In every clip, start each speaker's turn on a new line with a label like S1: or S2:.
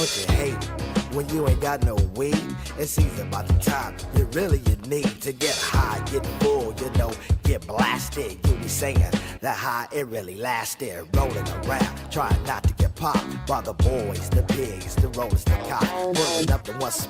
S1: Don't you hate it when you ain't got no weed? It seems about the time you need to get high, get full, you know, get blasted. You be saying that high, it really lasted. Rolling around, trying not to get popped by the boys, the pigs, the rollers, the cops, pulling up the ones.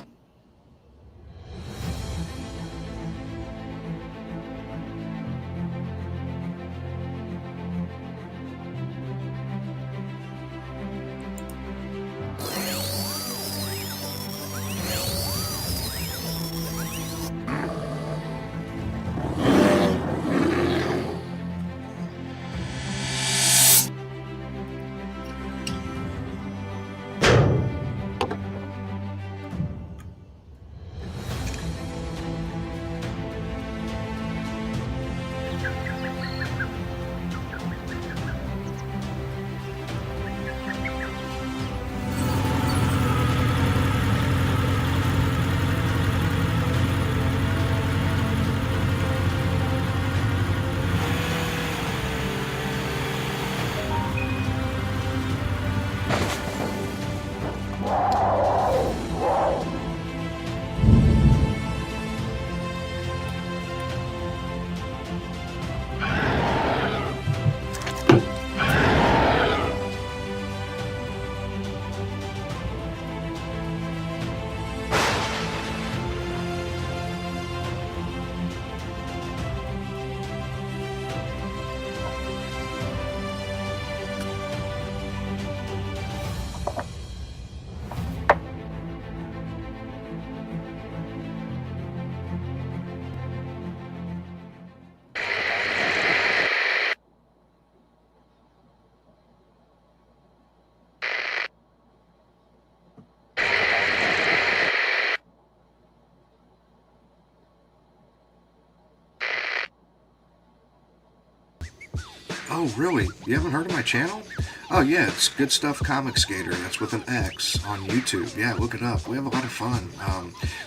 S2: Oh, really? You haven't heard of my channel? Oh, yeah, it's Goodstuff Comic Skater. That's with an X on YouTube. Yeah, look it up. We have a lot of fun.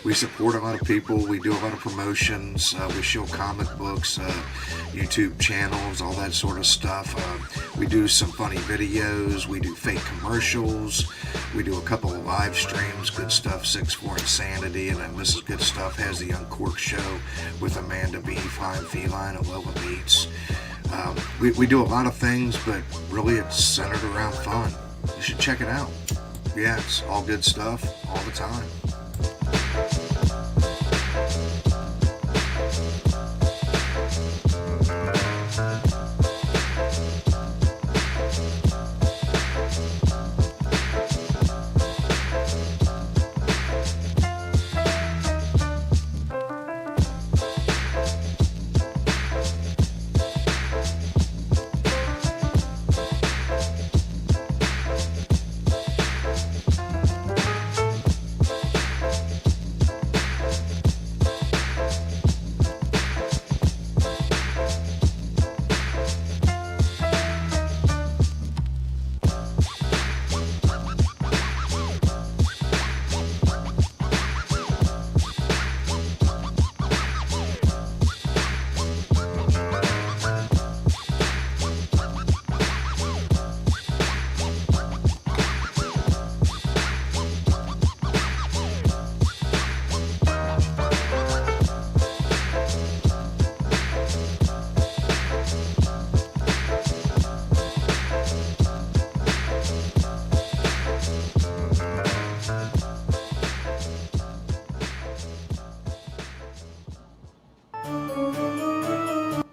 S2: We support a lot of people. We do a lot of promotions. We show comic books, YouTube channels, all that sort of stuff. We do some funny videos. We do fake commercials. We do a couple of live streams. Goodstuff 6 for Insanity, and then Mrs. Goodstuff has the Uncorked Show with Amanda B, Fine Feline, and Lola Beats. We do a lot of things, but really it's centered around fun. You should check it out. Yeah, it's all good stuff all the time.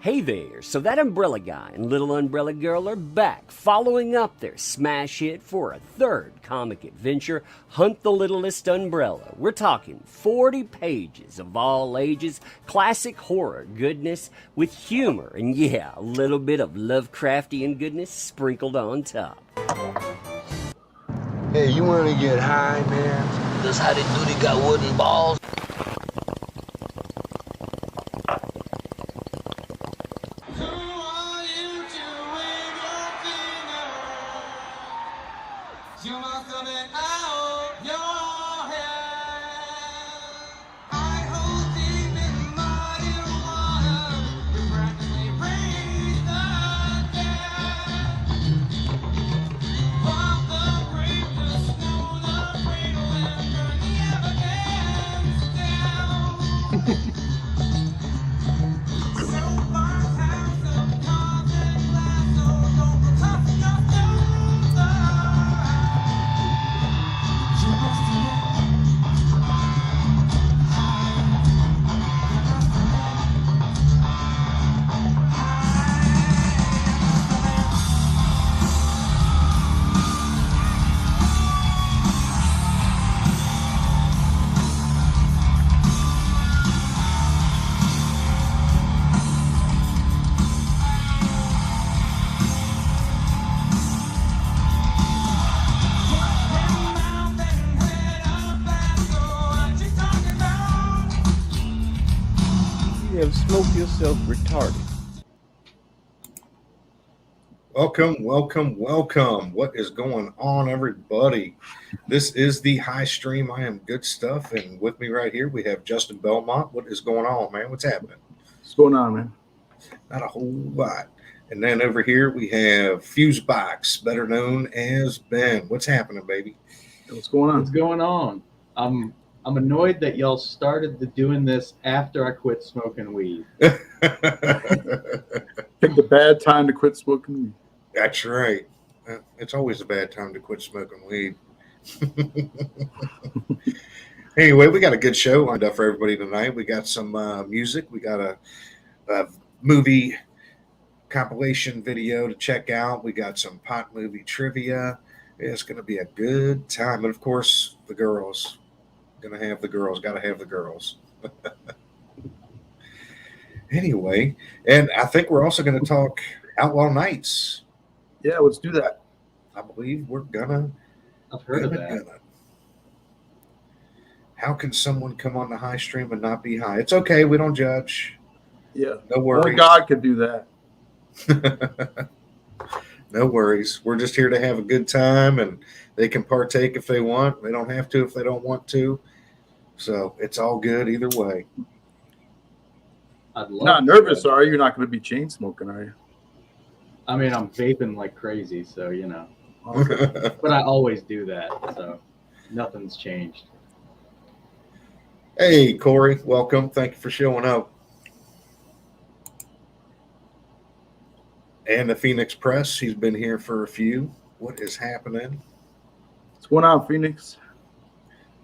S3: Hey there, so that Umbrella Guy and Little Umbrella Girl are back, following up their smash hit for a third comic adventure, Hunt the Littlest Umbrella. We're talking 40 pages of all ages, classic horror goodness with humor and, yeah, a little bit of Lovecraftian goodness sprinkled on top.
S4: Hey, you wanna get high, man?
S5: This how they do, they got wooden balls.
S6: smoke yourself retarded.
S2: Welcome. What is going on, everybody? This is the Highstream. I am Goodstuff, and with me right here we have Justin Belmont. What is going on, man? What's happening?
S7: What's going on, man?
S2: Not a whole lot. And then over here we have Fusebox, better known as Ben. What's happening, baby?
S7: What's going on?
S8: What's going on? I'm annoyed that y'all started doing this after I quit smoking weed.
S7: Pick the bad time to quit smoking weed.
S2: That's right. It's always a bad time to quit smoking weed. Anyway, we got a good show lined up for everybody tonight. We got some music. We got a movie compilation video to check out. We got some pot movie trivia. It's going to be a good time. And, of course, the girls. Going to have the girls. Got to have the girls. Anyway, and I think we're also going to talk Outlaw Nights.
S7: Yeah, let's do that.
S2: I believe we're gonna.
S8: I've heard of that.
S2: Gonna. How can someone come on the high stream and not be high? It's okay. We don't judge.
S7: Yeah.
S2: No worries.
S7: Only God could do that.
S2: No worries. We're just here to have a good time, and they can partake if they want. They don't have to if they don't want to. So it's all good either way.
S8: I'd love
S7: Not
S8: to.
S7: nervous, are you? You're not going to be chain smoking, are you?
S8: I mean, I'm vaping like crazy, so you know.
S7: Okay.
S8: But I always do that, so nothing's changed.
S2: Hey, Corey, welcome. Thank you for showing up. And the Phoenix Press, he's been here for a few. What is happening?
S7: What's going on, Phoenix?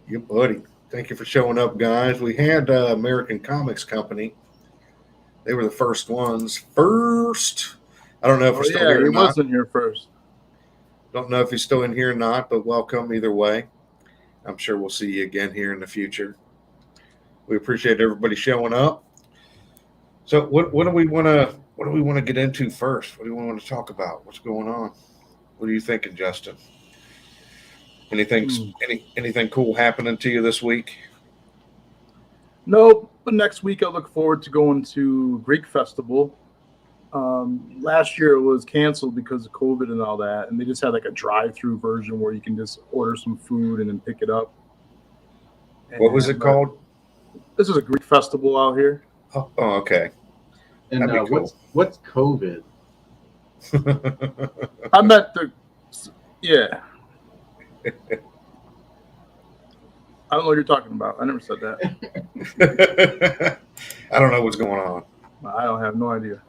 S2: Yeah, buddy. Thank you for showing up, guys. We had American Comics Company. They were the first ones. I don't know if he's still here or
S7: he
S2: not.
S7: wasn't here first.
S2: Don't know if he's still in here or not, but welcome either way. I'm sure we'll see you again here in the future. We appreciate everybody showing up. So what do we want to get into first? What do we want to talk about? What's going on? What are you thinking, Justin? Anything cool happening to you this week?
S7: No, but next week I look forward to going to Greek Festival. Last year it was canceled because of COVID and all that, and they just had like a drive-through version where you can just order some food and then pick it up.
S2: What was it called?
S7: This is a Greek festival out here.
S2: Oh, okay.
S8: And
S2: That'd be cool.
S8: what's COVID?
S7: I meant yeah. I don't know what you're talking about. I never said that.
S2: I don't know what's going on.
S7: I don't have no idea.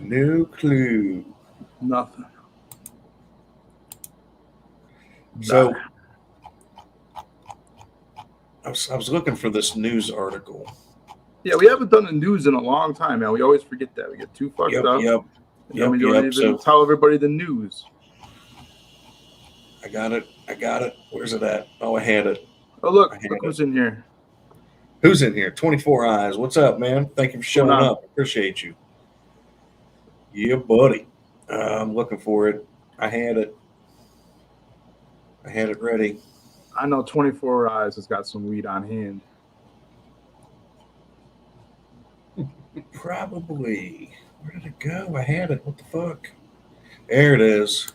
S2: No clue.
S7: Nothing.
S2: So I was looking for this news article.
S7: Yeah, we haven't done the news in a long time, man. We always forget that. We get too fucked up.
S2: Yep.
S7: We don't even tell everybody the news.
S2: I got it. Where's it at? Oh, I had it.
S7: Oh, look who's in here.
S2: Who's in here? 24 Eyes. What's up, man? Thank you for showing up. Appreciate you. Yeah, buddy. I'm looking for it. I had it ready.
S7: I know 24 Eyes has got some weed on hand.
S2: Probably. Where did it go? I had it. What the fuck? There it is.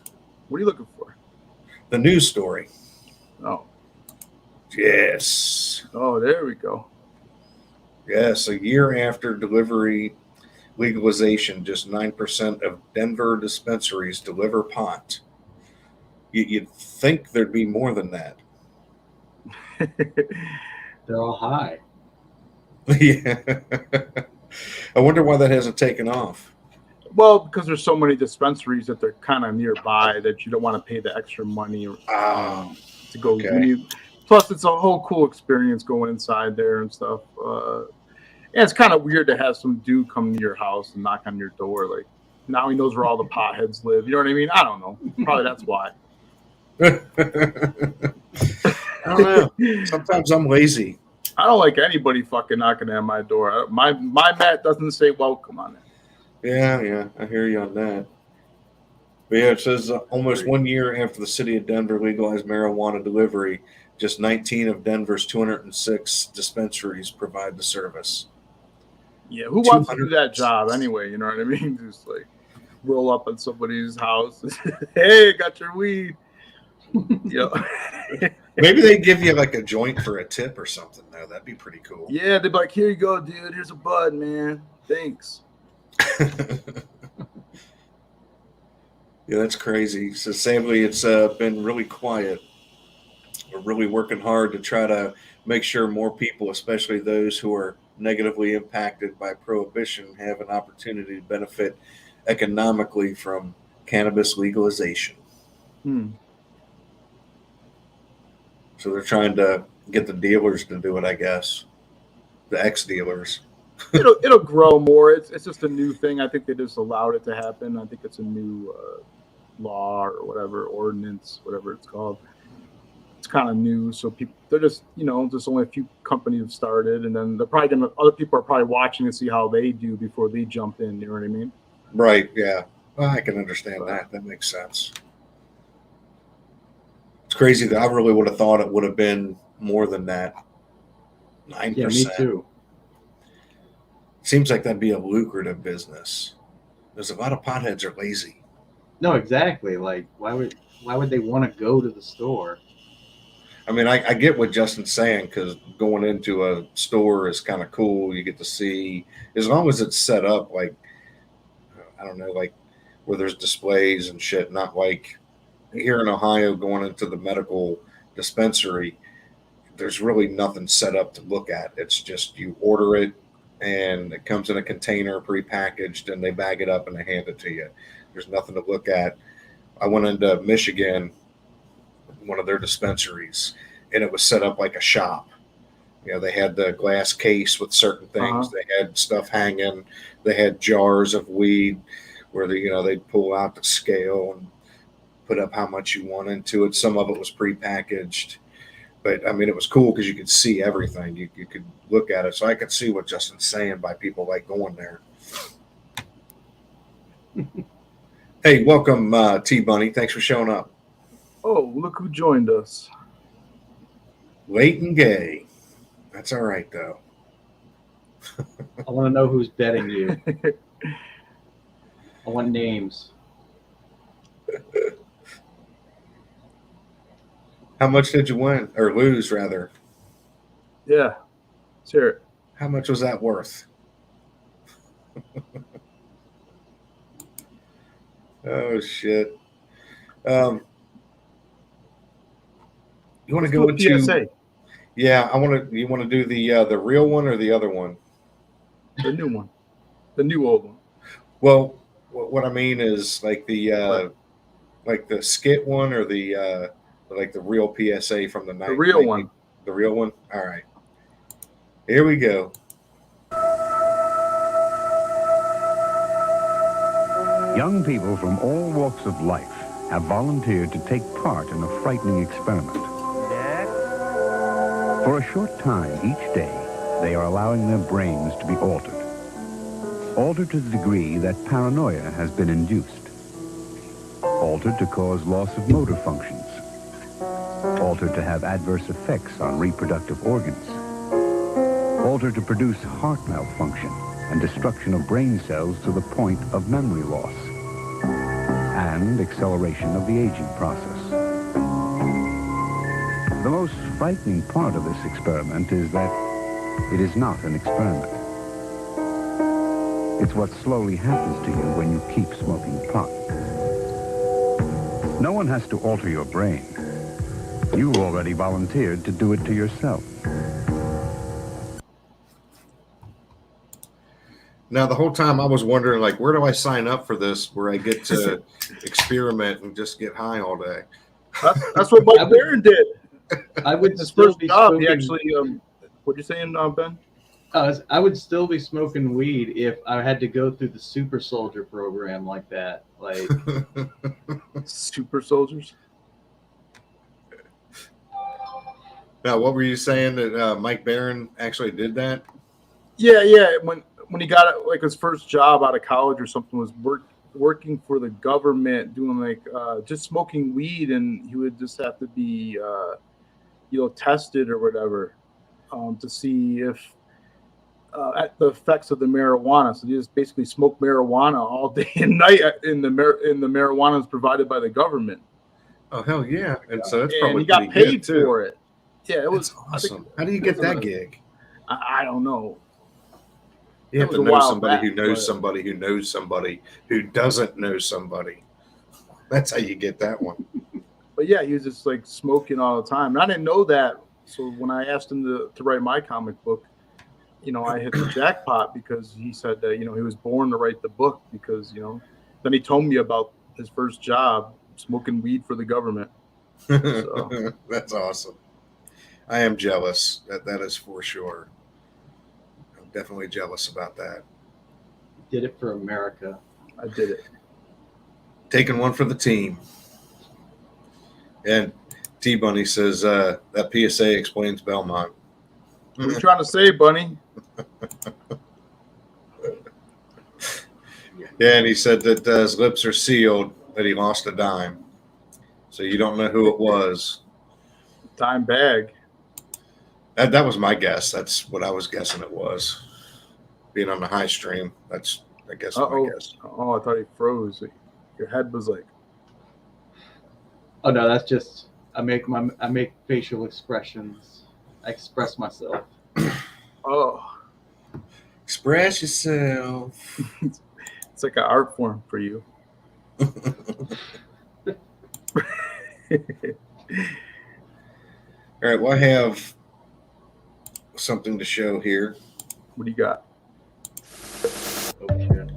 S7: What are you looking for?
S2: The news story.
S7: Oh.
S2: Yes.
S7: Oh, there we go.
S2: Yes, a year after delivery legalization, just 9% of Denver dispensaries deliver pot. You'd think there'd be more than that.
S8: They're all high.
S2: Yeah. I wonder why that hasn't taken off.
S7: Well, because there's so many dispensaries that they're kind of nearby that you don't want to pay the extra money to go.
S2: Okay.
S7: Plus, it's a whole cool experience going inside there and stuff. And it's kind of weird to have some dude come to your house and knock on your door. Like, now he knows where all the potheads live. You know what I mean? I don't know. Probably that's why.
S2: I don't know. Sometimes I'm lazy.
S7: I don't like anybody fucking knocking at my door. My mat doesn't say welcome on it.
S2: Yeah, I hear you on that. But yeah, it says almost 1 year after the city of Denver legalized marijuana delivery, just 19 of Denver's 206 dispensaries provide the service.
S7: Yeah, who wants to do
S2: 200
S7: that job anyway? You know what I mean? Just like roll up at somebody's house. Hey, got your weed. You know.
S2: Maybe they give you like a joint for a tip or something. Though that'd be pretty cool.
S7: Yeah, they'd be like, "Here you go, dude. Here's a bud, man. Thanks."
S2: Yeah, that's crazy. So sadly, it's been really quiet. We're really working hard to try to make sure more people, especially those who are negatively impacted by prohibition, have an opportunity to benefit economically from cannabis legalization. So they're trying to get the dealers to do it, I guess, the ex-dealers.
S7: It'll grow more. It's just a new thing. I think they just allowed it to happen. I think it's a new law or whatever, ordinance, whatever it's called. It's kind of new, so people they're just just only a few companies have started, and then they're probably other people are probably watching to see how they do before they jump in. You know what I mean?
S2: Right? Yeah, well, I can understand that. That makes sense. It's crazy that I really would have thought it would have been more than that. 9%.
S8: Yeah, me too.
S2: Seems like that'd be a lucrative business. There's a lot of potheads are lazy.
S8: No, exactly. Like, why would they want to go to the store?
S2: I mean, I get what Justin's saying, because going into a store is kind of cool. You get to see, as long as it's set up like, I don't know, like where there's displays and shit, not like here in Ohio going into the medical dispensary, there's really nothing set up to look at. It's just you order it and it comes in a container prepackaged and they bag it up and they hand it to you. There's nothing to look at. I went into Michigan, one of their dispensaries, and it was set up like a shop. They had the glass case with certain things. They had stuff hanging. They had jars of weed where they'd pull out the scale and put up how much you want into it. Some of it was prepackaged, but I mean, it was cool because you could see everything. You could look at it. So I could see what Justin's saying by people like going there. Hey, welcome, T Bunny. Thanks for showing up.
S7: Oh, look who joined us.
S2: Late and gay. That's all right, though.
S8: I want to know who's betting you. I want names.
S2: How much did you win? Or lose, rather?
S7: Yeah. Let's hear it.
S2: How much was that worth? Oh, shit. You want to go into
S7: PSA?
S2: Yeah, you want to do the real one or the other one?
S7: The new one. The new old one.
S2: Well, what I mean is like the skit one or the real PSA from the night.
S7: The real one.
S2: The real one. All right. Here we go.
S6: Young people from all walks of life have volunteered to take part in a frightening experiment. For a short time each day, they are allowing their brains to be altered. Altered to the degree that paranoia has been induced. Altered to cause loss of motor functions. Altered to have adverse effects on reproductive organs. Altered to produce heart malfunction and destruction of brain cells to the point of memory loss. And acceleration of the aging process. The most frightening part of this experiment is that it is not an experiment. It's what slowly happens to you when you keep smoking pot. No one has to alter your brain. You already volunteered to do it to yourself.
S2: Now, the whole time I was wondering, like, where do I sign up for this where I get to experiment and just get high all day?
S7: That's what Mike Barron did.
S8: I would
S7: His
S8: still
S7: first
S8: be
S7: job,
S8: smoking.
S7: he actually, what'd you saying, Ben?
S8: I would still be smoking weed if I had to go through the super soldier program like that. Like
S7: Super soldiers.
S2: Now, what were you saying that Mike Barron actually did that?
S7: Yeah. When he got like his first job out of college or something was working for the government, doing like just smoking weed, and he would just have to be tested or whatever to see if at the effects of the marijuana. So you just basically smoke marijuana all day and night in the marijuana is provided by the government.
S2: Oh hell yeah! And so that's
S7: And
S2: probably
S7: he got
S2: pretty
S7: paid
S2: good, too.
S7: for it. Yeah, it was
S2: That's awesome. How do you get that gig?
S7: I don't know.
S2: You have
S7: It
S2: to
S7: was a
S2: know
S7: while
S2: somebody
S7: back,
S2: who knows
S7: but-
S2: somebody who knows somebody who doesn't know somebody. That's how you get that one.
S7: But yeah, he was just like smoking all the time. And I didn't know that. So when I asked him to write my comic book, you know, I hit the jackpot because he said that, you know, he was born to write the book because, you know, then he told me about his first job smoking weed for the government. So.
S2: That's awesome. I am jealous. That is for sure. I'm definitely jealous about that.
S8: Did it for America.
S7: I did it.
S2: Taking one for the team. And T Bunny says that PSA explains Belmont.
S7: What are you trying to say, Bunny?
S2: Yeah, and he said that his lips are sealed, that he lost a dime. So you don't know who it was.
S7: Dime bag.
S2: That was my guess. That's what I was guessing it was. Being on the high stream, that's, I guess, my guess.
S7: Oh, I thought he froze. Your head was like.
S8: Oh no, that's just I make facial expressions. I express myself.
S7: Oh.
S2: Express yourself.
S7: It's like an art form for you.
S2: All right, well, I have something to show here.
S7: What do you got?
S8: Oh shit.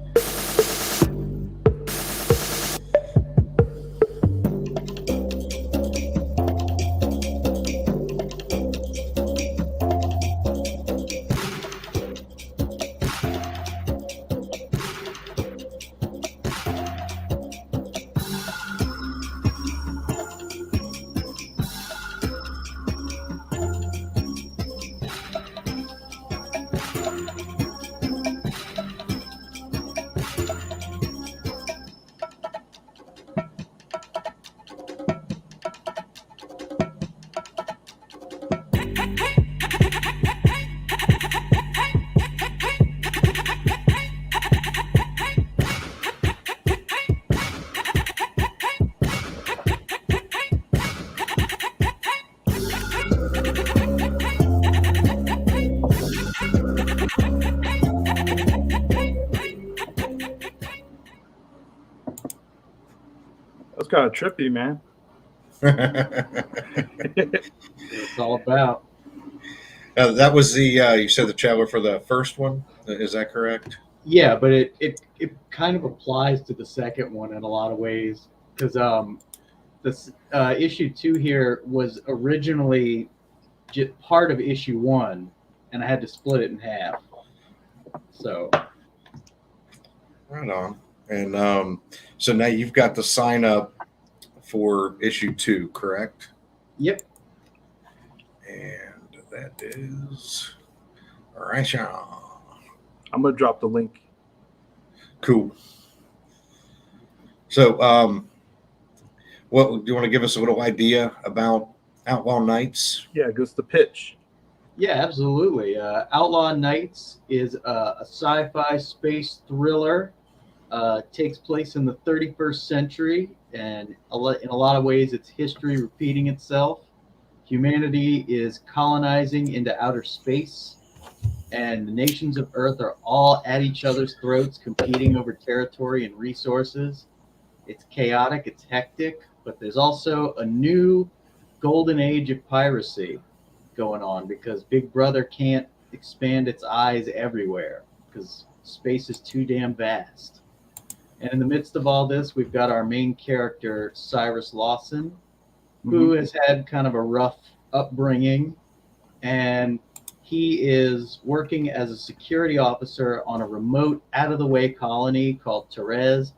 S7: That's kind of trippy, man.
S8: It's all about.
S2: That was the you said the trailer for the first one. Is that correct?
S8: Yeah, but it kind of applies to the second one in a lot of ways because this issue 2 here was originally part of issue 1, and I had to split it in half. So
S2: Right on. And so now you've got the sign up for issue 2, correct?
S8: Yep.
S2: And that is all right, Sean.
S7: I'm gonna drop the link.
S2: Cool. So, what do you want to give us a little idea about Outlaw Nights?
S7: Yeah, goes the pitch.
S8: Yeah, absolutely. Outlaw Nights is a sci-fi space thriller. Takes place in the 31st century, and in a lot of ways, it's history repeating itself. Humanity is colonizing into outer space, and the nations of Earth are all at each other's throats, competing over territory and resources. It's chaotic, it's hectic, but there's also a new golden age of piracy going on because Big Brother can't expand its eyes everywhere because space is too damn vast. And in the midst of all this, we've got our main character, Cyrus Lawson, who has had kind of a rough upbringing, and he is working as a security officer on a remote, out-of-the-way colony called Therese,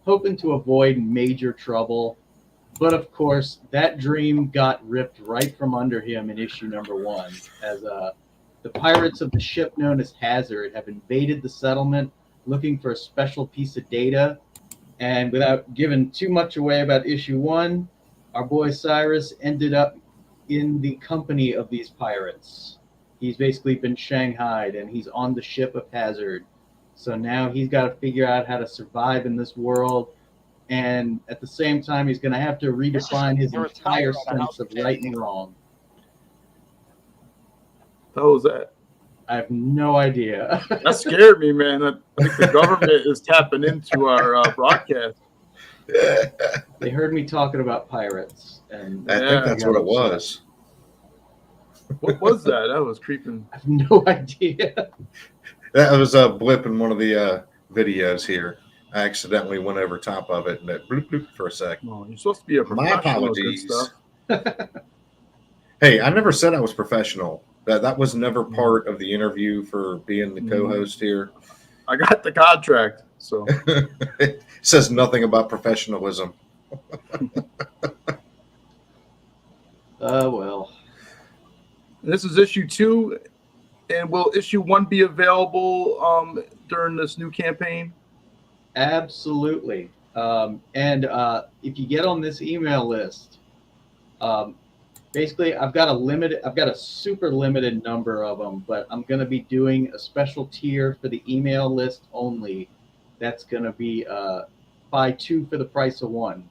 S8: hoping to avoid major trouble. But of course, that dream got ripped right from under him in issue number 1, as the pirates of the ship known as Hazard have invaded the settlement looking for a special piece of data. And without giving too much away about issue 1, our boy Cyrus ended up in the company of these pirates. He's basically been shanghaied, and he's on the ship of hazard. So now he's got to figure out how to survive in this world. And at the same time, he's going to have to redefine his entire sense of right and wrong.
S7: How was that?
S8: I have no idea.
S7: That scared me, man. I think the government is tapping into our broadcast.
S8: They heard me talking about pirates, and
S2: I think that's what it was.
S7: What was that? That was creeping.
S8: I have no idea.
S2: That was a blip in one of the videos here. I accidentally went over top of it and that bloop bloop for a sec.
S7: Oh, you're supposed to be a professional.
S2: My apologies.
S7: Goodstuff.
S2: Hey, I never said I was professional. That was never part of the interview for being the co-host here.
S7: I got the contract, so
S2: It says nothing about professionalism.
S8: Well.
S7: This is issue 2, and will issue 1 be available during this new campaign?
S8: Absolutely. And if you get on this email list, basically I've got a super limited number of them, but I'm going to be doing a special tier for the email list only. That's going to be buy 2 for the price of 1.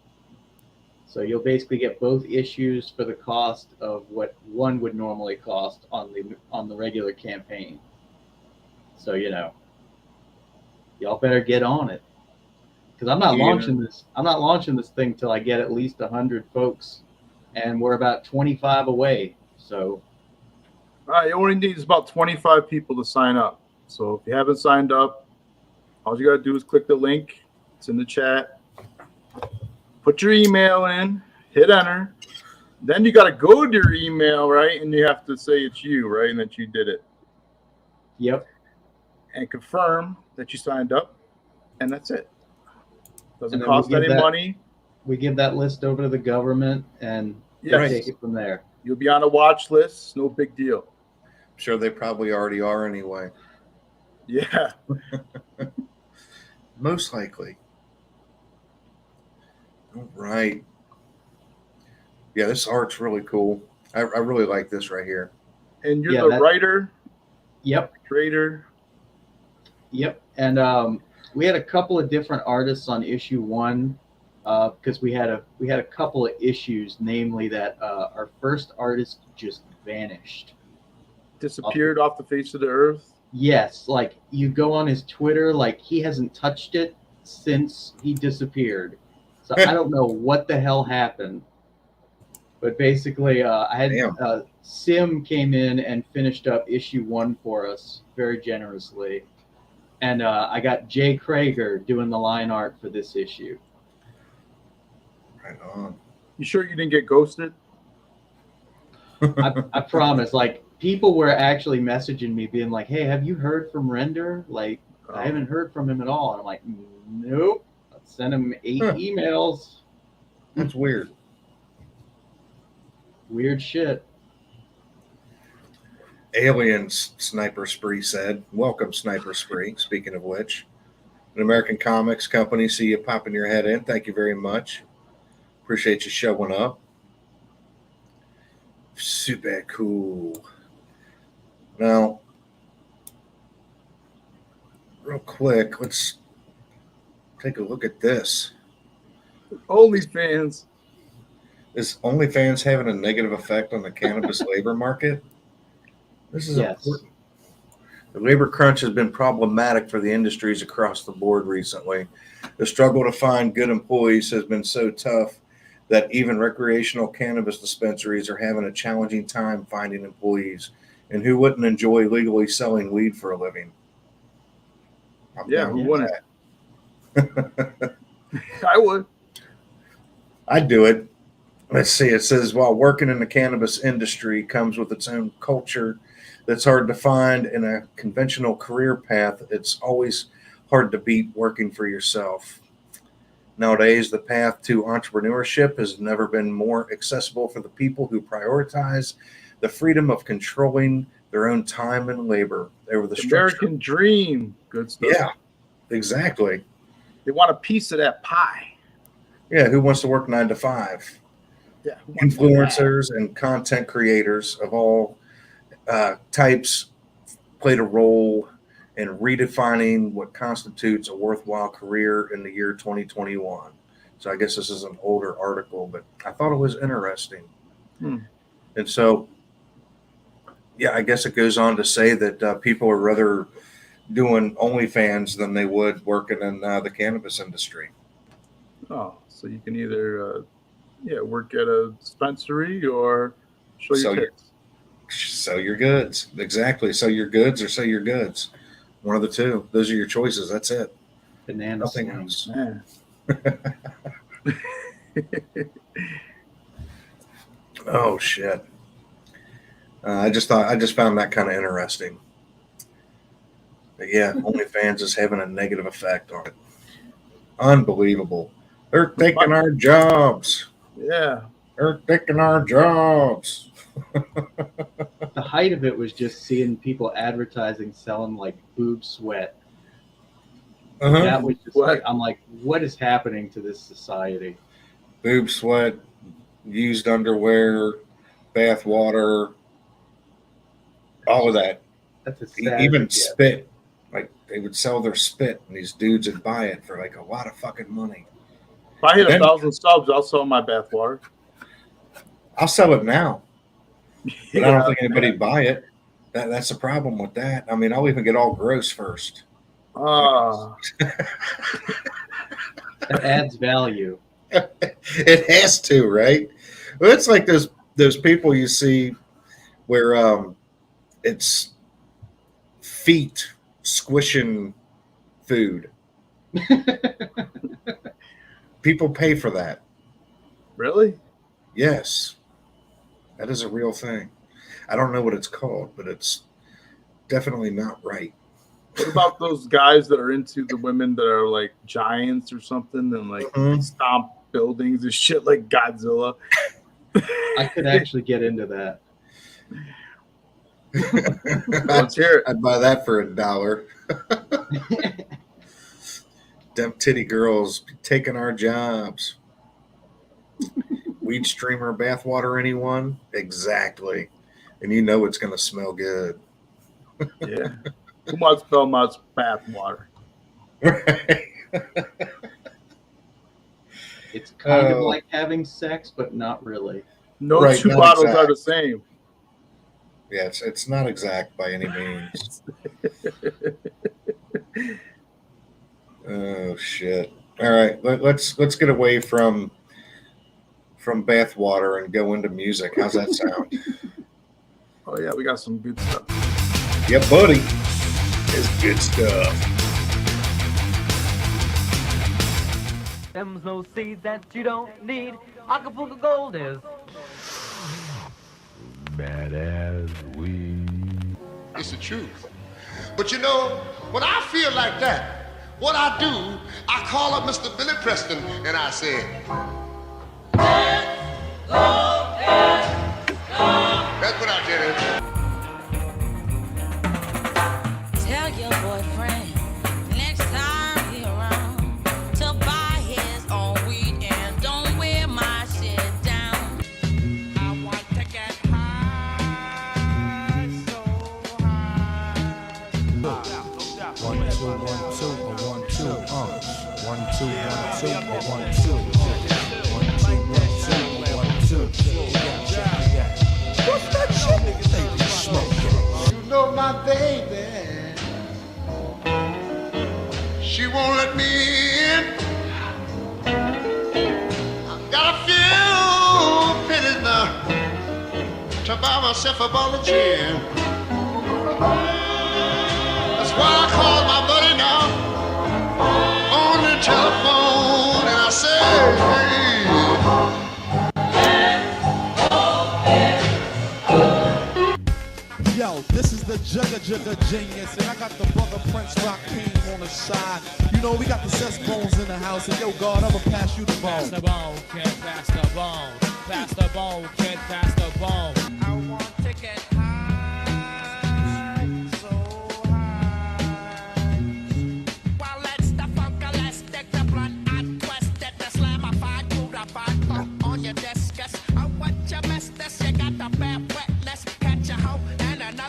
S8: So you'll basically get both issues for the cost of what 1 would normally cost on the regular campaign. So, y'all better get on it. Because I'm not launching this thing till I get at least 100 folks, and we're about 25 away. So,
S7: all right, you only need about 25 people to sign up. So if you haven't signed up, all you gotta do is click the link. It's in the chat. Put your email in, hit enter. Then you gotta go to your email, right? And you have to say it's you, right? And that you did it.
S8: Yep.
S7: And confirm that you signed up, and that's it. Doesn't
S8: And then
S7: cost any money.
S8: We give that list over to the government, and they take it from there.
S7: You'll be on a watch list. No big deal.
S2: I'm sure they probably already are anyway.
S7: Yeah.
S2: Most likely. All right. Yeah, this art's really cool. I really like this right here.
S7: And you're the writer?
S8: Yep.
S7: Creator?
S8: Yep. And we had a couple of different artists on issue 1 because we had a couple of issues, namely that our first artist just vanished.
S7: Disappeared off the face of the earth?
S8: Yes. Like, you go on his Twitter, like, he hasn't touched it since he disappeared. So I don't know what the hell happened. But basically, I had Sim came in and finished up issue 1 for us very generously. And I got Jay Krager doing the line art for this issue.
S2: Right on.
S7: You sure you didn't get ghosted?
S8: I promise. Like, people were actually messaging me being like, hey, have you heard from Render? Like, I haven't heard from him at all. And I'm like, nope. I sent him 8 emails.
S2: That's weird.
S8: Weird shit.
S2: Aliens, Sniper Spree said. Welcome, Sniper Spree, speaking of which. An American Comics Company, see you popping your head in. Thank you very much. Appreciate you showing up. Super cool. Now, real quick, let's take a look at this.
S7: OnlyFans.
S2: Is OnlyFans having a negative effect on the cannabis labor market? This is important. The labor crunch has been problematic for the industries across the board recently. The struggle to find good employees has been so tough that even recreational cannabis dispensaries are having a challenging time finding employees. And who wouldn't enjoy legally selling weed for a living?
S7: Who wouldn't? I would.
S2: I'd do it. Let's see. It says, while working in the cannabis industry comes with its own culture that's hard to find in a conventional career path, it's always hard to beat working for yourself. Nowadays, the path to entrepreneurship has never been more accessible for the people who prioritize the freedom of controlling their own time and labor over the
S7: American dream. Good stuff.
S2: Yeah, exactly.
S7: They want a piece of that pie.
S2: Yeah, who wants to work 9 to 5?
S7: Yeah,
S2: influencers and content creators of all types played a role in redefining what constitutes a worthwhile career in the year 2021. So I guess this is an older article, but I thought it was interesting. And so, yeah, I guess it goes on to say that people are rather doing OnlyFans than they would working in the cannabis industry.
S7: Oh, so you can either work at a dispensary or show your kids.
S2: Sell your goods. Exactly. Sell your goods or sell your goods. One of the two. Those are your choices. That's it.
S8: Banana
S2: Nothing
S8: slings.
S2: else. Oh shit. I just found that kind of interesting. But yeah, OnlyFans is having a negative effect on it. Unbelievable. They're taking our jobs.
S7: Yeah.
S2: They're taking our jobs.
S8: The height of it was just seeing people advertising, selling like boob sweat. That was just like, I'm like, what is happening to this society?
S2: Boob sweat, used underwear, bath water, all of that.
S8: That's a sad
S2: even
S8: idea.
S2: spit. Like they would sell their spit, and these dudes would buy it for like a lot of fucking money.
S7: If I hit 1,000 subs, I'll sell my bath water.
S2: I'll sell it now, but I don't think anybody would buy it. That's the problem with that. I mean, I'll even get all gross first.
S8: That adds value.
S2: It has to, right? Well, it's like those people you see where it's feet squishing food. People pay for that.
S7: Really?
S2: Yes. That is a real thing. I don't know what it's called, but it's definitely not right.
S7: What about those guys that are into the women that are like giants or something and like stomp buildings and shit like Godzilla?
S8: I could actually get into that.
S7: Let's hear it.
S2: I'd buy that for $1. Them titty girls taking our jobs. Weed streamer bathwater, anyone? Exactly. And you know it's going to smell good.
S7: Yeah. Who wants Belmont's bath water?
S8: It's kind of like having sex, but not really.
S7: No two bottles are the same.
S2: Yeah, it's not exact by any means. Oh shit! All right, let's get away from bath water and go into music. How's that sound?
S7: Oh yeah, we got some good stuff.
S2: Yep, buddy. It's good stuff.
S9: Them's no seeds that you don't need. Acapulco Gold is
S10: bad as weed.
S11: It's the truth. But you know, when I feel like that, what I do, I call up Mr. Billy Preston and I say, that's what I did.
S12: Tell your boyfriend next time you're around to buy his own weed and don't wear my shit down. I want to get high, so high.
S13: 1 2 1 2 1 2 1 2 1 2 1 2 What's that shit niggas they be smoking?
S11: You know my baby, she won't let me in. I got a few pennies now to buy myself a bottle of gin. That's why I call my buddy now on the telephone and I say,
S13: Yo, this is the Jugga Genius, and I got the brother Prince Rock King on the side. You know, we got the Cess Bones in the house, and yo, God, I'ma pass you the bone.
S9: pass the bone, kid, pass the bone. Pass the bone, kid, pass the bone.
S12: I want to get high, so high. Well, let's the funk, let's stick the blunt and twist it. The slamified, crudified, on your discus. I want your mess, this, you got the bad wetness. Catch a hoe and an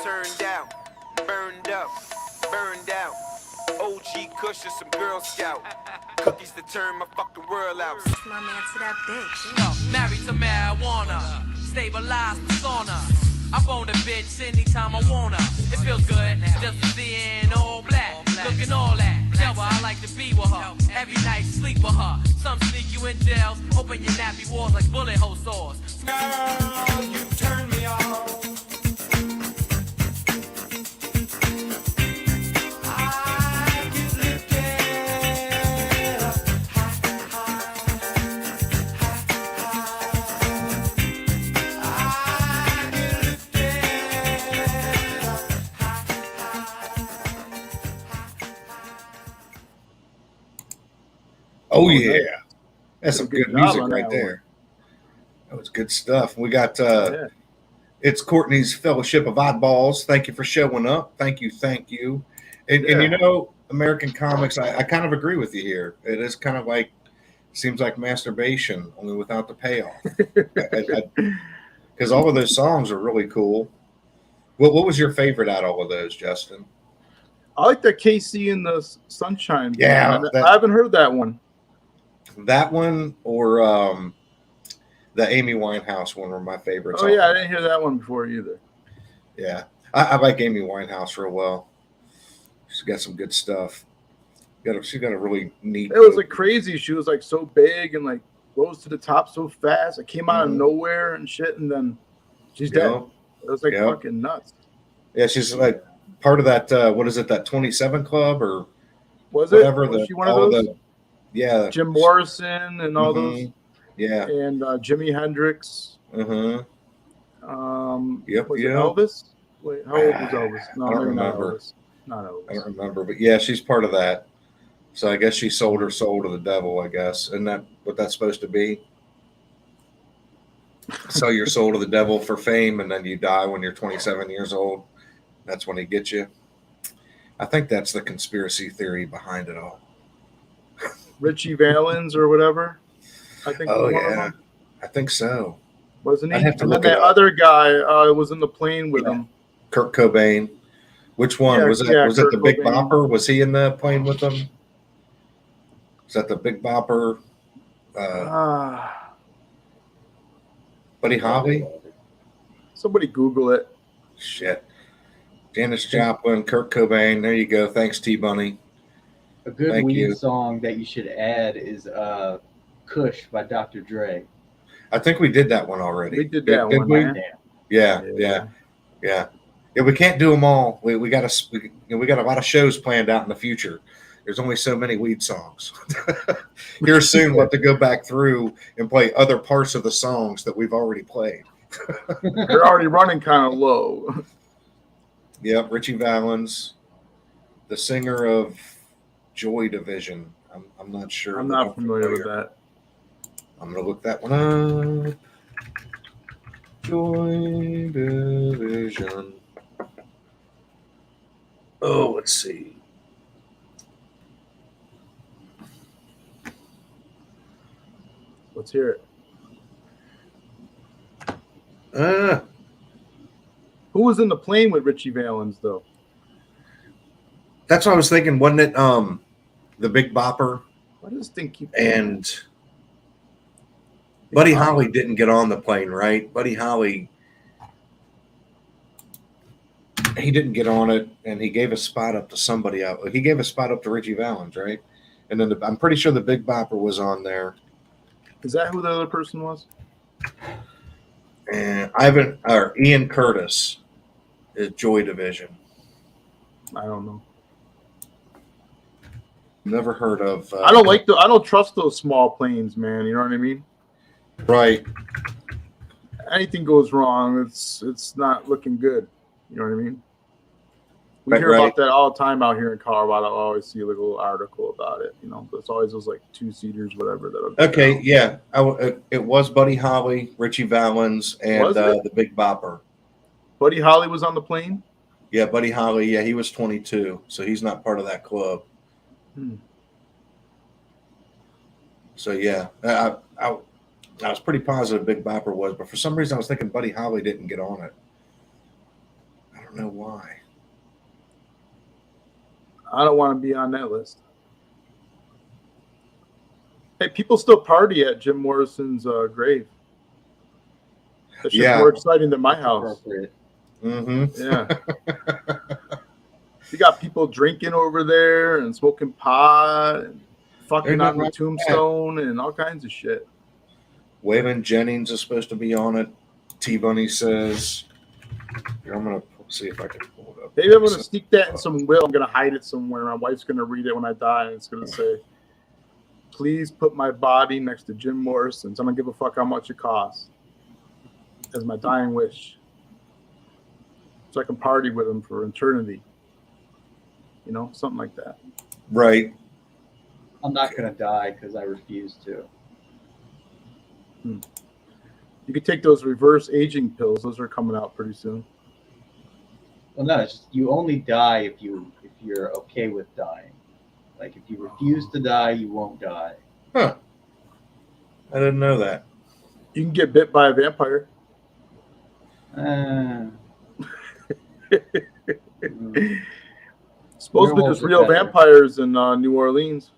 S14: turned out, burned up, burned out. OG Kush some Girl Scout. Cookies to turn my fucking world out.
S15: My man to that bitch.
S16: Married to marijuana, stabilized persona. I phone a bitch anytime I wanna. It feels good just to see her in all black, looking all that. Tell her I like to be with her. Every night sleep with her. Some sneak you in jails, open your nappy walls like bullet hole saws. Girl, you turn me on.
S2: Oh yeah, that's some good music
S7: on
S2: right
S7: that
S2: there. That was good stuff. We got
S7: Yeah.
S2: it's Courtney's Fellowship of Oddballs. Thank you for showing up. Thank you. And you know, American comics, I kind of agree with you here. It is kind of like seems like masturbation, only without the payoff. Because all of those songs are really cool. What was your favorite out of all of those, Justin?
S7: I like that KC and the Sunshine.
S2: Yeah,
S7: I haven't heard that one.
S2: That one or the Amy Winehouse one were my favorites.
S7: Oh yeah, I didn't hear that one before either.
S2: Yeah, I like Amy Winehouse real well. She's got some good stuff. She's got a really neat.
S7: It was like crazy. She was like so big and like rose to the top so fast. It came out of nowhere and shit, and then she's dead. It was like fucking nuts.
S2: Yeah, she's like part of that. What is it? That 27 Club or
S7: was
S2: whatever?
S7: Was she one of those?
S2: Yeah,
S7: Jim Morrison and all those.
S2: Yeah,
S7: and Jimi Hendrix.
S2: Yep.
S7: Was it Elvis? Wait, how old was Elvis? No,
S2: I don't
S7: maybe
S2: remember.
S7: Not Elvis.
S2: I don't remember, but yeah, she's part of that. So I guess she sold her soul to the devil. I guess, isn't that what that's supposed to be? Sell your soul to the devil for fame, and then you die when you're 27 years old. That's when he gets you. I think that's the conspiracy theory behind it all.
S7: Richie Valens or whatever. I think.
S2: Oh yeah, I think so.
S7: Wasn't he?
S2: I have to
S7: and
S2: look
S7: then
S2: it
S7: that
S2: up.
S7: other guy was in the plane with him.
S2: Kurt Cobain. Which one was it? Was it
S7: Kurt
S2: the Big
S7: Cobain.
S2: Bopper? Was he in the plane with them? Is that the Big Bopper? Buddy Holly?
S7: Somebody Google it.
S2: Shit. Janis Joplin, Kurt Cobain. There you go. Thanks, T Bunny.
S8: A good
S2: Thank
S8: weed
S2: you.
S8: song that you should add is Kush by Dr. Dre.
S2: I think we did that one already.
S7: We did that one,
S2: we?
S7: man.
S2: Yeah. Yeah, we can't do them all. We got a lot of shows planned out in the future. There's only so many weed songs. Here soon, we'll have to go back through and play other parts of the songs that we've already played.
S7: They're already running kind of low.
S2: Yep, Richie Valens, the singer of Joy Division. I'm not sure.
S7: I'm not familiar with that.
S2: I'm gonna look that one up. Joy Division. Oh, let's see.
S7: Let's hear it. Who was in the plane with Richie Valens though?
S2: That's what I was thinking. Wasn't it the Big Bopper?
S7: Why does this thing keep
S2: And Buddy Holly didn't get on the plane, right? Buddy Holly, he didn't get on it, and he gave a spot up to somebody else. He gave a spot up to Richie Valens, right? And then I'm pretty sure the Big Bopper was on there.
S7: Is that who the other person was?
S2: And Ian Curtis is Joy Division.
S7: I don't know.
S2: Never heard of.
S7: I don't trust those small planes, man. You know what I mean?
S2: Right.
S7: Anything goes wrong, it's not looking good. You know what I mean? We hear
S2: Right.
S7: about that all the time out here in Colorado. I always see a little article about it. You know, but it's always those like 2-seaters, whatever.
S2: Okay, yeah. It was Buddy Holly, Richie Valens, and
S7: Was it?
S2: the Big Bopper.
S7: Buddy Holly was on the plane.
S2: Yeah, Buddy Holly. Yeah, he was 22, so he's not part of that club. So yeah, I was pretty positive Big Bopper was, but for some reason I was thinking Buddy Holly didn't get on it. I don't don't know why.
S7: I don't want to be on that list. Hey, people still party at Jim Morrison's grave. That shit's more exciting than my house.
S2: Mm-hmm.
S7: Yeah. You got people drinking over there and smoking pot and fucking on the tombstone and all kinds of shit.
S2: Waylon Jennings is supposed to be on it. T-Bunny says. Here, I'm going to see if I can pull it up.
S7: Maybe I'm going to sneak that in some will. I'm going to hide it somewhere. My wife's going to read it when I die, and it's going to say, please put my body next to Jim Morrison's. I don't give a fuck how much it costs. As my dying wish. So I can party with him for eternity. You know, something like that.
S2: Right.
S8: I'm not going to die because I refuse to.
S7: You could take those reverse aging pills. Those are coming out pretty soon.
S8: Well, no, it's just, you only die if you're okay with dying. Like if you refuse to die, you won't die.
S2: Huh. I didn't know that.
S7: You can get bit by a vampire. Supposedly there's real vampires in New Orleans.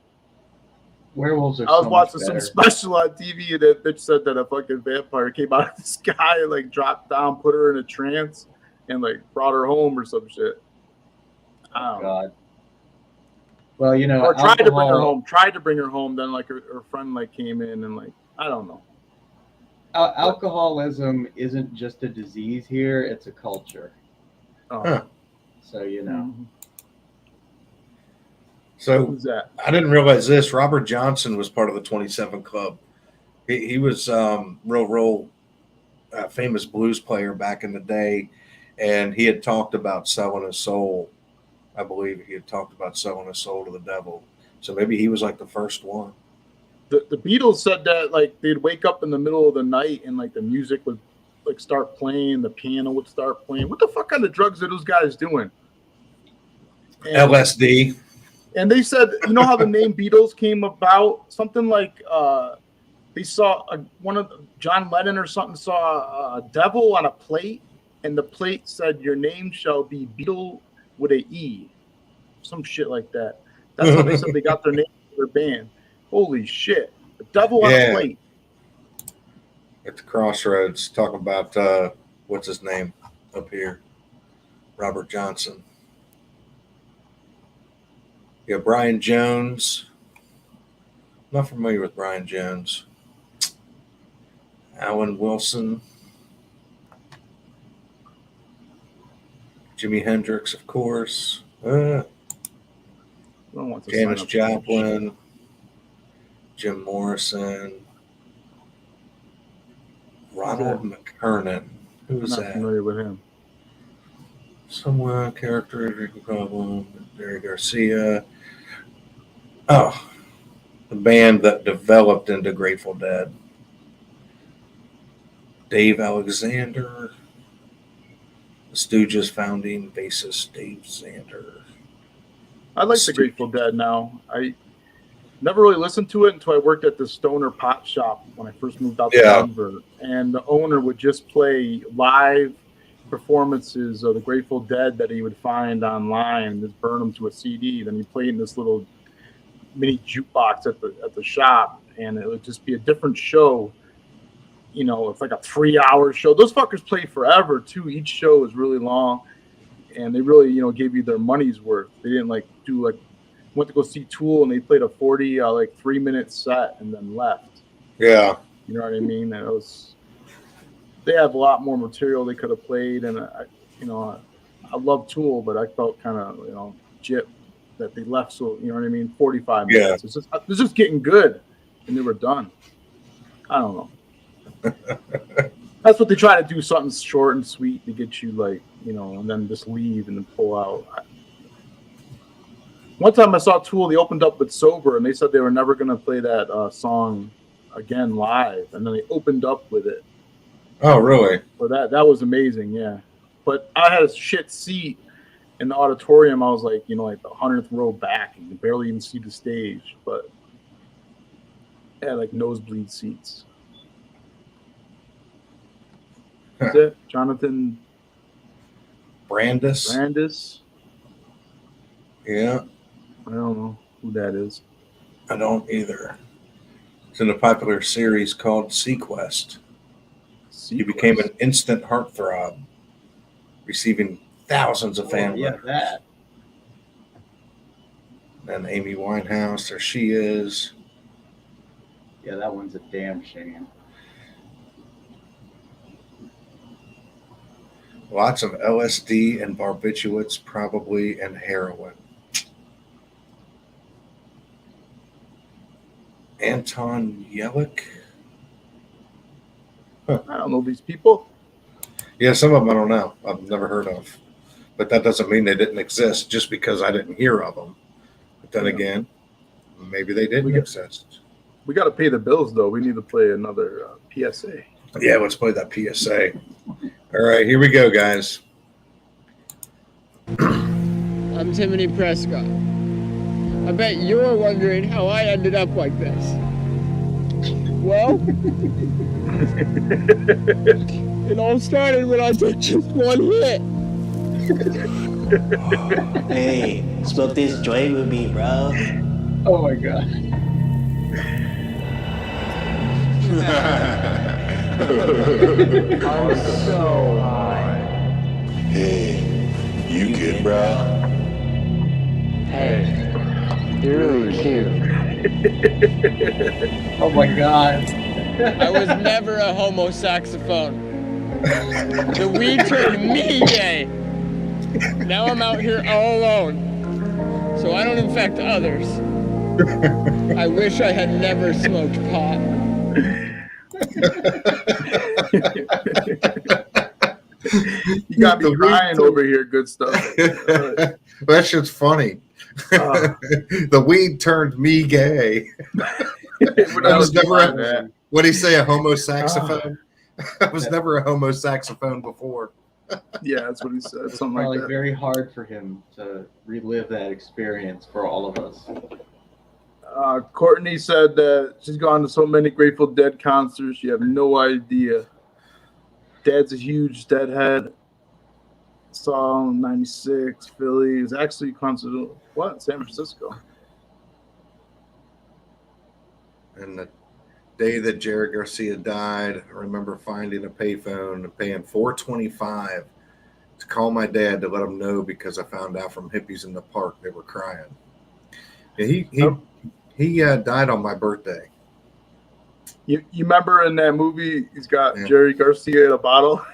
S8: Werewolves are
S7: I was
S8: so
S7: watching
S8: much
S7: some
S8: better.
S7: special on TV and that bitch said that a fucking vampire came out of the sky and like dropped down, put her in a trance, and like brought her home or some shit.
S8: Oh God. Well, you know,
S7: or tried to bring her home. Tried to bring her home. Then like her friend like came in and like I don't know.
S8: Alcoholism isn't just a disease here; it's a culture.
S7: Oh.
S2: Huh.
S8: So you know.
S2: So
S7: who's that?
S2: I didn't realize this. Robert Johnson was part of the 27 Club. He was real famous blues player back in the day, and he had talked about selling his soul. I believe he had talked about selling his soul to the devil. So maybe he was like the first one.
S7: The Beatles said that like they'd wake up in the middle of the night and like the music would like start playing, the piano would start playing. What the fuck kind of drugs are those guys doing? And,
S2: LSD.
S7: And they said, you know how the name Beatles came about? Something like they saw John Lennon or something saw a devil on a plate, and the plate said, "Your name shall be Beatle with a E," some shit like that. That's how they said they got their name for their band. Holy shit! The devil on a plate.
S2: At the crossroads, talking about what's his name up here, Robert Johnson. Yeah, Brian Jones. Not familiar with Brian Jones. Alan Wilson. Jimi Hendrix, of course. Janis Joplin. Jim Morrison. Ronald McKernan. Who was
S7: I'm not
S2: that?
S7: familiar with him.
S2: Somewhere character problem. Jerry Garcia. Oh, the band that developed into Grateful Dead. Dave Alexander. The Stooges founding bassist Dave Zander.
S7: I like the Grateful Dead now. I never really listened to it until I worked at the Stoner Pot Shop when I first moved out to Denver. And the owner would just play live performances of the Grateful Dead that he would find online and just burn them to a CD. Then he played in this little mini jukebox at the shop, and it would just be a different show. You know, it's like a 3-hour show. Those fuckers play forever too. Each show is really long, and they really, you know, gave you their money's worth. They didn't like do like went to go see Tool and they played a 40 like 3-minute set and then left.
S2: Yeah,
S7: you know what I mean. That was. They have a lot more material they could have played, and I love Tool, but I felt kind of gypped that they left. So you know what I mean. 45 minutes. It's just getting good, and they were done. I don't know. That's what they try to do, something short and sweet to get you and then just leave and then pull out. One time I saw Tool, they opened up with Sober, and they said they were never going to play that song again live, and then they opened up with it.
S2: Oh, really?
S7: So that was amazing, yeah. But I had a shit seat in the auditorium. I was like, the 100th row back, and you could barely even see the stage. But I had like nosebleed seats. That's it, Jonathan
S2: Brandis. Yeah.
S7: I don't know who that is.
S2: I don't either. It's in a popular series called Sequest. He became an instant heartthrob, receiving thousands of fan letters.
S8: That.
S2: And Amy Winehouse, there she is.
S8: Yeah, that one's a damn shame.
S2: Lots of LSD and barbiturates, probably, and heroin. Anton Yellick.
S7: I don't know these people.
S2: Yeah, some of them I don't know. I've never heard of. But that doesn't mean they didn't exist just because I didn't hear of them. But then again, maybe they didn't exist.
S7: We got to pay the bills, though. We need to play another PSA.
S2: Yeah, let's play that PSA. All right, here we go, guys.
S17: I'm Timothy Prescott. I bet you're wondering how I ended up like this. Well, it all started when I took just one hit.
S18: Hey, smoke this joint with me, bro.
S8: Oh my god.
S10: I'm so high. Hey, you good, bro?
S17: Hey, you're really cute.
S8: Oh my god.
S17: I was never a homo saxophone. The weed turned me gay. Now I'm out here all alone, so I don't infect others. I wish I had never smoked pot.
S7: You got me crying over here, good stuff.
S2: That shit's funny. The weed turned me gay. I was never what did he say, a homo saxophone? I was never a homo saxophone before.
S7: Yeah, that's what he said. Something
S8: Probably
S7: like that.
S8: very hard for him to relive that experience for all of us.
S7: Courtney said that she's gone to so many Grateful Dead concerts. You have no idea. Dad's a huge Deadhead. Saw him in '96, Philly. It was actually a concert. What? San Francisco.
S2: And the day that Jerry Garcia died, I remember finding a payphone and paying $4.25 to call my dad to let him know because I found out from hippies in the park they were crying. And he died on my birthday.
S7: You remember in that movie, he's got Jerry Garcia in a bottle?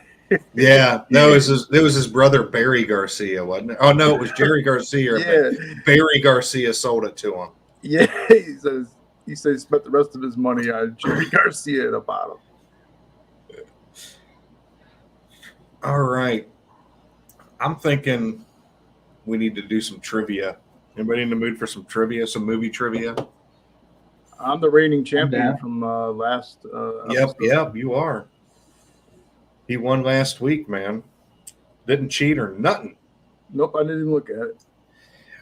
S2: Yeah, no, it was his brother Barry Garcia, wasn't it? Oh no, it was Jerry Garcia.
S7: Yeah.
S2: Barry Garcia sold it to him.
S7: Yeah, he says he spent the rest of his money on Jerry Garcia in a bottle.
S2: All right, I'm thinking we need to do some trivia. Anybody in the mood for some trivia, some movie trivia?
S7: I'm the reigning champion from last.
S2: Yep, you are. He won last week, man. Didn't cheat or nothing.
S7: Nope, I didn't even look at it.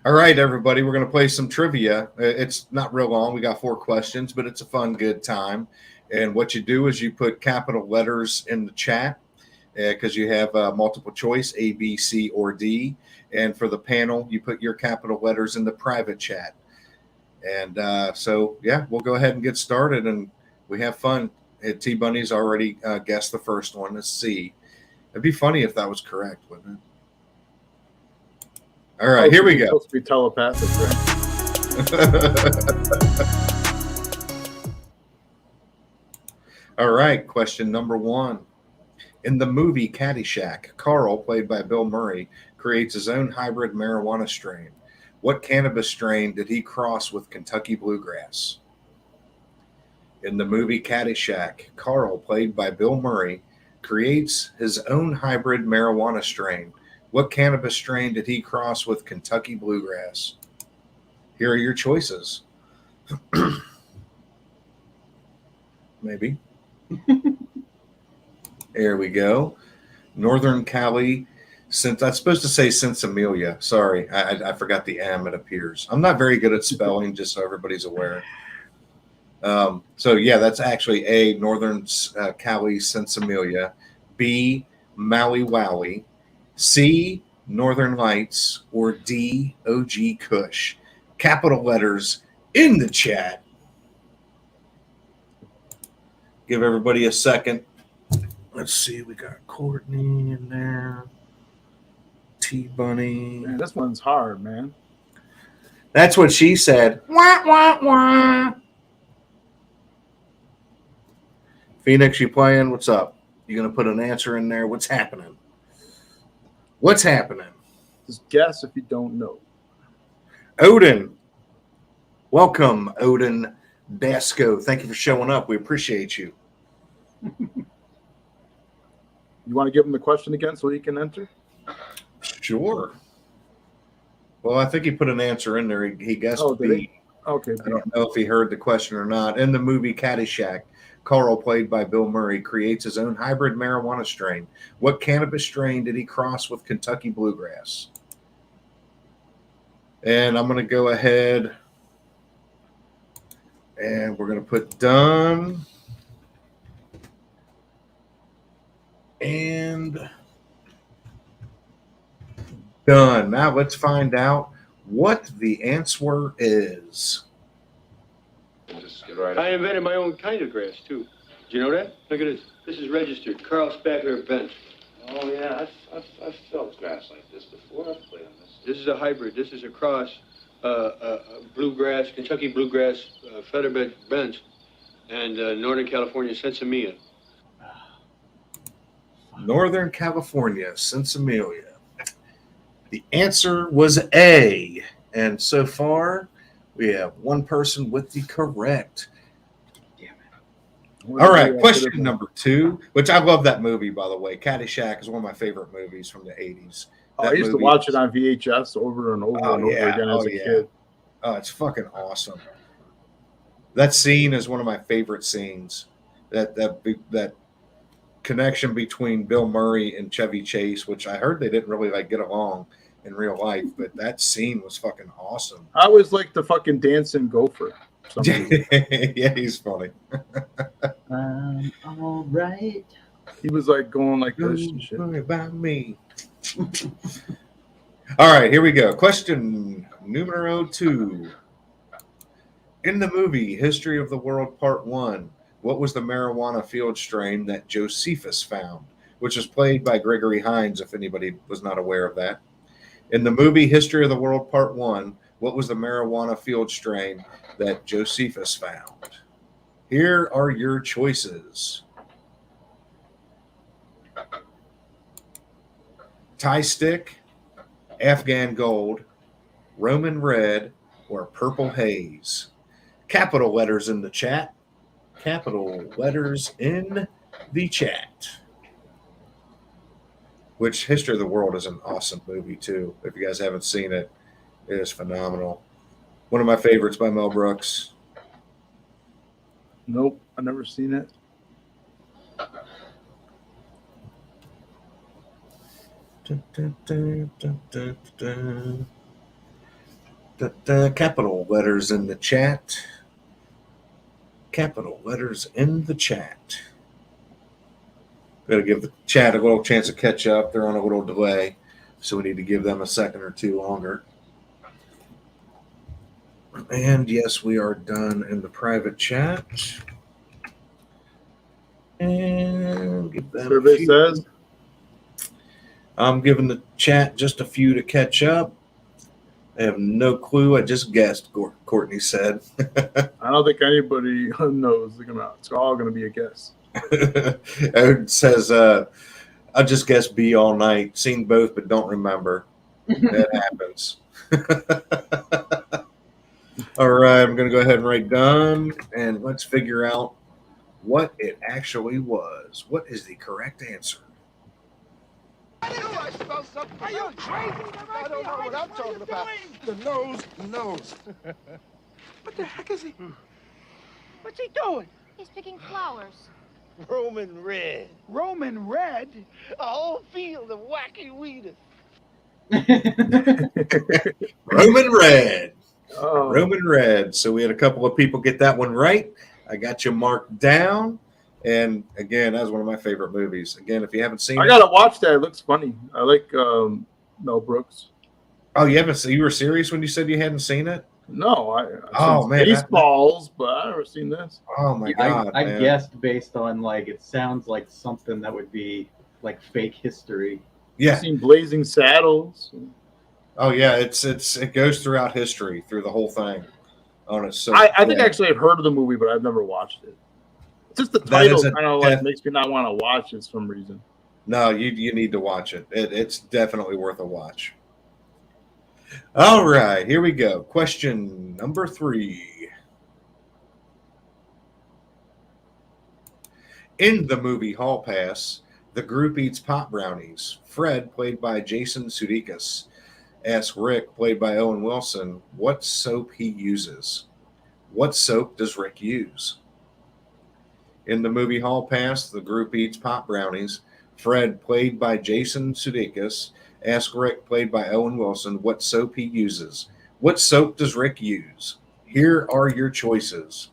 S2: All right, everybody, we're going to play some trivia. It's not real long. We got 4 questions, but it's a fun, good time. And what you do is you put capital letters in the chat because you have multiple choice, A, B, C, or D. And for the panel, you put your capital letters in the private chat. And so, yeah, we'll go ahead and get started, and we have fun. T-Bunny's already guessed the first one is C. It'd be funny if that was correct, wouldn't it? All right, here we go.
S7: Supposed to be telepathic, right?
S2: All right, question number 1. In the movie Caddyshack, Carl, played by Bill Murray, creates his own hybrid marijuana strain. What cannabis strain did he cross with Kentucky Bluegrass? In the movie Caddyshack, Carl, played by Bill Murray, creates his own hybrid marijuana strain. What cannabis strain did he cross with Kentucky Bluegrass? Here are your choices. Maybe. There we go. Northern Cali. Since I'm supposed to say Sinsemilla. Sorry, I forgot the M. It appears. I'm not very good at spelling, just so everybody's aware. So yeah, that's actually A, Northern Cali Sinsemilla, B, Maui Wowie, C, Northern Lights, or D, OG Kush? Capital letters in the chat. Give everybody a second. Let's see. We got Courtney in there. T-Bunny.
S7: Man, this one's hard, man.
S2: That's what she said. Wah, wah, wah. Phoenix, you playing? What's up? You going to put an answer in there? What's happening? What's happening?
S7: Just guess if you don't know.
S2: Odin. Welcome, Odin Basco. Thank you for showing up. We appreciate you.
S7: You want to give him the question again so he can enter?
S2: Sure. Well, I think he put an answer in there. He guessed B.
S7: Okay.
S2: I don't know if he heard the question or not. In the movie Caddyshack, Carl, played by Bill Murray, creates his own hybrid marijuana strain. What cannabis strain did he cross with Kentucky bluegrass? And I'm going to go ahead and we're going to put done. And done. Now let's find out what the answer is.
S19: I invented my own kind of grass, too. Did you know that? Look at this. This is registered. Carl Spackler Bench.
S10: Oh, yeah, I've felt grass like this before. I've played on this.
S19: This is a hybrid. This is a cross. Bluegrass, Kentucky bluegrass, featherbed bench, and Northern California Sensimilla.
S2: Northern California, Sensimilia. The answer was A. And so far, we have one person with the correct. All right, question number 2, which I love that movie, by the way. Caddyshack is one of my favorite movies from the 80s.
S7: I used to watch it on VHS over and over and over again as a kid.
S2: Oh, it's fucking awesome. That scene is one of my favorite scenes. That connection between Bill Murray and Chevy Chase, which I heard they didn't really get along in real life, but that scene was fucking awesome.
S7: I always like the fucking dancing gopher.
S2: Yeah, he's funny.
S8: All right.
S7: He was going like this and shit.
S2: About me. All right, here we go. Question numero 2. In the movie History of the World Part 1, what was the marijuana field strain that Josephus found, which is played by Gregory Hines, if anybody was not aware of that? In the movie History of the World Part 1, what was the marijuana field strain that Josephus found? Here are your choices. Thai stick, Afghan gold, Roman red, or purple haze. Capital letters in the chat. Capital letters in the chat. Which History of the World is an awesome movie too. If you guys haven't seen it, it is phenomenal. One of my favorites by Mel Brooks.
S7: Nope, I've never seen it.
S2: Capital letters in the chat. Capital letters in the chat. Got to give the chat a little chance to catch up. They're on a little delay, so we need to give them a second or two longer. And yes, we are done in the private chat. And give them
S7: survey says.
S2: I'm giving the chat just a few to catch up. I have no clue. I just guessed, Courtney said.
S7: I don't think anybody knows. It's all going to be a guess.
S2: It says, I just guessed B all night. Seen both, but don't remember. That happens. All right, I'm going to go ahead and write done, and let's figure out what it actually was. What is the correct answer?
S11: I smell something. Are you crazy? I don't know what I'm talking about. The nose. What the heck is he?
S15: What's he doing? He's picking flowers.
S5: Roman red.
S15: Roman red?
S5: A whole field of wacky weeders.
S2: Roman red.
S7: Oh.
S2: Roman red. So we had a couple of people get that one right. I got you marked down. And again, that's one of my favorite movies. Again, if you haven't seen
S7: I gotta watch that. It looks funny. I like Mel Brooks.
S2: Oh, you haven't? You were serious when you said you hadn't seen it?
S7: No, I've seen
S2: man,
S7: Baseballs, but I've never seen this.
S2: Oh my god!
S8: I
S2: man.
S8: guessed based on like it sounds like something that would be like fake history.
S2: Yeah,
S7: I've seen Blazing Saddles.
S2: Oh yeah, it goes throughout history through the whole thing. On it, so
S7: I think actually I've heard of the movie, but I've never watched it. Just the title kind of like makes me not want to watch it for some reason.
S2: No, you need to watch it. It's definitely worth a watch. All right, here we go. Question number 3. In the movie Hall Pass, the group eats pot brownies. Fred, played by Jason Sudeikis, asks Rick, played by Owen Wilson, what soap he uses. What soap does Rick use? In the movie Hall Pass, the group eats pot brownies. Fred, played by Jason Sudeikis, asks Rick, played by Owen Wilson, what soap he uses. What soap does Rick use? Here are your choices.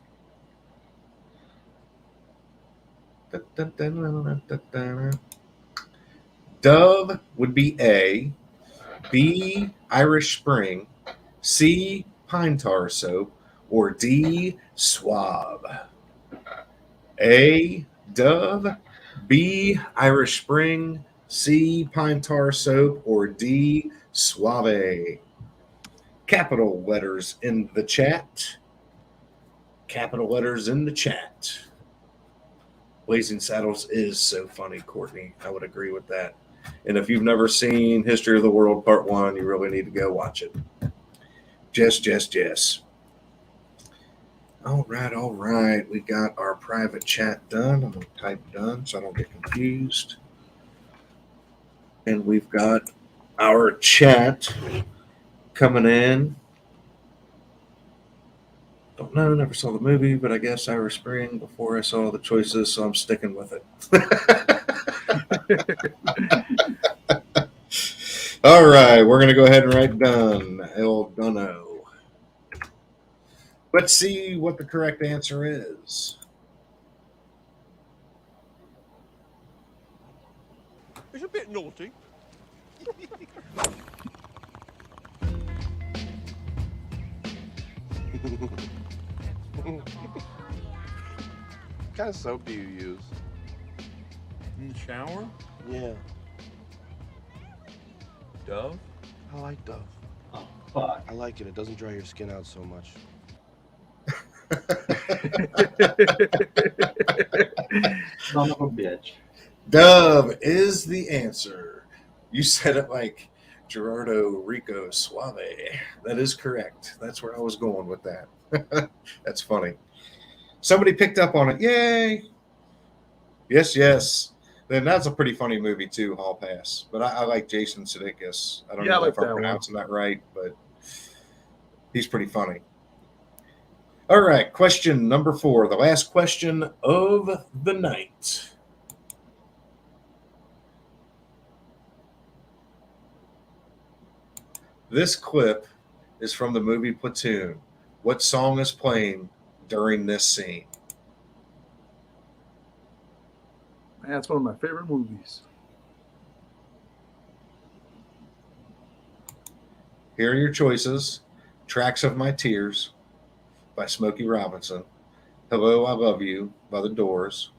S2: Dove would be A. B. Irish Spring. C. Pine Tar soap. Or D. Suave. A. Dove. B. Irish Spring. C. Pine Tar soap. Or D. Suave. Capital letters in the chat. Capital letters in the chat. Blazing Saddles is so funny, Courtney. I would agree with that. And if you've never seen History of the World Part 1, you really need to go watch it. Yes. All right. We got our private chat done. I'm going to type done so I don't get confused. And we've got our chat coming in. Don't know, never saw the movie, but I guess Irish Spring before I saw the choices, so I'm sticking with it. All right, we're going to go ahead and write done. El Dunno. Let's see what the correct answer is.
S11: It's a bit naughty. What kind of soap do you use?
S20: In the shower?
S11: Yeah.
S20: Dove?
S11: I like Dove.
S8: Oh, fuck.
S11: I like it. It doesn't dry your skin out so much.
S8: Son of a bitch.
S2: Dove is the answer. You said it like Gerardo Rico Suave. That is correct. That's where I was going with that. That's funny. Somebody picked up on it. Yay. Yes. Then that's a pretty funny movie too, Hall Pass. But I like Jason Sudeikis. I don't know if I'm pronouncing that right, but he's pretty funny. All right, question number 4, the last question of the night. This clip is from the movie Platoon. What song is playing during this scene?
S7: Man, that's one of my favorite movies.
S2: Here are your choices. Tracks of My Tears by Smokey Robinson. Hello, I Love You by The Doors.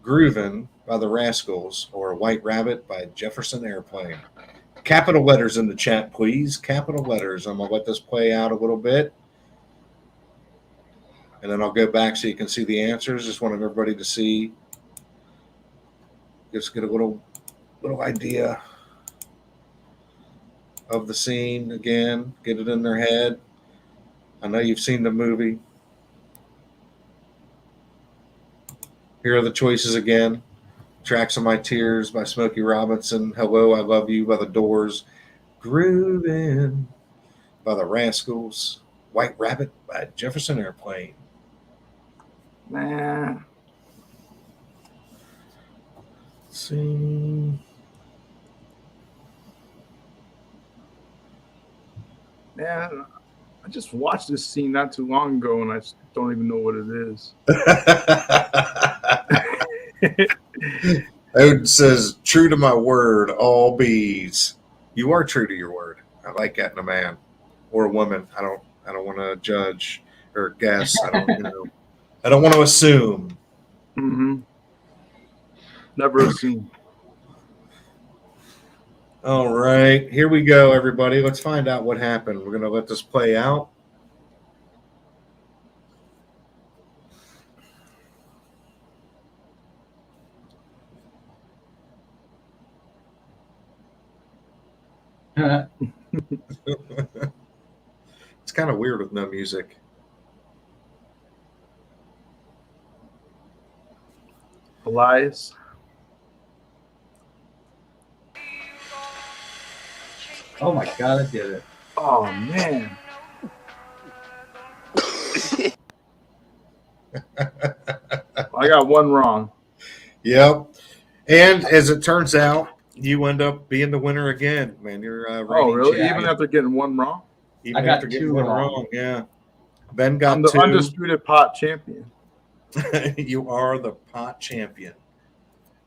S2: Groovin' by The Rascals, or White Rabbit by Jefferson Airplane. Capital letters in the chat, please. Capital letters. I'm going to let this play out a little bit. And then I'll go back so you can see the answers. Just want everybody to see. Just get a little idea of the scene again. Get it in their head. I know you've seen the movie. Here are the choices again. Tracks of My Tears by Smokey Robinson. Hello, I Love You by The Doors. Groovin' by The Rascals. White Rabbit by Jefferson Airplane.
S7: Nah.
S2: Let's see.
S7: Man, I just watched this scene not too long ago, and I just don't even know what it is.
S2: Odin says, "True to my word, all bees." You are true to your word. I like that in a man or a woman. I don't want to judge or guess. I don't want to assume.
S7: Mm-hmm. Never assume.
S2: All right, here we go, everybody. Let's find out what happened. We're going to let this play out. It's kind of weird with no music.
S7: Elias.
S8: Oh my God, I did it.
S7: Oh man. I got one wrong.
S2: Yep. And as it turns out, you end up being the winner again, man. You're
S7: Oh, really?
S2: champion.
S7: Even after getting one wrong?
S2: Even
S8: I got
S2: after getting
S8: two
S2: one
S8: wrong.
S2: Yeah. Ben got
S7: I'm the
S2: 2.
S7: undisputed pot champion.
S2: You are the pot champion.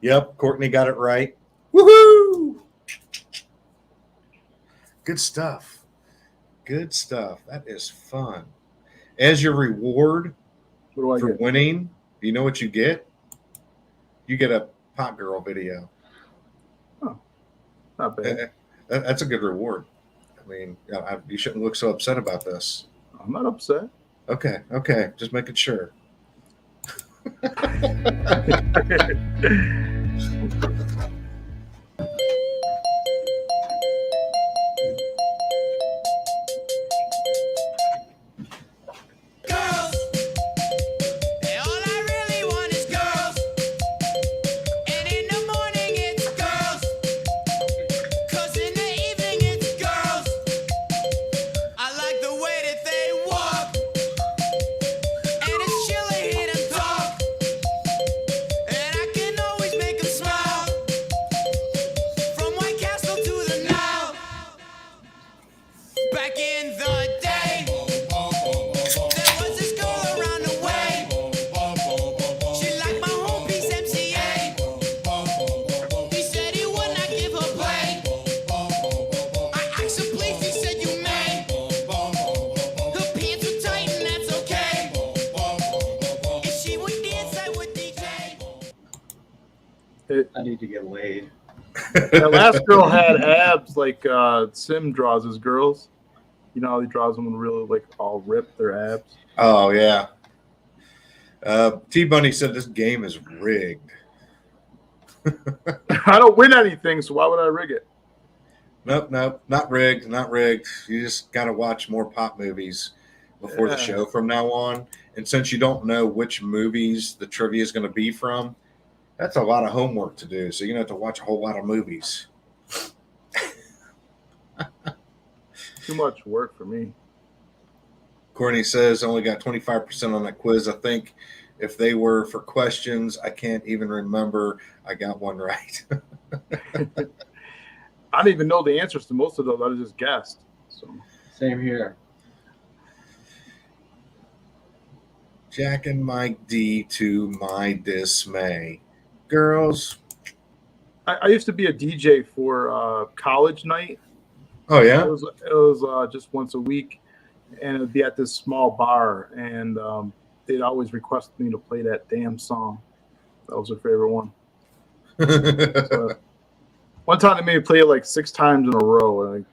S2: Yep. Courtney got it right. Woohoo! Good stuff. Good stuff. That is fun. As your reward
S7: What do I
S2: for
S7: get?
S2: winning, do you know what you get? You get a pot girl video.
S7: Not bad.
S2: That's a good reward. I mean, you shouldn't look so upset about this.
S7: I'm not upset.
S2: Okay. Just making sure.
S8: I need to get laid.
S7: That last girl had abs like Sim draws his girls. You know how he draws them and really like all ripped their abs.
S2: Oh yeah. T Bunny said this game is rigged.
S7: I don't win anything, so why would I rig it?
S2: Nope, not rigged. You just got to watch more pop movies before the show from now on. And since you don't know which movies the trivia is going to be from, that's a lot of homework to do. So you're going to have to watch a whole lot of movies.
S7: Too much work for me.
S2: Courtney says only got 25% on that quiz. I think if they were for questions, I can't even remember. I got one right.
S7: I didn't even know the answers to most of those. I just guessed. So
S8: same here.
S2: Jack and Mike D to my dismay. Girls.
S7: I used to be a DJ for college night.
S2: Oh yeah.
S7: It was just once a week, and it'd be at this small bar, and they'd always request me to play that damn song. That was their favorite one. So, one time they made me play it like 6 times in a row. And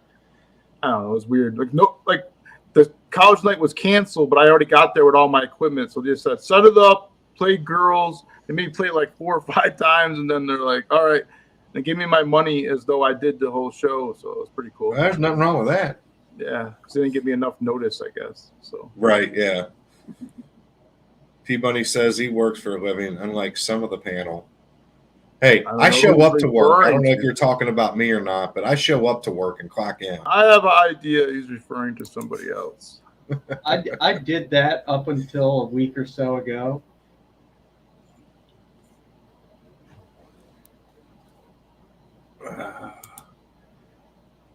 S7: I don't know, it was weird. Like the college night was canceled, but I already got there with all my equipment, so they just said set it up, play Girls. They made me play it like 4 or 5 times, and then they're like, all right. They gave me my money as though I did the whole show, so it was pretty cool.
S2: There's nothing wrong with that.
S7: Yeah, because they didn't give me enough notice, I guess. So
S2: right, yeah. T Bunny says he works for a living, unlike some of the panel. Hey, I show up to work. I don't know if you're talking about me or not, but I show up to work and clock in.
S7: I have an idea he's referring to somebody else.
S8: I did that up until a week or so ago.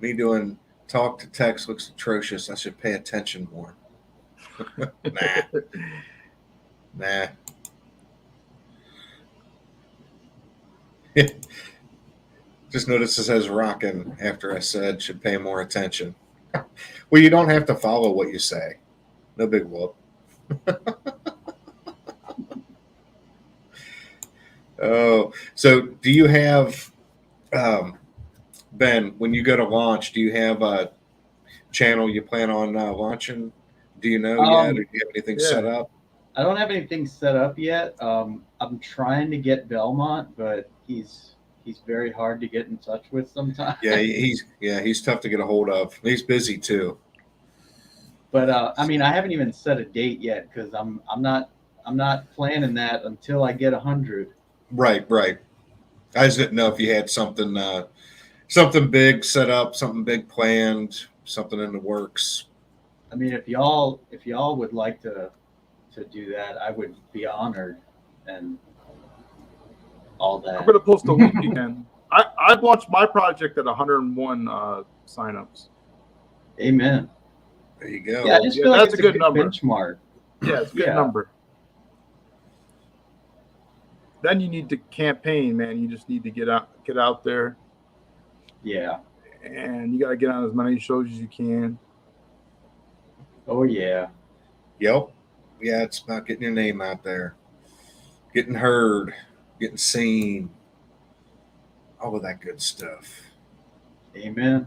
S2: Me doing talk to text looks atrocious. I should pay attention more. Nah. Just notice it says rockin' after I said should pay more attention. Well, you don't have to follow what you say. No big whoop. Oh, so do you have, Ben, when you go to launch, do you have a channel you plan on launching? Do you know yet? Or do you have anything set up?
S8: I don't have anything set up yet. I'm trying to get Belmont, but he's very hard to get in touch with sometimes.
S2: Yeah, he's tough to get a hold of. He's busy too.
S8: But I mean, I haven't even set a date yet because I'm not planning that until I get 100.
S2: Right. I just didn't know if you had something big set up, something big planned, something in the works.
S8: I mean, if y'all would like to do that, I would be honored and all that.
S7: I'm gonna post a link again. I've launched my project at 101 signups.
S8: Amen.
S2: There you go.
S8: Yeah, I just feel like it's a good number. Benchmark.
S7: Yeah, it's a good number. Then you need to campaign, man. You just need to get out there.
S8: Yeah.
S7: And you got to get on as many shows as you can.
S8: Oh, yeah.
S2: Yep. Yeah, it's about getting your name out there, getting heard, getting seen, all of that good stuff.
S8: Amen.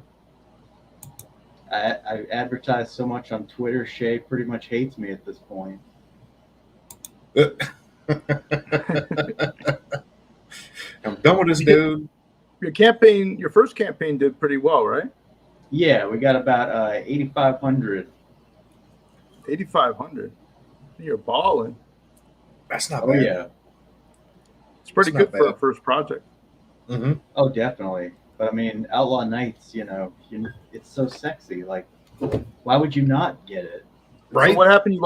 S8: I advertise so much on Twitter, Shay pretty much hates me at this point.
S2: I'm done with this dude.
S7: Your first campaign did pretty well, right?
S8: Yeah, we got about 8,500.
S7: 8,500. You're balling.
S2: That's not
S8: bad.
S2: bad.
S8: Yeah.
S7: It's pretty good for a first project.
S2: Mm-hmm.
S8: Oh, definitely. But I mean, Outlaw Nights, it's so sexy. Like, why would you not get it?
S7: Right. So what happened? You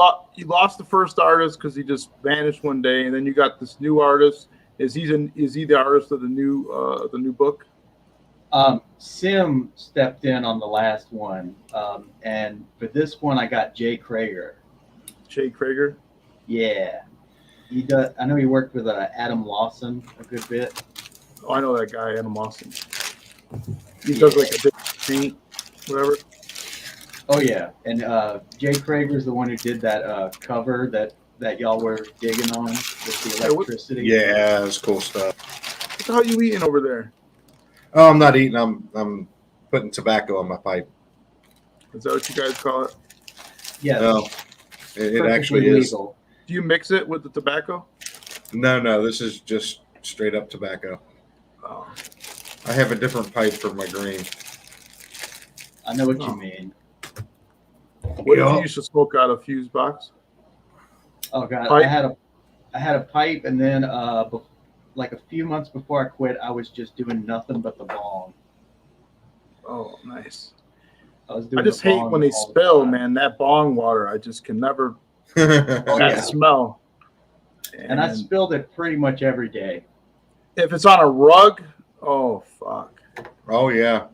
S7: lost the first artist because he just vanished one day, and then you got this new artist. Is he the artist of the new book?
S8: Sim stepped in on the last one, and for this one, I got Jay Krager.
S7: Jay Krager.
S8: Yeah, he does. I know he worked with Adam Lawson a good bit.
S7: Oh, I know that guy, Adam Lawson. He does like a big paint, whatever.
S8: Oh yeah, and Jay Krager's the one who did that cover that y'all were digging on with the electricity.
S2: Yeah, it's cool stuff.
S7: What the hell are you eating over there?
S2: Oh, I'm not eating. I'm putting tobacco on my pipe.
S7: Is that what you guys call it?
S8: Yeah.
S2: No, it actually is.
S8: Legal.
S7: Do you mix it with the tobacco?
S2: No. This is just straight up tobacco.
S7: Oh.
S2: I have a different pipe for my green.
S8: I know what you mean.
S7: What did you used to smoke out of fuse box?
S8: Oh god,
S7: pipe?
S8: I had a pipe, and then like a few months before I quit, I was just doing nothing but the bong.
S7: Oh, nice.
S8: I
S7: just hate when they spill, man. That bong water, I just can never. That smell.
S8: And I spilled it pretty much every day.
S7: If it's on a rug, oh fuck.
S2: Oh yeah,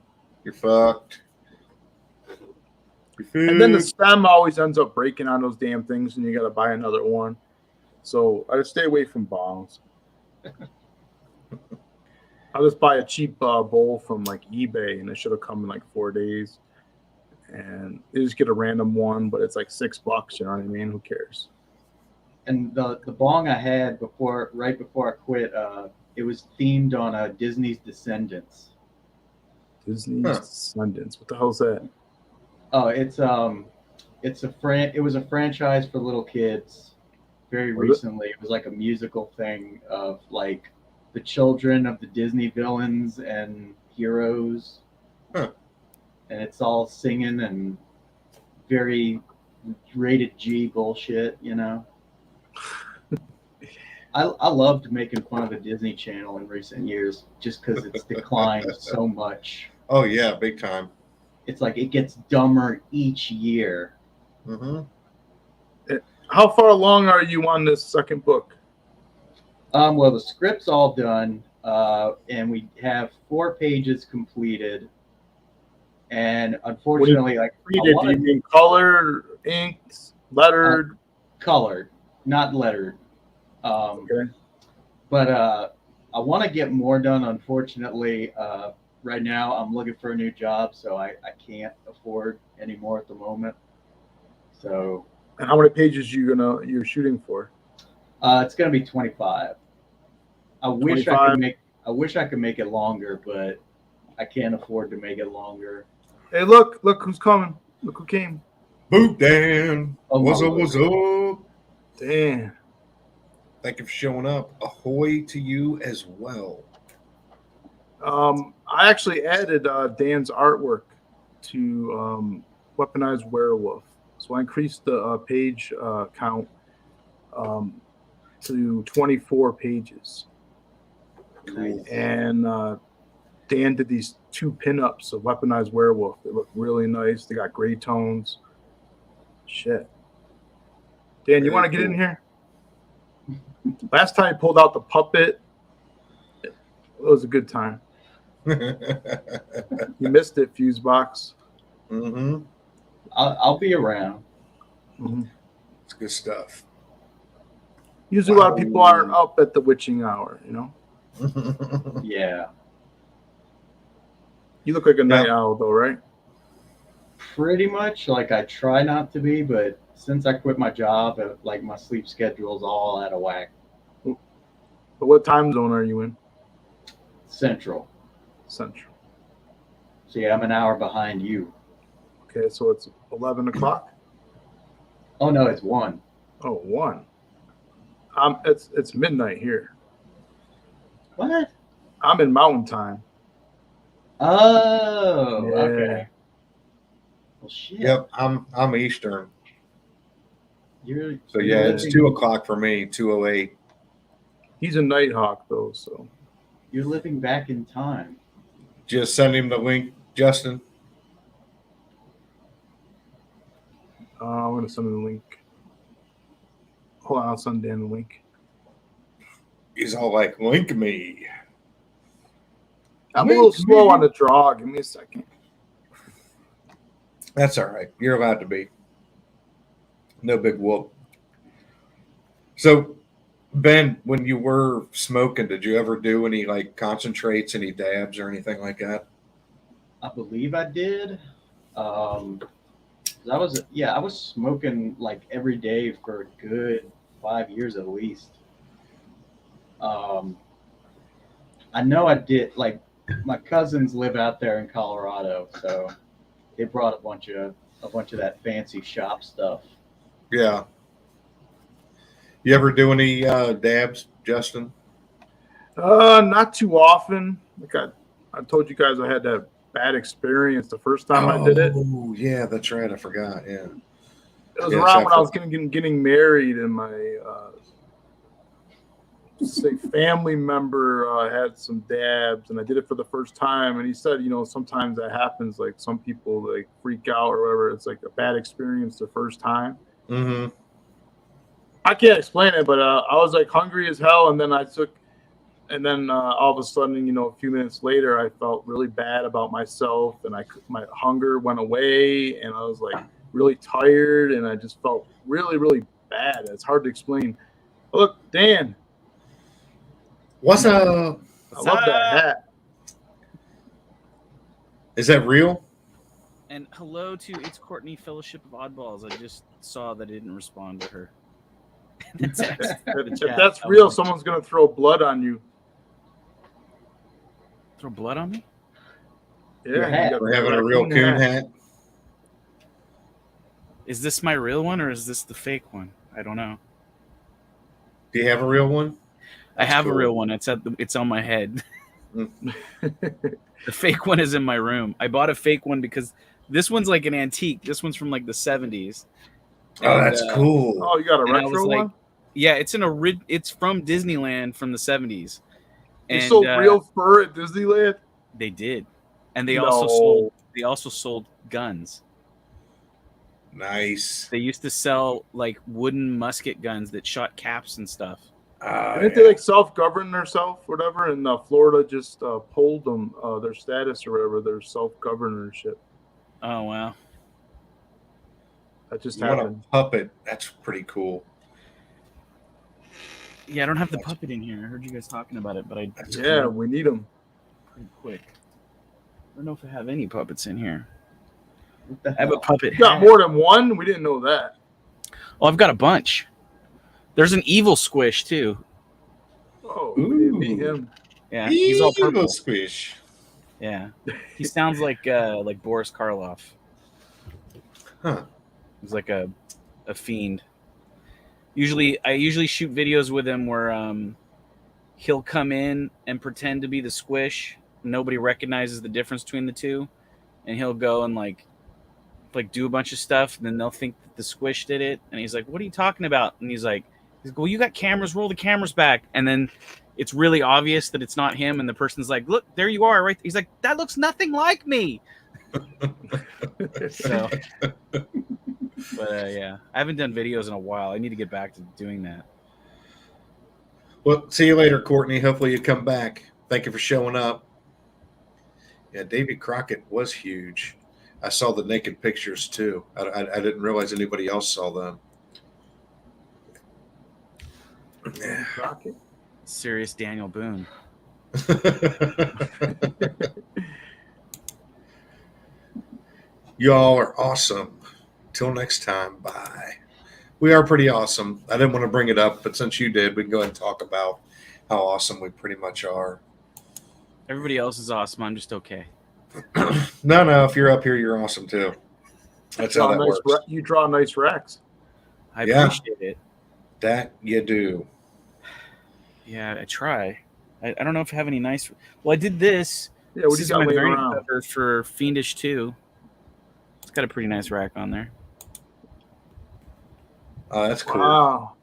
S2: you're fucked.
S7: And then the stem always ends up breaking on those damn things, and you got to buy another one. So I stay away from bongs. I'll just buy a cheap bowl from like eBay, and it should have come in like 4 days. And you just get a random one, but it's like $6. You know what I mean? Who cares?
S8: And the bong I had right before I quit, it was themed on Disney's Descendants.
S7: Disney's Descendants. What the hell's that?
S8: Oh, it was a franchise for little kids. Very recently, it was like a musical thing of like the children of the Disney villains and heroes, and it's all singing and very rated G bullshit, I loved making fun of the Disney Channel in recent years just because it's declined so much.
S2: Oh yeah, big time.
S8: It's like it gets dumber each year.
S2: Mm-hmm.
S7: How far along are you on this second book?
S8: Well, the script's all done, and we have 4 pages completed. And unfortunately,
S7: do you mean colored, inked, lettered?
S8: Colored, not lettered.
S7: Okay.
S8: But I want to get more done. Unfortunately, right now I'm looking for a new job, so I can't afford any more at the moment. So.
S7: And how many pages you're shooting for?
S8: It's gonna be 25. I wish
S7: 25?
S8: I wish I could make it longer, but I can't afford to make it longer.
S7: Hey, look who's coming. Look who came.
S2: Boot Dan.
S8: Oh,
S2: What's
S8: my
S2: up? What's up?
S7: Dan.
S2: Thank you for showing up. Ahoy to you as well.
S7: I actually added Dan's artwork to Weaponized Werewolf. So I increased the page count to 24 pages.
S2: Cool.
S7: And Dan did these 2 pinups of Weaponized Werewolf. They look really nice. They got gray tones. Shit. Dan, you want to get in here? Last time I pulled out the puppet, it was a good time. You missed it, Fusebox.
S2: Mm-hmm.
S8: I'll be around.
S7: Mm-hmm.
S2: It's good stuff.
S7: Usually a lot of people aren't up at the witching hour, you know?
S8: Yeah.
S7: You look like a night owl, though, right?
S8: Pretty much. Like, I try not to be, but since I quit my job, like, my sleep schedule's all out of whack.
S7: But what time zone are you in?
S8: Central.
S7: So
S8: yeah, I'm an hour behind you.
S7: Okay, so it's 11 o'clock?
S8: Oh, no, it's 1.
S7: Oh, 1. It's midnight here.
S8: What?
S7: I'm in Mountain Time.
S8: Oh,
S7: Yeah.
S8: okay. Well, shit.
S2: Yep, I'm Eastern.
S8: You're
S2: It's 2 o'clock for me. 2:08.
S7: He's a Nighthawk, though, so.
S8: You're living back in time.
S2: Just send him the link, Justin.
S7: I'm going to send him the link. Hold on, I'll send Dan the link.
S2: He's all like, link me.
S7: I'm a little slow on the draw. Give me a second.
S2: That's all right. You're allowed to be. No big whoop. So, Ben, when you were smoking, did you ever do any like concentrates, any dabs or anything like that?
S8: I believe I did. I was smoking like every day for a good 5 years at least. I know I did. Like, my cousins live out there in Colorado, so they brought a bunch of that fancy shop stuff.
S2: Yeah. You ever do any dabs, Justin?
S7: Not too often. Like I told you guys, I had that bad experience the first time I did it.
S2: Oh, yeah, that's right. I forgot. Yeah.
S7: It was around when I was getting married, and my family member had some dabs, and I did it for the first time. And he said, sometimes that happens. Like, some people like freak out or whatever. It's like a bad experience the first time.
S2: Mm-hmm.
S7: I can't explain it, but I was like hungry as hell, and then all of a sudden, a few minutes later, I felt really bad about myself, and my hunger went away, and I was like really tired, and I just felt really, really bad. It's hard to explain. Look, Dan.
S2: What's up?
S7: I love that hat.
S2: Is that real?
S21: And hello to It's Courtney Fellowship of Oddballs. I just saw that I didn't respond to her.
S7: If that's real, someone's gonna throw blood on you.
S21: Throw blood on me?
S7: Yeah,
S2: we're having a real coon hat.
S21: Is this my real one or is this the fake one? I don't know.
S2: Do you have a real one?
S21: I have a real one. It's on my head. The fake one is in my room. I bought a fake one because this one's like an antique. This one's from like the 70s.
S2: Oh, that's cool.
S7: Oh, you got a retro one?
S21: Yeah, it's from Disneyland from the 70s.
S7: They sold real fur at Disneyland?
S21: They did. And they also sold guns.
S2: Nice.
S21: They used to sell like wooden musket guns that shot caps and stuff.
S7: Didn't they like self-govern themselves, whatever? And Florida just pulled them their status or whatever, their self-governorship.
S21: Oh wow,
S7: that just
S2: you
S7: happened.
S2: Want a puppet? That's pretty cool.
S21: Yeah, I don't have the puppet in here. I heard you guys talking about it, but I
S7: we need them
S21: pretty quick. I don't know if I have any puppets in here. I have a puppet.
S7: You got
S21: hat.
S7: more than one? We didn't know that.
S21: Oh, I've got a bunch. There's an evil squish too.
S7: Oh, we didn't meet him.
S21: Yeah, he's all
S2: Evil
S21: purple.
S2: squish.
S21: Yeah, he sounds like Boris Karloff.
S2: Huh.
S21: He's like a fiend. I usually shoot videos with him where he'll come in and pretend to be the squish. Nobody recognizes the difference between the two, and he'll go and like do a bunch of stuff. And then they'll think that the squish did it, and he's like, "What are you talking about?" And he's like, "Well, you got cameras. Roll the cameras back." And then it's really obvious that it's not him, and the person's like, "Look, there you are, right?" He's like, "That looks nothing like me." So, but yeah, I haven't done videos in a while. I need to get back to doing that.
S2: Well, see you later, Courtney. Hopefully you come back. Thank you for showing up. Yeah, Davy Crockett was huge. I saw the naked pictures too. I didn't realize anybody else saw them. Yeah.
S7: Crockett.
S21: Serious Daniel Boone.
S2: Y'all are awesome. Till next time, bye. We are pretty awesome. I didn't want to bring it up, but since you did, we can go ahead and talk about how awesome we pretty much are.
S21: Everybody else is awesome. I'm just okay.
S2: No, if you're up here, you're awesome too. That's how that works.
S7: You draw nice racks.
S21: I appreciate it.
S2: That you do.
S21: Yeah, I try. I don't know if I have any nice. Well, I did this.
S7: Yeah, what
S21: this
S7: do
S21: is
S7: you got
S21: my
S7: laying
S21: variant
S7: around?
S21: cover for Fiendish 2. It's got a pretty nice rack on there.
S2: Oh, that's cool.
S7: Wow.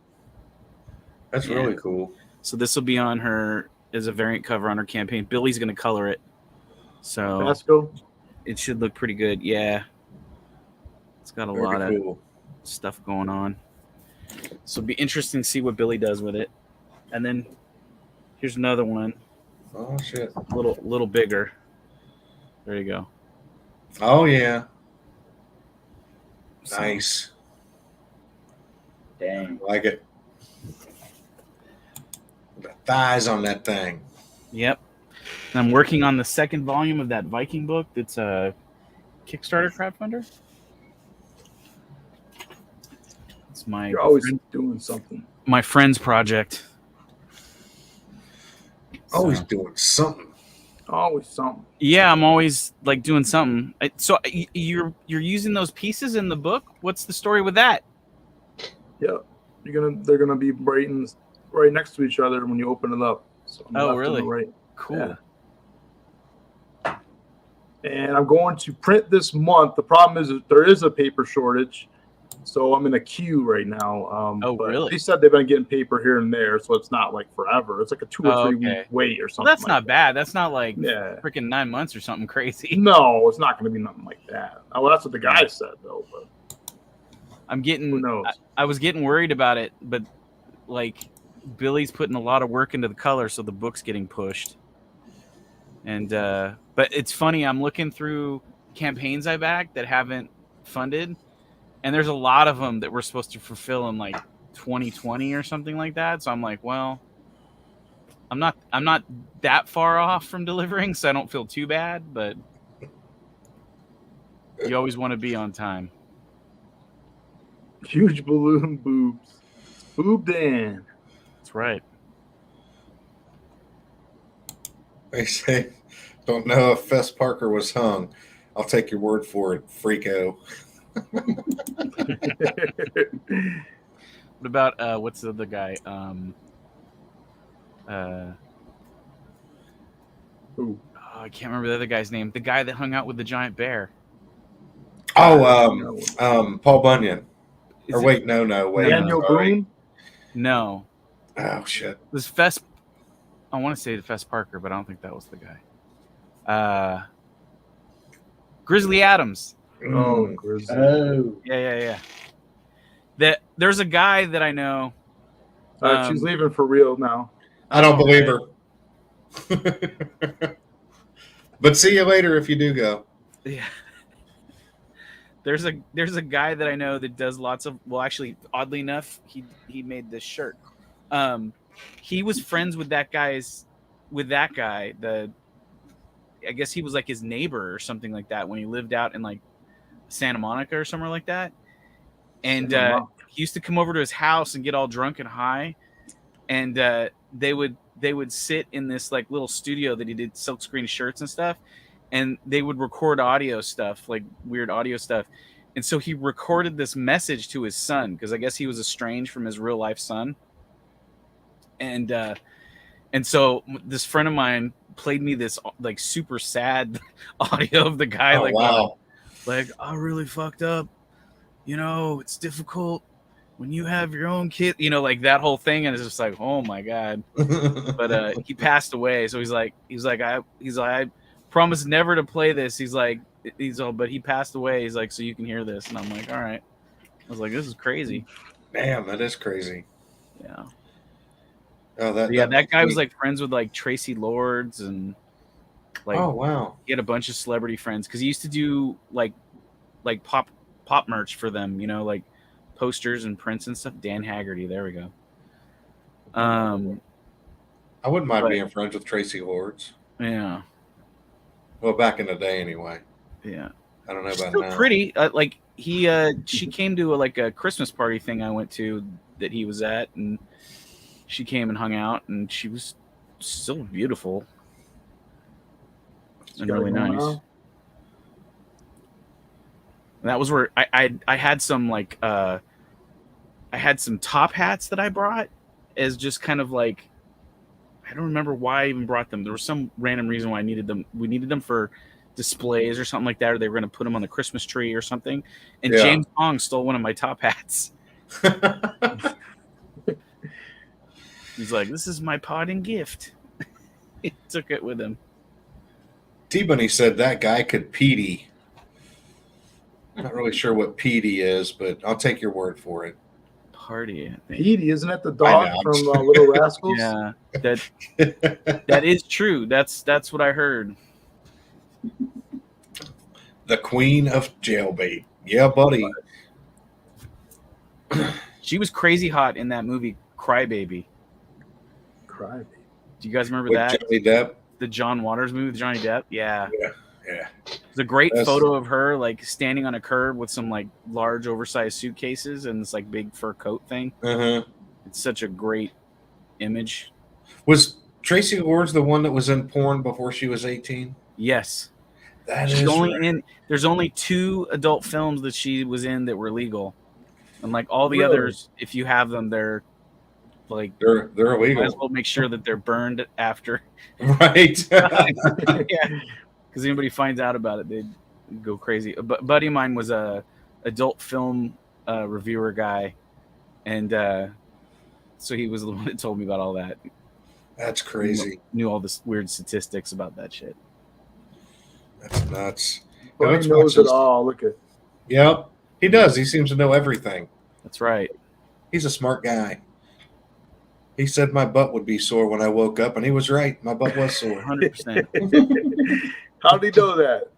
S2: That's really cool.
S21: So this will be on her as a variant cover on her campaign. Billy's going to color it. So
S7: That's cool.
S21: It should look pretty good. Yeah. It's got a lot of stuff going on. So it'll be interesting to see what Billy does with it. And then here's another one.
S2: Oh shit.
S21: A little bigger. There you go.
S2: Oh yeah.
S21: So-
S2: Nice.
S8: Dang.
S2: Like it. The thighs on that thing.
S21: Yep. And I'm working on the second volume of that Viking book that's a Kickstarter crowdfunder. It's my
S7: You're always doing something.
S21: my friend's project.
S2: Always doing something.
S7: Always something.
S21: Yeah, I'm always like doing something. So you're using those pieces in the book? What's the story with that?
S7: Yeah. They're gonna be right next to each other when you open it up. So on the left and
S21: really?
S7: the right.
S21: Cool.
S7: Yeah. And I'm going to print this month. The problem is that there is a paper shortage, so I'm in a queue right now. But
S21: really?
S7: They said they've been getting paper here and there, so it's not like forever. It's like a 2 or 3 week wait or something.
S21: Well, that's
S7: like
S21: not bad. That's not like
S7: Yeah.
S21: freaking 9 months or something crazy.
S7: No, it's not going to be nothing like that. Well, that's what the guy said, though. But
S21: I'm getting.
S7: Who knows?
S21: I was getting worried about it, but like Billy's putting a lot of work into the color, so the book's getting pushed. And but it's funny. I'm looking through campaigns I backed that haven't funded, and there's a lot of them that we're supposed to fulfill in like 2020 or something like that. So I'm like, well, I'm not that far off from delivering, so I don't feel too bad. But you always want to be on time.
S7: huge balloon boobs. Boob Dan.
S21: That's right.
S2: They say, don't know if Fess Parker was hung. I'll take your word for it, freako.
S21: What about what's the other guy?
S7: Who?
S21: Oh, I can't remember the other guy's name. The guy that hung out with the giant bear.
S2: Paul Bunyan.
S21: Is
S2: Or
S21: it-
S2: wait, no, wait.
S7: Daniel
S2: sorry.
S7: Boone?
S21: No.
S2: Oh shit.
S21: It was Fess. I want to say Fess Parker, but I don't think that was the guy. Grizzly Adams.
S7: Oh, Grizzly.
S8: Oh.
S21: Yeah. There's a guy that I know.
S7: She's leaving for real now.
S2: I don't believe her. But see you later if you do go.
S21: Yeah. There's a guy that I know that does lots of, well, actually, oddly enough, he made this shirt. he was friends with that guy. I guess he was like his neighbor or something like that when he lived out in like Santa Monica or somewhere like that. And he used to come over to his house and get all drunk and high. And they would sit in this like little studio that he did silkscreen shirts and stuff. And they would record audio stuff, like weird audio stuff. And so he recorded this message to his son, because I guess he was estranged from his real life son. And so this friend of mine played me this like super sad audio of the guy like I really fucked up. You know, it's difficult when you have your own kid, you know, like that whole thing. And it's just like, oh my God. But he passed away. So he's like, I promise never to play this. But he passed away. He's like, so you can hear this. And I'm like, all right. I was like, this is crazy.
S2: Damn, that is crazy.
S21: Yeah.
S2: Oh,
S21: that guy was like friends with like Tracy Lords and like,
S2: oh wow,
S21: he had a bunch of celebrity friends because he used to do like pop merch for them, you know, like posters and prints and stuff. Dan Haggerty, there we go.
S2: I wouldn't mind being friends with Tracy Lords.
S21: Yeah.
S2: Well, back in the day, anyway.
S21: Yeah.
S2: I don't know about
S21: Still
S2: now.
S21: Pretty. Like she came to a Christmas party thing I went to that he was at, and she came and hung out, and she was still beautiful and really nice. And that was where I had some like I had some top hats that I brought as just kind of like, I don't remember why I even brought them. There was some random reason why I needed them. We needed them for displays or something like that, or they were going to put them on the Christmas tree or something. And James Hong stole one of my top hats. He's like, this is my parting gift. He took it with him.
S2: T-Bunny said that guy could Petey. Not really sure what Petey is, but I'll take your word for it.
S21: Party, I think.
S7: Petey, isn't that the dog from Little Rascals?
S21: Yeah, that is true. That's what I heard.
S2: The Queen of Jailbait. Yeah, buddy.
S21: She was crazy hot in that movie, Crybaby.
S7: Crybaby.
S21: Do you guys remember
S2: With
S21: that?
S2: Johnny Depp?
S21: The John Waters movie with Johnny Depp? Yeah.
S2: Yeah.
S21: It's a great photo of her like standing on a curb with some like large oversized suitcases and this like big fur coat thing.
S2: Uh-huh.
S21: It's such a great image.
S2: Was Tracy Lords the one that was in porn before she was 18?
S21: Yes.
S2: She's
S21: She's only there's only 2 adult films that she was in that were legal. And like all the others, if you have them, they're like
S2: they're illegal.
S21: Might as well make sure that they're burned after.
S2: Right.
S21: Yeah. Because anybody finds out about it, they'd go crazy. A buddy of mine was a adult film reviewer guy, and so he was the one that told me about all that.
S2: That's crazy.
S21: Knew all this weird statistics about that shit.
S2: That's nuts.
S7: But he knows it all. Look at.
S2: Yep, he does. He seems to know everything.
S21: That's right.
S2: He's a smart guy. He said my butt would be sore when I woke up, and he was right. My butt was sore.
S21: 100%.
S7: How did he know that?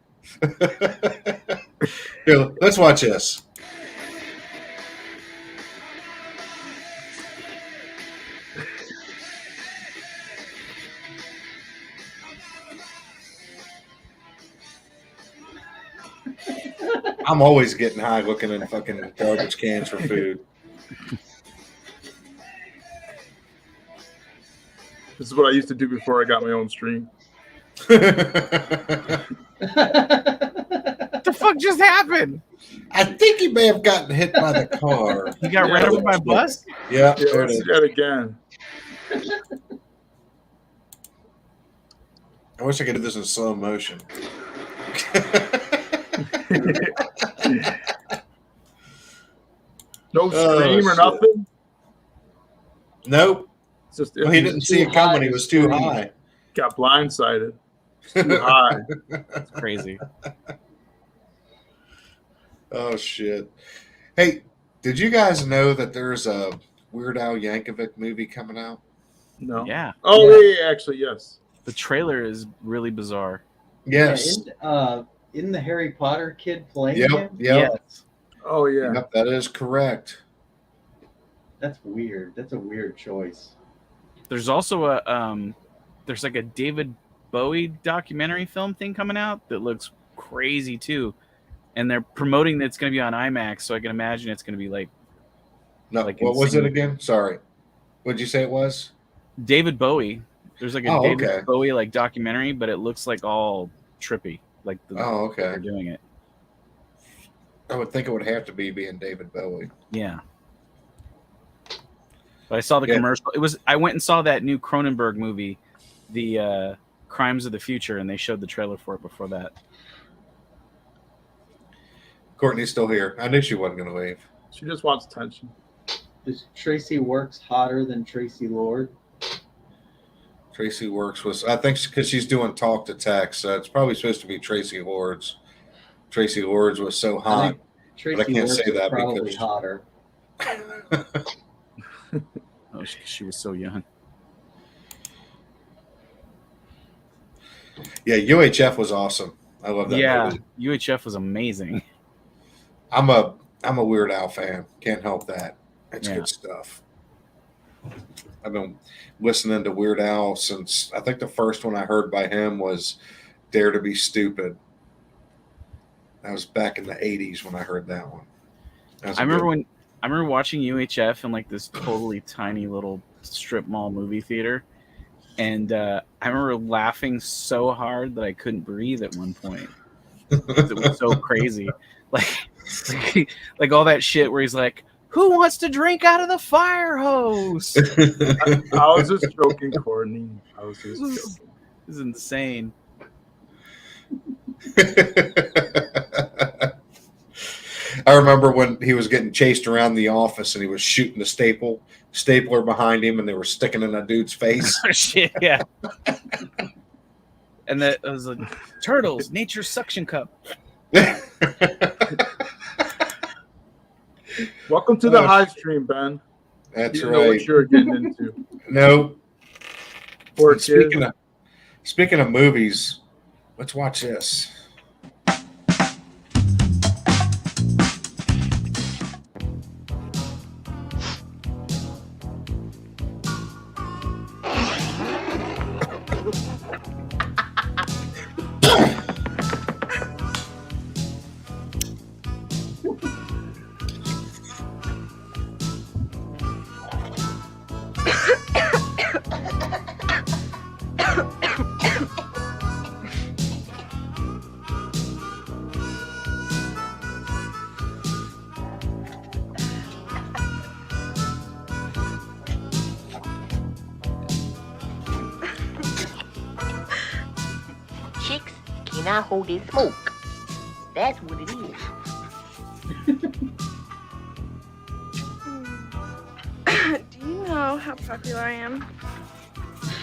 S2: Here, let's watch this. I'm always getting high looking in fucking garbage cans for food.
S7: This is what I used to do before I got my own stream.
S21: What the fuck just happened?
S2: I think he may have gotten hit by the car.
S21: He got ran over by a bus?
S2: Yeah,
S7: let's see that again.
S2: I wish I could do this in slow motion.
S7: No stream or nothing?
S2: Nope.
S7: It's just,
S2: well, he didn't see it coming. He was too high.
S7: Got blindsided. Too high.
S21: That's crazy.
S2: Oh, shit. Hey, did you guys know that there's a Weird Al Yankovic movie coming out?
S7: No.
S21: Yeah.
S7: Oh, yeah, actually, yes.
S21: The trailer is really bizarre.
S2: Yes.
S8: Yeah, isn't the Harry Potter kid playing
S2: Yep.
S8: him?
S21: Yes.
S7: Oh, yeah.
S2: Yep, that is correct.
S8: That's weird. That's a weird choice.
S21: There's also a there's like a David Bowie documentary film thing coming out that looks crazy too, and they're promoting that it's going to be on IMAX. So I can imagine it's going to be like.
S2: No,
S21: like
S2: what was
S21: insane.
S2: it again? Sorry, what'd you say it was?
S21: David Bowie. There's like a
S2: Oh,
S21: David
S2: okay.
S21: Bowie like documentary, but it looks like all trippy. Like the
S2: Oh, okay.
S21: they're doing it.
S2: I would think it would have to be being David Bowie.
S21: Yeah. But I saw the commercial. I went and saw that new Cronenberg movie, the Crimes of the Future, and they showed the trailer for it before that.
S2: Courtney's still here. I knew she wasn't going to leave.
S7: She just wants attention.
S8: Is Tracy Works hotter than Tracy Lord?
S2: Tracy Works was, I think, because she's doing talk to text, so it's probably supposed to be Tracy Lords. Tracy Lords was so hot,
S8: Tracy
S2: but I can't
S8: Works
S2: say that
S8: probably
S2: because
S8: hotter.
S21: Oh, she was so young.
S2: Yeah, UHF was awesome. I love that movie.
S21: UHF was amazing.
S2: I'm a Weird Al fan. Can't help that. It's good stuff. I've been listening to Weird Al since I think the first one I heard by him was Dare to Be Stupid. That was back in the 80s when I heard that one.
S21: I remember watching UHF in like this totally tiny little strip mall movie theater, and I remember laughing so hard that I couldn't breathe at one point. It was so crazy, like all that shit where he's like, "Who wants to drink out of the fire hose?"
S7: I was just joking, Courtney. I was just joking.
S21: This is insane.
S2: I remember when he was getting chased around the office and he was shooting the stapler behind him and they were sticking in a dude's face.
S21: Shit, yeah. And that was like turtles, nature's suction cup.
S7: Welcome to the high stream, Ben.
S2: That's
S7: you
S2: right.
S7: Know what you're getting into.
S2: No.
S7: Poor
S2: Speaking of movies, let's watch this.
S15: Chicks cannot hold their smoke. That's what it is.
S1: Do you know how popular I am?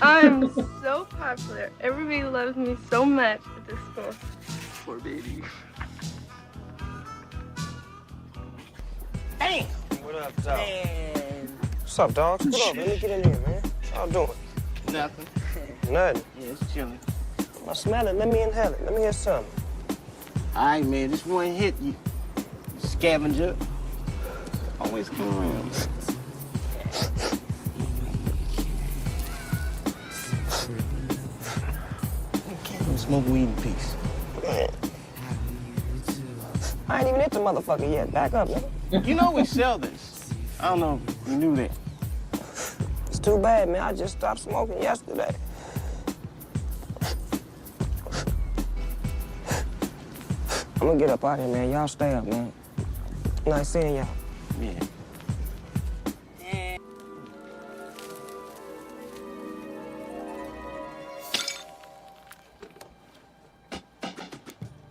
S1: I'm so popular. Everybody loves me so much at this school.
S5: Poor baby.
S15: Damn!
S5: What up, dog?
S15: Man.
S5: What's up, dogs? What up? Let me get in here, man. What y'all doing?
S15: Nothing.
S5: Nothing.
S15: Yeah, it's chilling.
S5: I smell it. Let me inhale it. Let me hear something.
S15: All right, man. This one hit you. Scavenger. Always come around. Smoke weed in peace.
S5: I ain't even hit the motherfucker yet. Back up, man.
S15: You know we sell this. I don't know if you knew that.
S5: It's too bad, man. I just stopped smoking yesterday. I'm gonna get up out here, man. Y'all stay up, man. Nice seeing y'all.
S15: Yeah.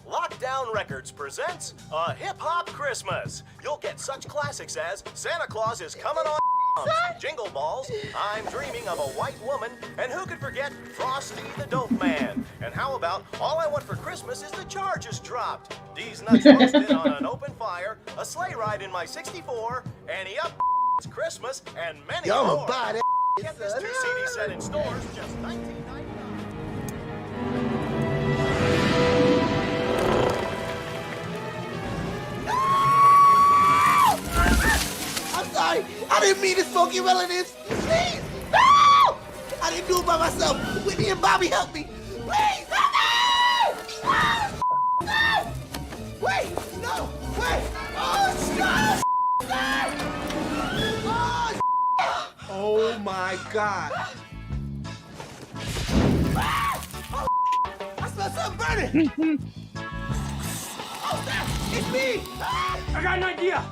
S22: Lockdown Records presents a hip-hop Christmas. You'll get such classics as Santa Claus is Coming on, Jingle Balls, I'm Dreaming of a White Woman, and who could forget Frosty the Dope Man? And how about All I Want for Christmas is the Charges Dropped? D's Nuts Roasted on an Open Fire, A Sleigh Ride in My 64, Annie Up, It's Christmas, and many
S11: Y'all
S22: more.
S11: gonna buy that
S22: Get this 2-CD set in stores for just $19.99.
S11: I'm sorry. I didn't mean to smoke your relatives. Please. No!
S15: didn't do it by myself. Whitney and Bobby help me. Please help me! Ah, no! Wait, no, wait. Oh, oh, oh my God. Oh, I smell something burning. Oh, snap, it's me. I got an idea.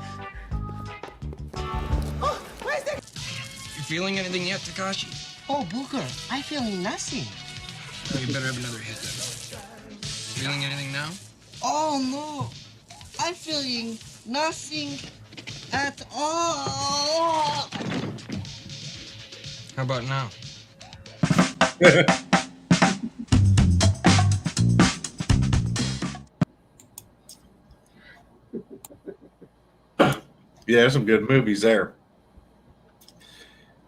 S15: Oh, where's that?
S5: You feeling anything yet, Takashi?
S15: Oh, Booker, I'm feeling nothing.
S5: Oh, you better have another hit then. Feeling anything now?
S15: Oh, no. I'm feeling nothing at all.
S5: How about now?
S2: Yeah, there's some good movies there.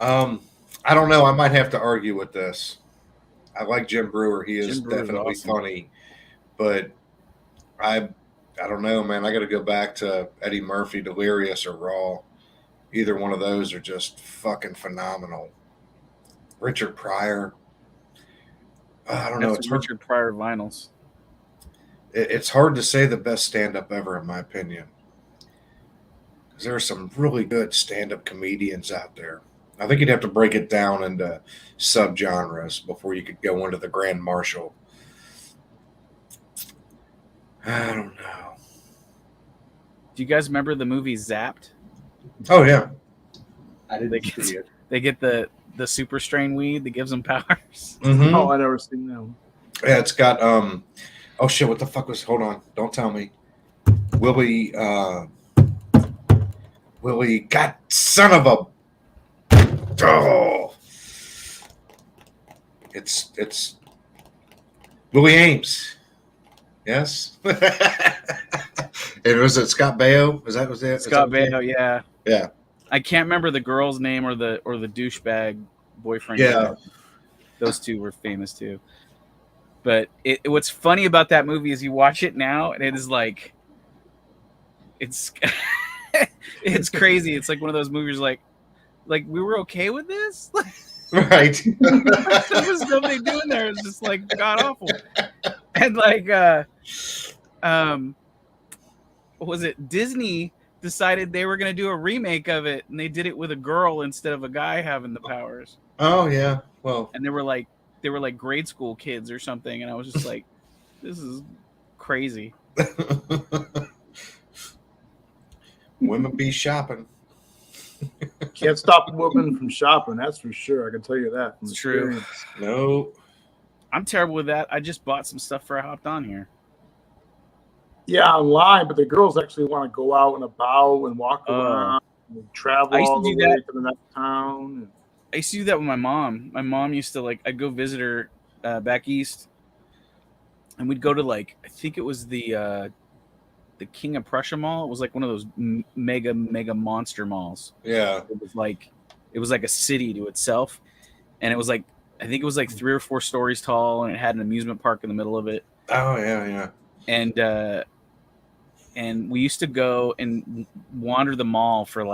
S2: I don't know. I might have to argue with this. I like Jim Brewer. He is definitely
S21: awesome.
S2: funny, but I don't know, man. I got to go back to Eddie Murphy, Delirious or Raw. Either one of those are just fucking phenomenal. Richard Pryor. I don't know.
S21: It's Richard Pryor vinyls.
S2: It's hard to say the best stand-up ever, in my opinion. Because there are some really good stand-up comedians out there. I think you'd have to break it down into subgenres before you could go into the Grand Marshal. I don't know.
S21: Do you guys remember the movie Zapped?
S2: Oh yeah,
S7: I didn't see it.
S21: They get the super strain weed that gives them powers.
S2: Mm-hmm.
S7: Oh, I never seen that one.
S2: Yeah, it's got oh shit, what the fuck was? Hold on, don't tell me. Willie, God, son of a. Oh, it's Willie Ames. Yes. And was it Scott Baio? Was it?
S21: Scott Baio, yeah.
S2: Yeah.
S21: I can't remember the girl's name or the douchebag boyfriend.
S2: Yeah.
S21: Those two were famous too. But what's funny about that movie is you watch it now and it is like it's it's crazy. It's like one of those movies like we were okay with this?
S2: Right.
S21: There was nobody doing there. It's just like god awful. And like what was it? Disney decided they were going to do a remake of it, and they did it with a girl instead of a guy having the powers.
S2: Oh yeah, well,
S21: and they were like grade school kids or something, and I was just like, this is crazy.
S2: Women be shopping.
S7: Can't stop a woman from shopping. That's for sure. I can tell you that.
S21: It's true.
S2: No,
S21: I'm terrible with that. I just bought some stuff for I hopped on here.
S7: Yeah, online, but the girls actually want to go out and about and walk around and travel all the way to the next town.
S21: I used to do that with my mom. My mom used to I'd go visit her back east, and we'd go to I think it was the King of Prussia Mall. It was like one of those mega monster malls.
S2: Yeah,
S21: it was like a city to itself, and it was I think it was 3 or 4 stories tall, and it had an amusement park in the middle of it.
S2: Oh yeah.
S21: And we used to go and wander the mall for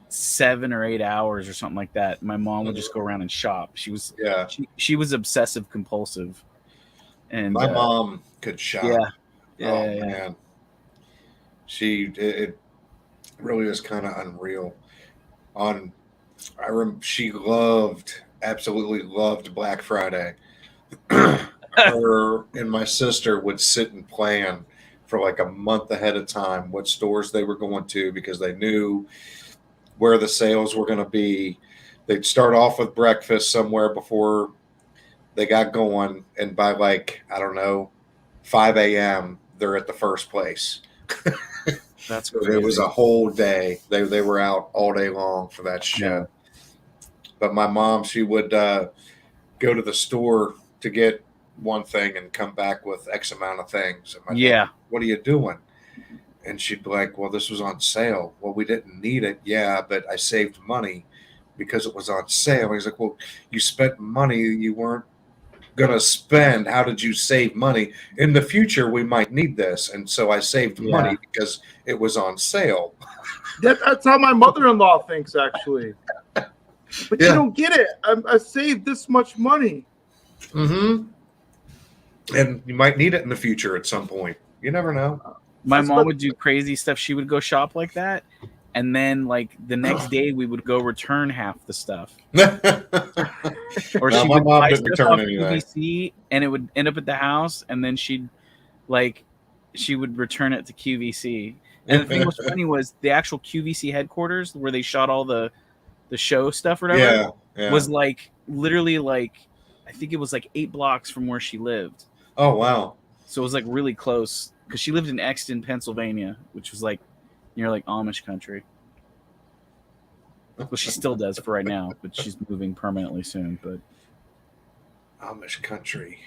S21: 7 or 8 hours or something like that. My mom would just go around and shop. She was she was obsessive compulsive. And
S2: my mom could shop.
S21: Yeah.
S2: Man, it really was kind of unreal. She absolutely loved Black Friday. Her and my sister would sit and plan for a month ahead of time what stores they were going to, because they knew where the sales were going to be. They'd start off with breakfast somewhere before they got going, and by 5 a.m. they're at the first place.
S21: That's
S2: crazy. It was a whole day. They were out all day long for that shit. Yeah. But my mom, she would go to the store to get one thing and come back with X amount of things. And my dad, what are you doing? And she'd be like, well, this was on sale. Well, we didn't need it. Yeah, but I saved money because it was on sale. He's like, well, you spent money you weren't going to spend. How did you save money? In the future, we might need this. And so I saved money because it was on sale.
S7: That's how my mother-in-law thinks, actually. But you don't get it. I saved this much money.
S3: Mm-hmm. And you might need it in the future at some point. You never know.
S21: My mom would do crazy stuff. She would go shop like that, and then like the next day we would go return half the stuff. Or
S3: No,
S21: she
S3: my
S21: would
S3: mom
S21: buy
S3: didn't
S21: stuff
S3: return
S21: off
S3: anything.
S21: QVC, and it would end up at the house, and then she would return it to QVC. And the thing that was funny was the actual QVC headquarters where they shot all the show stuff or whatever
S3: Yeah.
S21: was like literally like I think it was like 8 blocks from where she lived.
S3: Oh wow.
S21: So it was like really close because she lived in Exton, Pennsylvania, which was like near like Amish country. Well, she still does for right now, but she's moving permanently soon. But
S3: Amish country.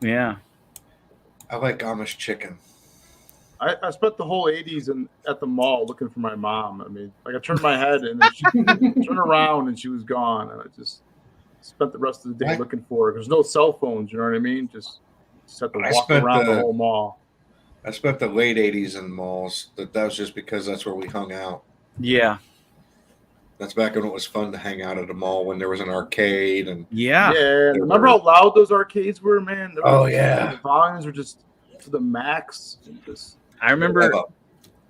S21: Yeah.
S3: I like Amish chicken.
S7: I spent the whole 80s at the mall looking for my mom. I mean, like I turned my head and then she turned around and she was gone. And I just spent the rest of the day looking for her. There's no cell phones, you know what I mean? Just had to walk around the whole mall.
S3: I spent the late 80s in malls. That was just because that's where we hung out.
S21: Yeah.
S3: That's back when it was fun to hang out at a mall when there was an arcade and
S21: yeah.
S7: Remember how loud those arcades were, man?
S3: Yeah.
S7: The volumes were just to the max. And just
S21: I remember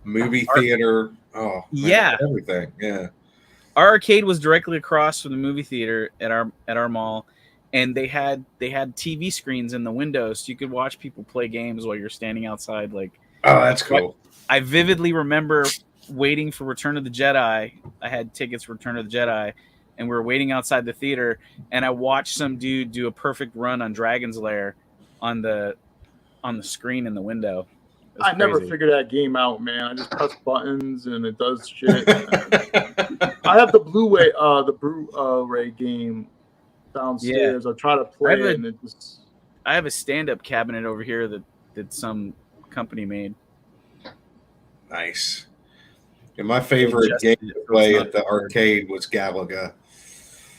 S3: movie theater. Oh, man,
S21: yeah,
S3: everything. Yeah.
S21: Our arcade was directly across from the movie theater at our mall, and they had TV screens in the windows, so you could watch people play games while you're standing outside. Like,
S3: oh, that's cool.
S21: I vividly remember waiting for Return of the Jedi. I had tickets for Return of the Jedi, and we were waiting outside the theater, and I watched some dude do a perfect run on Dragon's Lair on the screen in the window.
S7: I never figured that game out, man. I just press buttons and it does shit. I have the Blu-ray game downstairs. I try to play it, and it just.
S21: I have a stand-up cabinet over here that some company made.
S3: Nice. And my favorite game to play at the arcade was Galaga.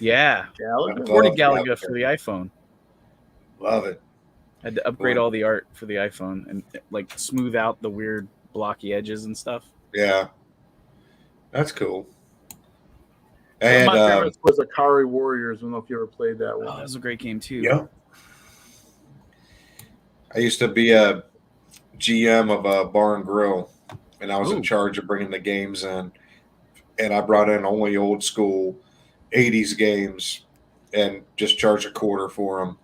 S21: Yeah,
S7: Galaga.
S21: I ported Galaga for the iPhone.
S3: Love it.
S21: I had to upgrade all the art for the iPhone and like smooth out the weird blocky edges and stuff.
S3: Yeah, that's cool.
S7: And my favorite was Akari Warriors. I don't know if you ever played that one.
S21: Oh, that was a great game too.
S3: Yep. I used to be a GM of a bar and grill, and I was in charge of bringing the games in. And I brought in only old school 80s games and just charged $0.25 for them.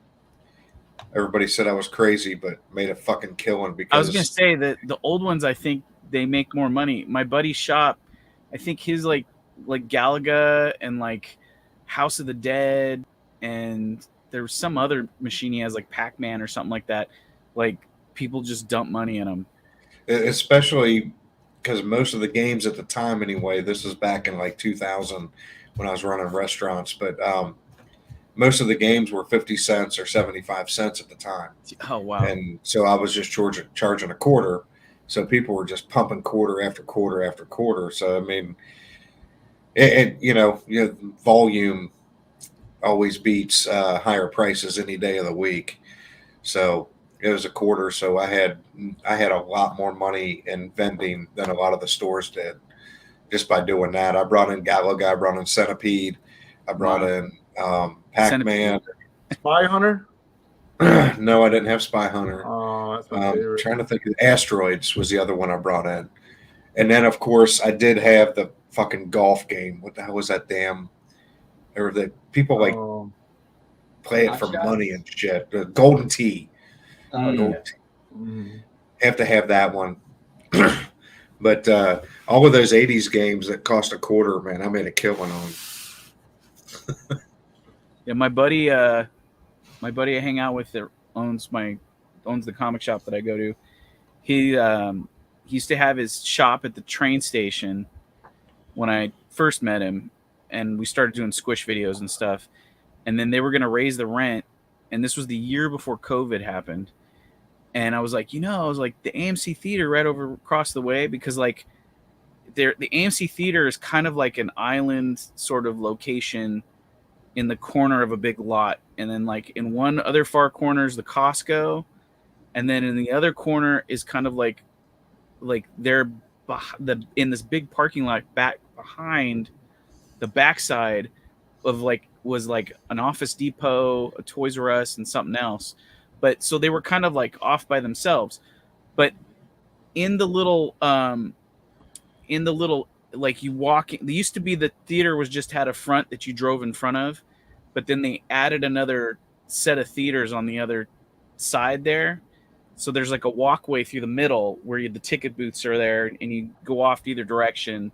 S3: Everybody said I was crazy, but made a fucking killing because
S21: I was gonna say that the old ones, I think they make more money. My buddy's shop, I think his like Galaga and like House of the Dead, and there was some other machine he has like Pac-Man or something like that. Like people just dump money in them,
S3: especially because most of the games at the time, anyway. This was back in like 2000 when I was running restaurants, but most of the games were 50 cents or 75 cents at the time.
S21: Oh, wow.
S3: And so I was just charging $0.25. So people were just pumping quarter after quarter after quarter. So, I mean, volume always beats higher prices any day of the week. So it was $0.25. So I had a lot more money in vending than a lot of the stores did just by doing that. I brought in Galaga, I brought in Centipede, I brought in Pac-Man.
S7: Spy Hunter?
S3: No, I didn't have Spy Hunter.
S7: Oh, that's my favorite.
S3: Trying to think of Asteroids was the other one I brought in. And then, of course, I did have the fucking golf game. What the hell was that damn? Or the people like play it for money and shit. The Golden Tee. Golden Tee. Have to have that one. But all of those 80s games that cost $0.25, man, I made a killing on.
S21: Yeah, my buddy I hang out with that owns the comic shop that I go to. He used to have his shop at the train station when I first met him, and we started doing squish videos and stuff. And then they were going to raise the rent, and this was the year before COVID happened. And I was like, the AMC theater right over across the way, because like the AMC theater is kind of like an island sort of location in the corner of a big lot, and then like in one other far corner is the Costco, and then in the other corner is kind of like they're in this big parking lot back behind the backside was like an Office Depot, a Toys R Us, and something else. But so they were kind of like off by themselves. But in the little like you walk in, there used to be the theater was just had a front that you drove in front of, but then they added another set of theaters on the other side there. So there's like a walkway through the middle where the ticket booths are there, and you go off to either direction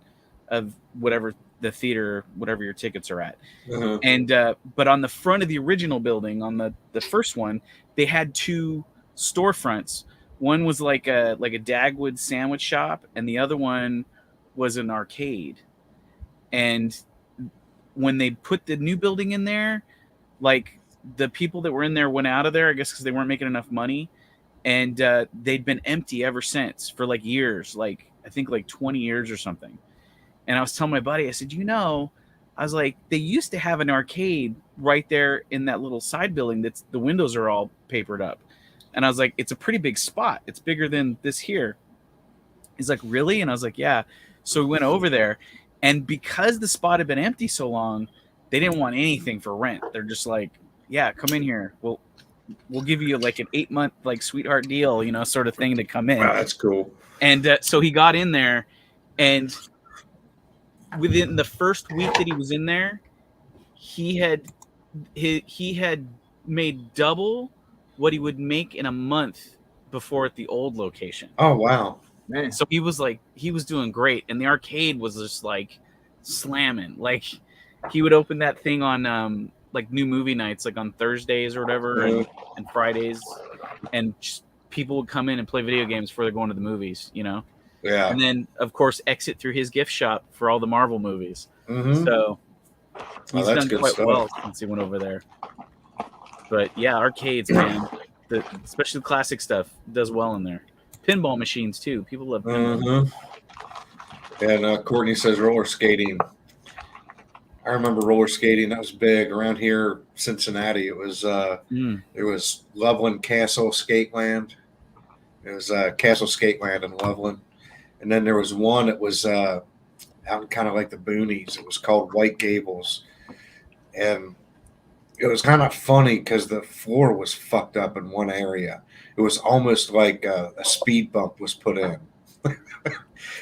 S21: of whatever the theater, whatever your tickets are at.
S3: Uh-huh.
S21: And but on the front of the original building, on the first one, they had two storefronts. One was like a Dagwood sandwich shop, and the other one was an arcade. And when they put the new building in there, like the people that were in there went out of there, I guess because they weren't making enough money, and they'd been empty ever since for like years, like I think like 20 years or something. And I was telling my buddy, I said, I was like, they used to have an arcade right there in that little side building that's the windows are all papered up. And I was like, it's a pretty big spot. It's bigger than this here. He's like, really? And I was like, yeah. So we went over there, and because the spot had been empty so long, they didn't want anything for rent. They're just like, yeah, come in here. We'll give you like an 8-month like sweetheart deal, sort of thing to come in.
S3: Wow, that's cool.
S21: And so he got in there, and within the first week that he was in there, he had made double what he would make in a month before at the old location.
S3: Oh wow.
S21: Man. So he was doing great, and the arcade was just like slamming. Like he would open that thing on like new movie nights, like on Thursdays or whatever, and Fridays, and just people would come in and play video games before they're going to the movies,
S3: Yeah.
S21: And then of course exit through his gift shop for all the Marvel movies.
S3: Mhm.
S21: So he's
S3: that's
S21: done
S3: good
S21: quite
S3: stuff.
S21: well since he went over there. But yeah, arcades, man, especially the classic stuff does well in there. Pinball machines too. People love pinball.
S3: And Courtney says roller skating. I remember roller skating. That was big around here, Cincinnati. It was It was Loveland Castle Skateland. It was Castle Skateland in Loveland, and then there was one that was out in kind of like the boonies. It was called White Gables, and it was kind of funny because the floor was fucked up in one area. It was almost like a speed bump was put in.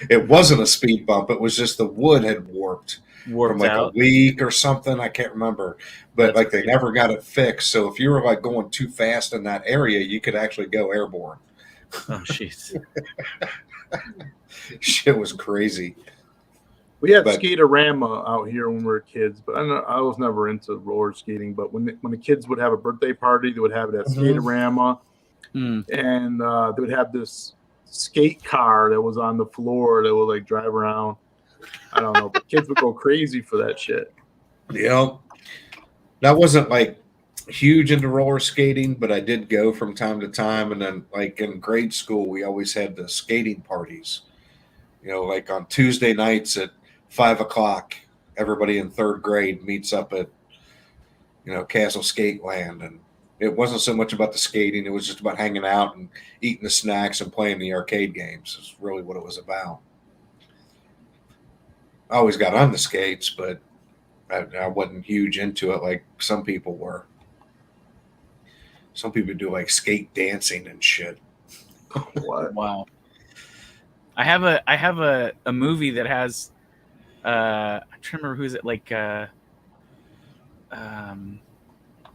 S3: It wasn't a speed bump. It was just the wood had warped from like
S21: out.
S3: a leak or something. I can't remember. But
S21: That's
S3: like they never got it fixed. So if you were like going too fast in that area, you could actually go airborne.
S21: Oh, jeez.
S3: Shit was crazy.
S7: We had
S3: But-
S7: Skaterama out here when we were kids, but I was never into roller skating. But when the kids would have a birthday party, they would have it at Skaterama, and they would have this skate car that was on the floor that would like drive around. I don't know, but kids would go crazy for that shit.
S3: Yeah. That wasn't like huge into roller skating, but I did go from time to time. And then like in grade school, we always had the skating parties, like on Tuesday nights at 5:00, everybody in third grade meets up at, Castle Skateland. And it wasn't so much about the skating. It was just about hanging out and eating the snacks and playing the arcade games. Is really what it was about. I always got on the skates, but I wasn't huge into it like some people were. Some people do like skate dancing and shit.
S7: What?
S21: Wow. I have a movie that has I'm trying to remember who's it, like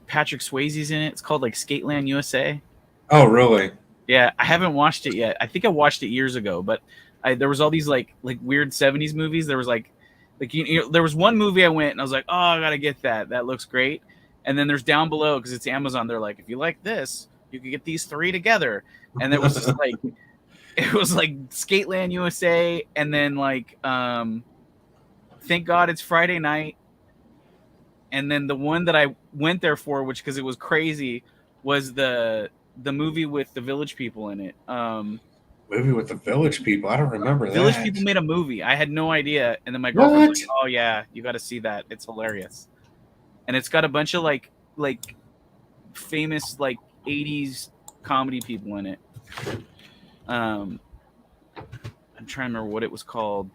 S21: Patrick Swayze's in it. It's called like Skateland USA.
S3: Oh, really?
S21: Yeah, I haven't watched it yet. I think I watched it years ago, but there was all these like weird 70s movies. There was like there was one movie I went and I was like, oh, I gotta get that. That looks great. And then there's down below, because it's Amazon. They're like, if you like this, you could get these 3 together. And it was just like, it was like Skateland USA, and then like Thank God It's Friday Night. And then the one that I went there for, which because it was crazy, was the movie with the Village People in it.
S3: Movie with the Village People? I don't remember that.
S21: Village People made a movie. I had no idea. And then my girlfriend was like, oh yeah, you got to see that. It's hilarious. And it's got a bunch of like famous like 80s comedy people in it. I'm trying to remember what it was called.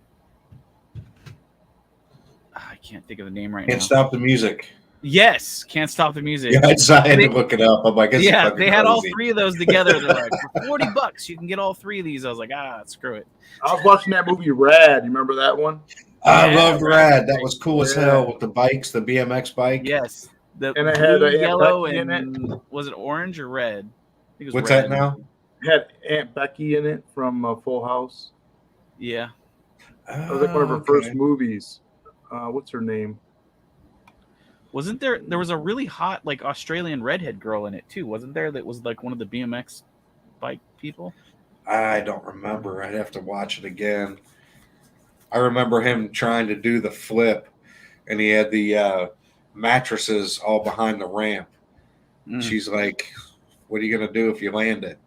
S21: I can't think of the name right
S3: Can't
S21: now.
S3: Stop the Music.
S21: Yes, Can't Stop the Music.
S3: Yeah, I had to look it up. I'm like, this is
S21: yeah,
S3: fucking
S21: they had all
S3: crazy.
S21: 3 of those together. They're like, for $40, you can get all 3 of these. I was like, screw it.
S7: I was watching that movie Rad. You remember that one?
S3: I loved Rad. That was cool as hell with the bikes, the BMX bike.
S21: Yes. The
S7: And it
S21: blue,
S7: had Aunt
S21: yellow,
S7: Becky in
S21: and was it orange or red? I think it was
S3: What's
S21: red.
S3: that now?
S7: It had Aunt Becky in it from Full House.
S21: Yeah.
S7: That was like one of her first movies. What's her name?
S21: Wasn't there was a really hot like Australian redhead girl in it too, wasn't there? That was like one of the BMX bike people.
S3: I don't remember. I'd have to watch it again. I remember him trying to do the flip, and he had the mattresses all behind the ramp. She's like, "What are you going to do if you land it?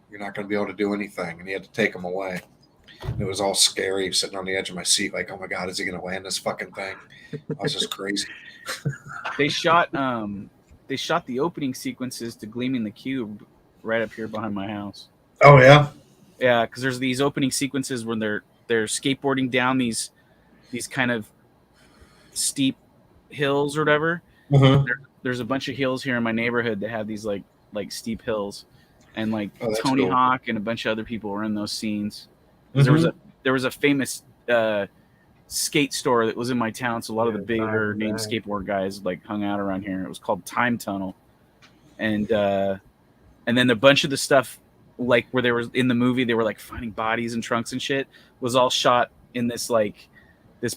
S3: You're not going to be able to do anything." And he had to take them away. And it was all scary, sitting on the edge of my seat, like, "Oh my God, is he going to land this fucking thing?" I was just crazy.
S21: They shot the opening sequences to Gleaming the Cube right up here behind my house.
S3: Oh yeah,
S21: yeah. Because there's these opening sequences when they're skateboarding down these kind of steep hills or whatever. There's a bunch of hills here in my neighborhood that have these like steep hills, and like Tony
S3: cool.
S21: Hawk and a bunch of other people were in those scenes. There was a famous skate store that was in my town, so a lot of the bigger name skateboard guys like hung out around here. It was called Time Tunnel, and then a bunch of the stuff like where they were in the movie, they were like finding bodies and trunks and shit, was all shot in this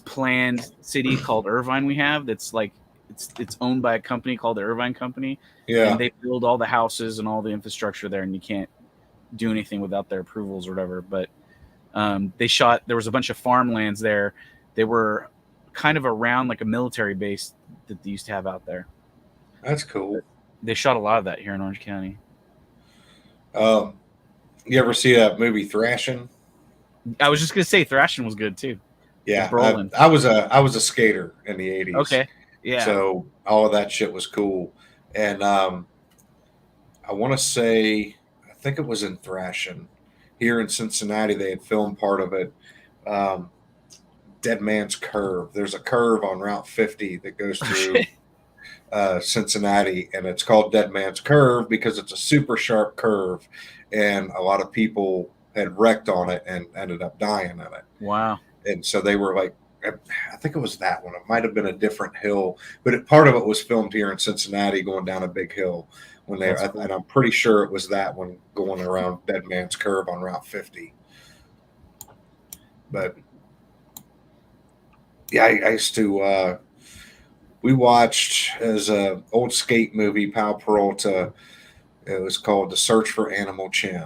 S21: planned city called Irvine. We have that's like it's owned by a company called the Irvine Company.
S3: Yeah,
S21: and they build all the houses and all the infrastructure there, and you can't do anything without their approvals or whatever. But there was a bunch of farmlands there. They were kind of around like a military base that they used to have out there.
S3: That's cool.
S21: They shot a lot of that here in Orange County.
S3: You ever see that movie Thrashing?
S21: I was just gonna say Thrashing was good too.
S3: Yeah, I was a skater in the 80s.
S21: Okay, yeah.
S3: So all of that shit was cool, and I want to say I think it was in Thrashing here in Cincinnati. They had filmed part of it. Dead Man's Curve. There's a curve on Route 50 that goes through Cincinnati, and it's called Dead Man's Curve because it's a super sharp curve, and a lot of people had wrecked on it and ended up dying in it.
S21: Wow.
S3: And so they were like, I think it was that one. It might have been a different hill, but part of it was filmed here in Cincinnati going down a big hill when they, cool. And I'm pretty sure it was that one going around Dead Man's Curve on Route 50. But yeah, I used to, we watched as a old skate movie, Pal Peralta. It was called The Search for Animal Chin.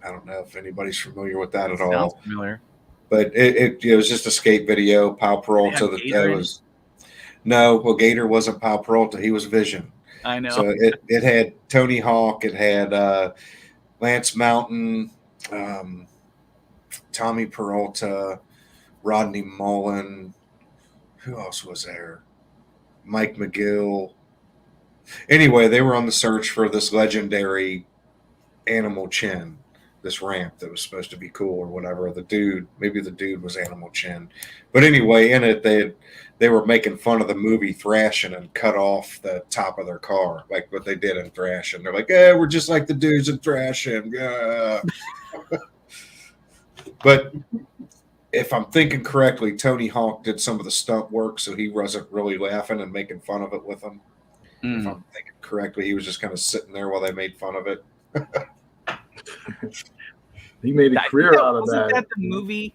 S3: I don't know if anybody's familiar with that at all.
S21: Sounds familiar.
S3: But it was just a skate video. Pal Peralta. Gator wasn't Pal Peralta. He was Vision.
S21: I know.
S3: So it had Tony Hawk. It had Lance Mountain, Tommy Peralta, Rodney Mullen. Who else was there? Mike McGill. Anyway, they were on the search for this legendary Animal Chin, this ramp that was supposed to be cool or whatever. Maybe the dude was Animal Chin. But anyway, in it, they were making fun of the movie Thrashing and cut off the top of their car, like what they did in Thrashing. They're like, we're just like the dudes in Thrashing. But if I'm thinking correctly, Tony Hawk did some of the stunt work, so he wasn't really laughing and making fun of it with them. If I'm thinking correctly, he was just kind of sitting there while they made fun of it.
S7: He made a career out of that.
S21: Wasn't that the movie?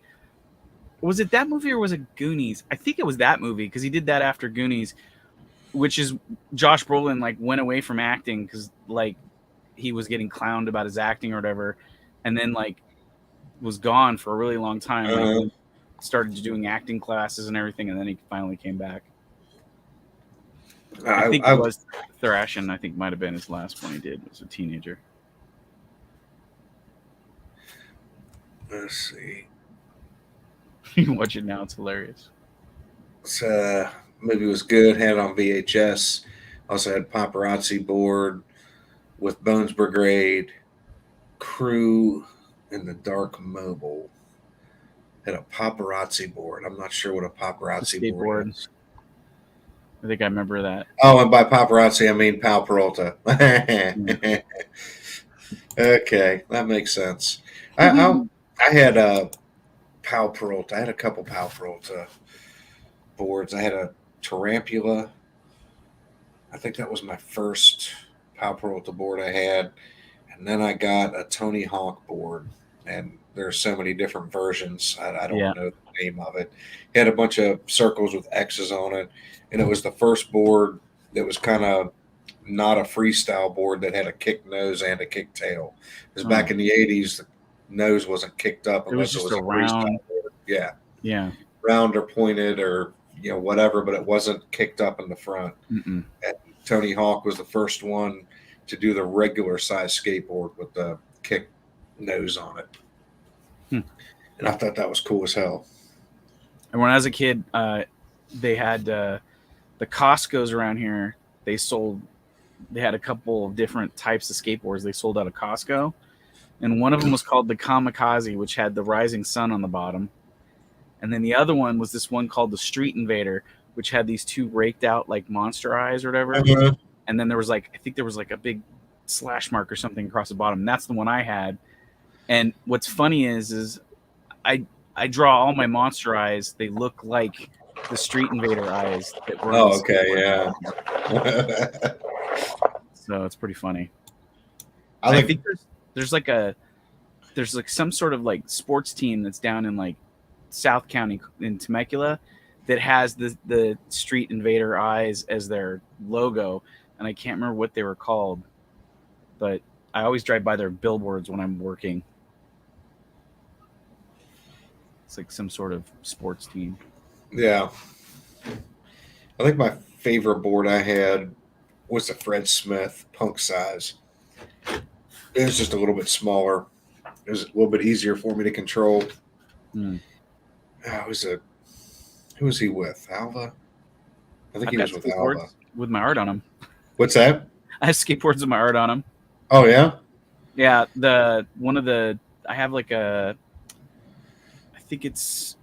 S21: Was it that movie or was it Goonies? I think it was that movie because he did that after Goonies, which is Josh Brolin went away from acting because he was getting clowned about his acting or whatever, and then was gone for a really long time. Started doing acting classes and everything, and then he finally came back. I think it was Thrashing. I think might have been his last one he did as a teenager.
S3: Let's see.
S21: You can watch it now; it's hilarious.
S3: This movie was good. Had it on VHS. Also had Paparazzi Board with Bones Brigade, Crüe, and the Dark Mobile. Had a paparazzi board. I'm not sure what a paparazzi board is.
S21: I think I remember that.
S3: Oh, and by paparazzi, I mean Pal Peralta. Okay, that makes sense. I had a Pal Peralta. I had a couple Pal Peralta boards. I had a Tarantula. I think that was my first Pal Peralta board I had. And then I got a Tony Hawk board. And there's so many different versions. I don't know the name of it. It had a bunch of circles with X's on it. And it was the first board that was kind of not a freestyle board that had a kick nose and a kick tail. Because back in the 80s, the nose wasn't kicked up unless it was a round board. Yeah.
S21: Yeah.
S3: Round or pointed or whatever, but it wasn't kicked up in the front.
S21: Mm-mm.
S3: And Tony Hawk was the first one to do the regular size skateboard with the kick nose on it. And I thought that was cool as hell.
S21: And when I was a kid, they had the Costco's around here. They had a couple of different types of skateboards they sold out of Costco. And one of them was called the Kamikaze, which had the rising sun on the bottom. And then the other one was this one called the Street Invader, which had these two raked out like monster eyes or whatever.
S3: Uh-huh.
S21: And then there was I think there was a big slash mark or something across the bottom. And that's the one I had. And what's funny is I draw all my monster eyes. They look like the Street Invader eyes. That were
S3: yeah.
S21: So it's pretty funny.
S3: I
S21: think there's some sort of sports team that's down in South County in Temecula that has the Street Invader eyes as their logo, and I can't remember what they were called, but I always drive by their billboards when I'm working. It's like some sort of sports team.
S3: Yeah. I think my favorite board I had was the Fred Smith Punk size. It was just a little bit smaller. It was a little bit easier for me to control.
S21: Hmm.
S3: Who was he with? Alva? I think he was with Alva.
S21: With my art on them.
S3: What's that?
S21: I have skateboards with my art on them.
S3: Oh, yeah?
S21: Yeah. I have I think it's,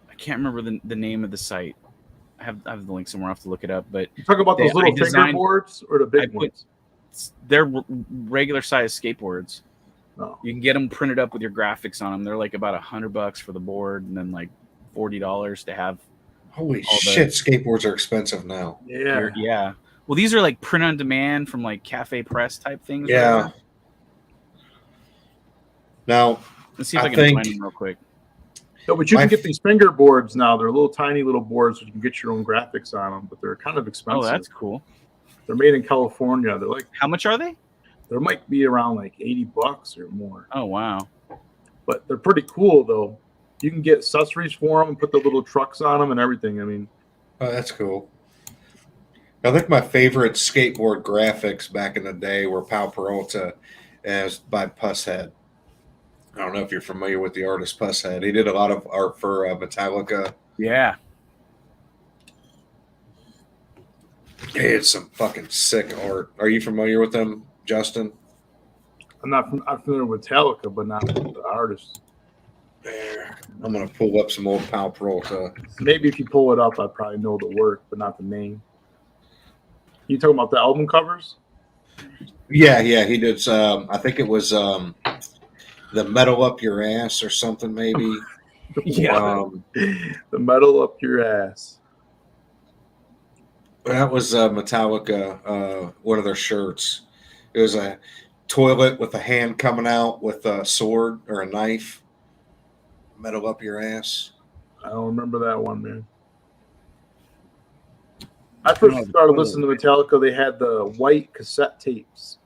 S21: I can't remember the name of the site. I have the link somewhere. I'll have to look it up. But
S7: you talk about those little finger boards or the big ones?
S21: They're regular size skateboards.
S7: Oh.
S21: You can get them printed up with your graphics on them. They're about $100 for the board, and then $40 to have.
S3: Holy shit! Skateboards are expensive now.
S7: Yeah.
S21: Yeah. Well, these are print on demand from Cafe Press type things.
S3: Yeah.
S21: Right?
S3: Now,
S21: let's see if I can find them real quick.
S7: No, but you can get these finger boards now. They're little tiny little boards, so you can get your own graphics on them. But they're kind of expensive.
S21: Oh, that's cool.
S7: They're made in California. They're
S21: how much are they?
S7: There might be around $80 or more.
S21: Oh wow!
S7: But they're pretty cool though. You can get accessories for them and put the little trucks on them and everything. I mean,
S3: oh, that's cool. I think my favorite skateboard graphics back in the day were Pal Peralta as by Pusshead. I don't know if you're familiar with the artist Pusshead. He did a lot of art for Metallica.
S21: Yeah.
S3: He had some fucking sick art. Are you familiar with them, Justin?
S7: I'm familiar with Metallica, but not with the artist.
S3: There. I'm going to pull up some old Pal Peralta.
S7: Maybe if you pull it up, I'd probably know the work, but not the name. You talking about the album covers?
S3: Yeah. He did. I think it was the Metal Up Your Ass or something, maybe.
S7: Yeah. The Metal Up Your Ass.
S3: That was Metallica, one of their shirts. It was a toilet with a hand coming out with a sword or a knife. Metal Up Your Ass.
S7: I don't remember that one, man. I first started listening to Metallica. They had the white cassette tapes,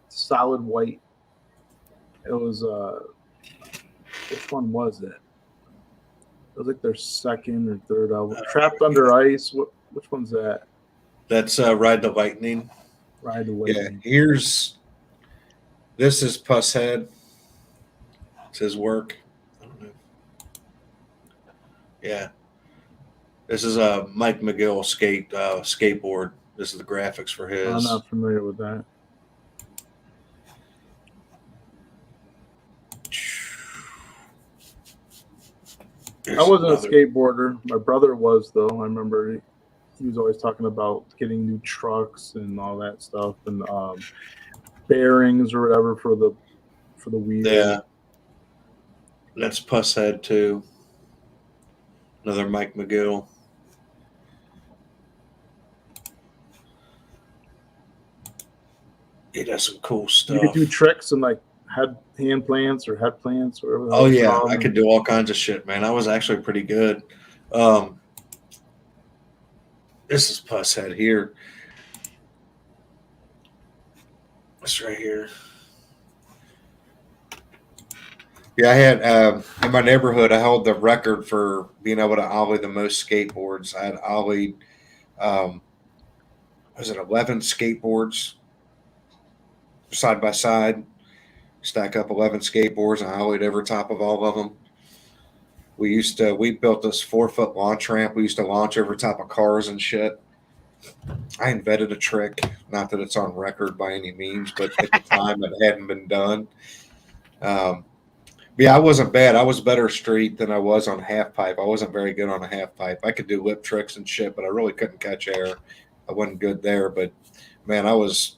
S7: solid white. It was which one was it? It was their second or third album. Trapped Under Ice. Which one's that?
S3: That's Ride the Lightning.
S7: Ride the Lightning.
S3: Yeah, this is Pusshead. It's his work. I don't know. Yeah. This is a Mike McGill skateboard. This is the graphics for his.
S7: I'm not familiar with that. I wasn't a skateboarder. My brother was, though. I remember he was always talking about getting new trucks and all that stuff, and bearings or whatever for the wheel.
S3: Yeah, that's Pusshead too. Another Mike McGill. He does some cool stuff.
S7: You could do tricks and like hand plants or head plants or whatever.
S3: Oh yeah, I could do all kinds of shit, man. I was actually pretty good. This is Pusshead here. This right here. Yeah, I had in my neighborhood, I held the record for being able to ollie the most skateboards. I had ollied, was it 11 skateboards side by side? Stack up 11 skateboards and I ollied over top of all of them. We built this 4-foot launch ramp. We used to launch over top of cars and shit. I invented a trick, not that it's on record by any means, but at the time it hadn't been done. Yeah, I wasn't bad. I was better street than I was on half pipe. I wasn't very good on a half pipe. I could do lip tricks and shit, but I really couldn't catch air. I wasn't good there. But man, I was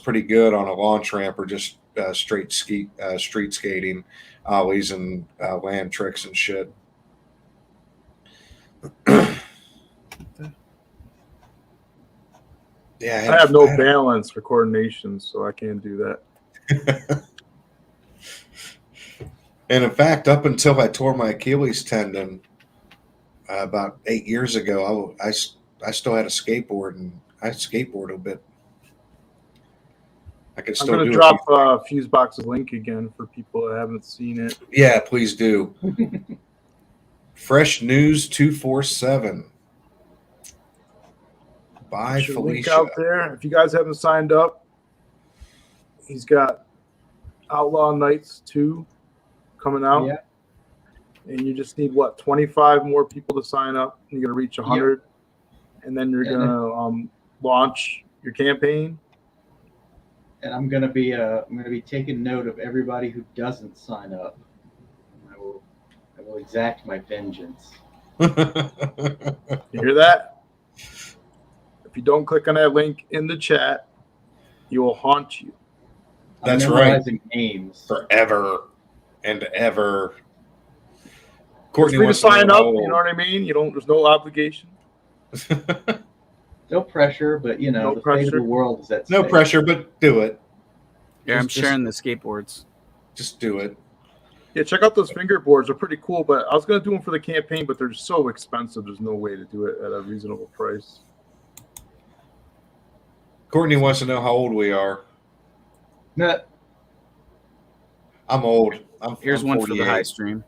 S3: pretty good on a launch ramp or just street skating, ollies and land tricks and shit. Yeah,
S7: I have no balance or coordination, so I can't do that.
S3: And in fact, up until I tore my Achilles tendon about 8 years ago, I still had a skateboard, and I skateboard a bit. I could still.
S7: I'm going to drop Fusebox's link again for people that haven't seen it.
S3: Yeah, please do. Fresh News 247 by
S7: Felicia.
S3: Felicia.
S7: Link out there. If you guys haven't signed up, he's got Outlaw Nights 2 coming out.
S8: Yeah.
S7: And you just need 25 more people to sign up. You're going to reach 100, and then you're going to launch your campaign.
S8: And I'm gonna be taking note of everybody who doesn't sign up. I will exact my vengeance.
S7: You hear that? If you don't click on that link in the chat, he will haunt you.
S3: That's
S8: I'm
S3: right.
S8: memorizing names
S3: Forever and ever.
S7: It's free to sign up. You know what I mean? There's no obligation.
S8: No pressure, but
S7: No
S8: the
S7: pressure.
S8: fate of the world is at
S3: No
S8: stake.
S3: pressure, but do it.
S21: Yeah, I'm sharing the skateboards.
S3: Just do it.
S7: Yeah, check out those fingerboards. They're pretty cool, but I was going to do them for the campaign, but they're so expensive. There's no way to do it at a reasonable price.
S3: Courtney wants to know how old we are.
S8: No.
S3: I'm old.
S21: Here's
S3: I'm
S21: one for the
S3: 48.
S21: high stream.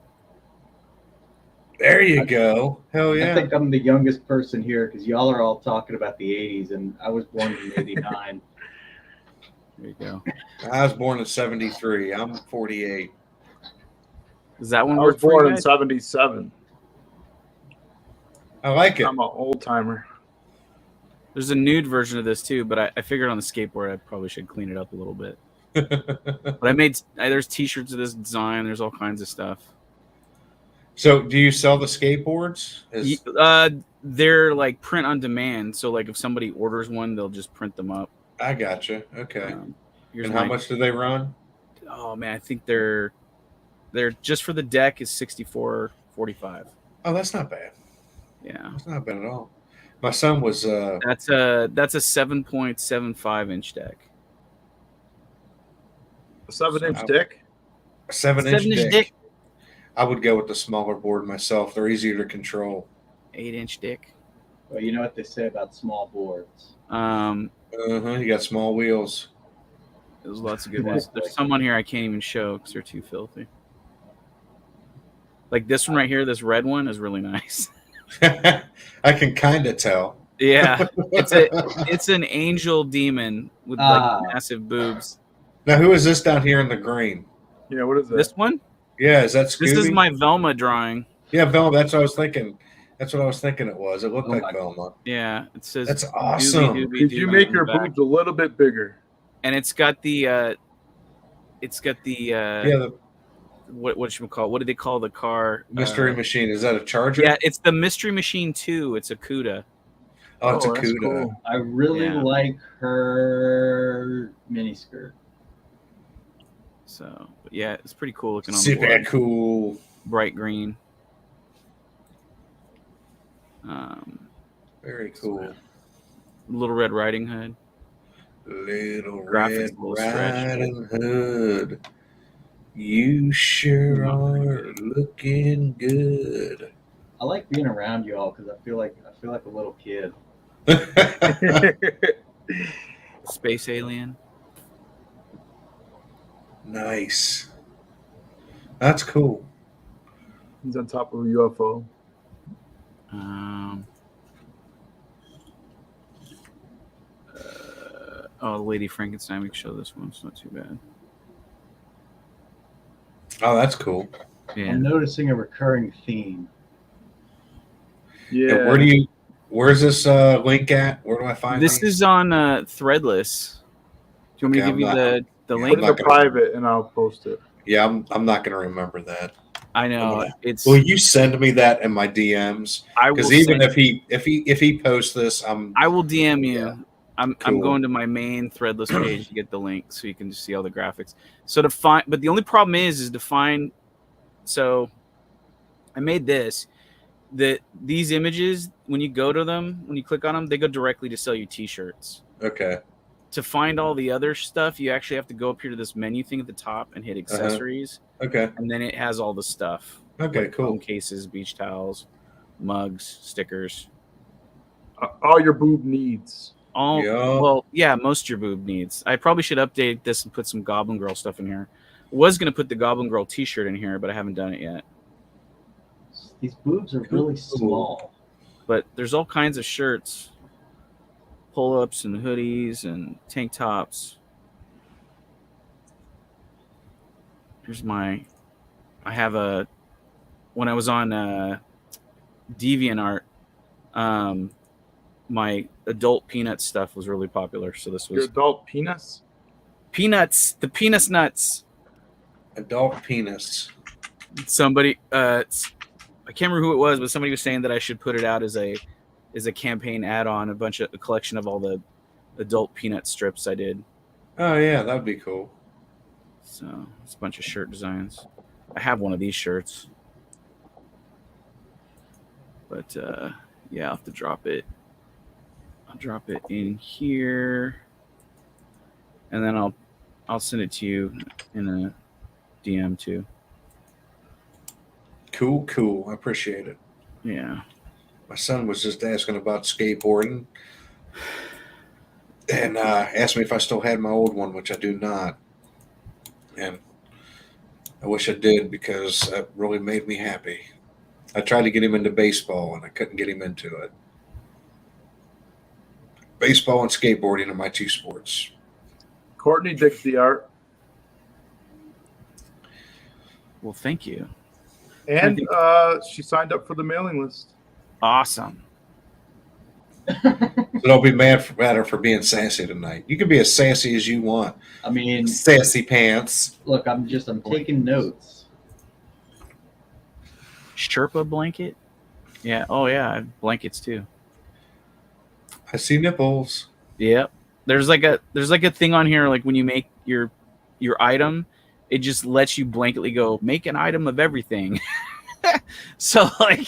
S3: There you go. Hell yeah.
S8: I think I'm the youngest person here because y'all are all talking about the 80s, and I was born in 89.
S21: There you go.
S3: I was born in 73. I'm 48.
S21: Is that one
S7: I was
S21: work for you
S7: born in
S21: guys?
S7: 77.
S3: I like it.
S7: I'm an old timer.
S21: There's a nude version of this too, but I figured on the skateboard I probably should clean it up a little bit. But there's t-shirts of this design. There's all kinds of stuff.
S3: So, do you sell the skateboards?
S21: They're like print on demand. So, like if somebody orders one, they'll just print them up.
S3: I gotcha. Okay.
S21: Here's
S3: And how
S21: my-
S3: much do they run?
S21: Oh man, I think they're just for the deck is $64.45.
S3: Oh, that's not bad.
S21: Yeah,
S3: that's not bad at all. My son was.
S21: That's a 7.75 inch deck.
S7: A 7-inch dick.
S3: A 7-inch
S21: 7-inch
S3: dick. I would go with the smaller board myself. They're easier to control.
S21: 8-inch dick.
S8: Well, you know what they say about small boards.
S3: You got small wheels.
S21: There's lots of good ones. There's some on here I can't even show because they're too filthy. Like this one right here, this red one is really nice.
S3: I can kind of tell.
S21: Yeah, it's an angel demon with like massive boobs.
S3: Now, who is this down here in the green?
S7: Yeah, what is that?
S21: This one?
S3: Yeah, is that Scooby?
S21: This is my Velma drawing.
S3: Yeah, Velma. That's what I was thinking. That's what I was thinking it was. It looked like Velma.
S21: Yeah, it says.
S3: That's awesome.
S7: Did you make your boobs a little bit bigger?
S21: And it's got the.
S3: The
S21: what should we call it? What do they call the car?
S3: Mystery Machine. Is that a Charger?
S21: Yeah, it's the Mystery Machine 2. It's a CUDA.
S3: Oh, it's a
S7: that's
S3: CUDA.
S7: cool.
S8: I really like her miniskirt.
S21: So, but yeah, it's pretty cool looking on the
S3: Super
S21: board.
S3: cool.
S21: Bright green.
S3: Very cool.
S21: Little Red Riding Hood.
S3: Little
S21: Graphics
S3: Red
S21: a little stretched.
S3: Riding Hood. You sure are looking good.
S8: I like being around you all because I feel like a little kid.
S21: Space Alien.
S3: Nice. That's cool.
S7: He's on top of a UFO.
S21: Lady Frankenstein. We can show this one. It's not too bad.
S3: Oh, that's cool.
S21: Yeah.
S8: I'm noticing a recurring theme.
S7: Yeah.
S3: And where's this link at? Where do I find
S21: This
S3: these?
S21: is on Threadless. Do you want me to give you the link?
S7: Put it in the private and I'll post it.
S3: Yeah, I'm not going to remember that.
S21: I know it's.
S3: Will you send me that in my DMs?
S21: I will.
S3: Because even
S21: send-
S3: if he posts this,
S21: I will DM you.
S3: Yeah.
S21: I'm
S3: Cool.
S21: going to my main Threadless page to get the link so you can just see all the graphics. So to find, but the only problem is to find. So I made this. These images, when you go to them, when you click on them, they go directly to sell you T-shirts.
S3: Okay.
S21: To find all the other stuff, you actually have to go up here to this menu thing at the top and hit accessories.
S3: Okay.
S21: And then it has all the stuff.
S3: Okay,
S21: like
S3: cool.
S21: phone cases, beach towels, mugs, stickers.
S7: All your boob needs.
S21: Well, yeah, most of your boob needs. I probably should update this and put some Goblin Girl stuff in here. Was going to put the Goblin Girl t-shirt in here, but I haven't done it yet.
S8: These boobs are really small.
S21: But there's all kinds of shirts. Pull-ups and hoodies and tank tops. Here's I have when I was on DeviantArt, my adult peanut stuff was really popular. So this was
S7: Your adult penis?
S21: Peanuts, the penis nuts.
S3: Adult penis.
S21: Somebody, I can't remember who it was, but somebody was saying that I should put it out as a campaign add-on, a collection of all the adult peanut strips I did.
S3: Oh yeah, that'd be cool.
S21: So it's a bunch of shirt designs. I have one of these shirts, but yeah, I'll have to drop it. I'll drop it in here, and then I'll send it to you in a DM too.
S3: Cool. I appreciate it.
S21: Yeah.
S3: My son was just asking about skateboarding and asked me if I still had my old one, which I do not. And I wish I did because that really made me happy. I tried to get him into baseball and I couldn't get him into it. Baseball and skateboarding are my two sports.
S7: Courtney digs the art.
S21: Well, thank you.
S7: And she signed up for the mailing list.
S21: Awesome.
S3: So don't be mad at her for being sassy tonight. You can be as sassy as you want.
S8: I mean,
S3: sassy pants.
S8: Look, I'm taking notes.
S21: Sherpa blanket? Yeah. Oh yeah, I have blankets too.
S3: I see nipples.
S21: Yep. There's like a thing on here, like when you make your item, it just lets you blanketly go make an item of everything. So like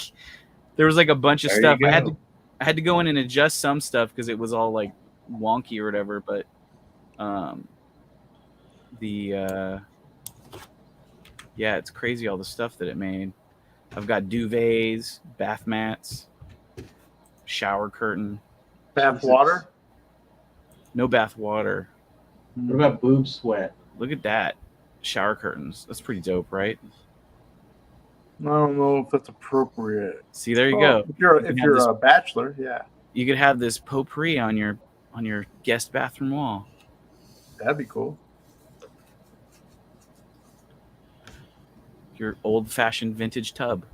S21: there was like a bunch of
S3: There
S21: stuff.
S3: you
S21: I
S3: go.
S21: had to go in and adjust some stuff because it was all like wonky or whatever, but yeah, it's crazy all the stuff that it made. I've got duvets, bath mats, shower curtain.
S7: Bath water?
S21: No bath water.
S8: What about boob sweat?
S21: Look at that. Shower curtains. That's pretty dope, right?
S7: I don't know if that's appropriate.
S21: See, there you go.
S7: If you're a bachelor, yeah.
S21: You could have this potpourri on your guest bathroom wall.
S7: That'd be cool.
S21: Your old-fashioned vintage tub.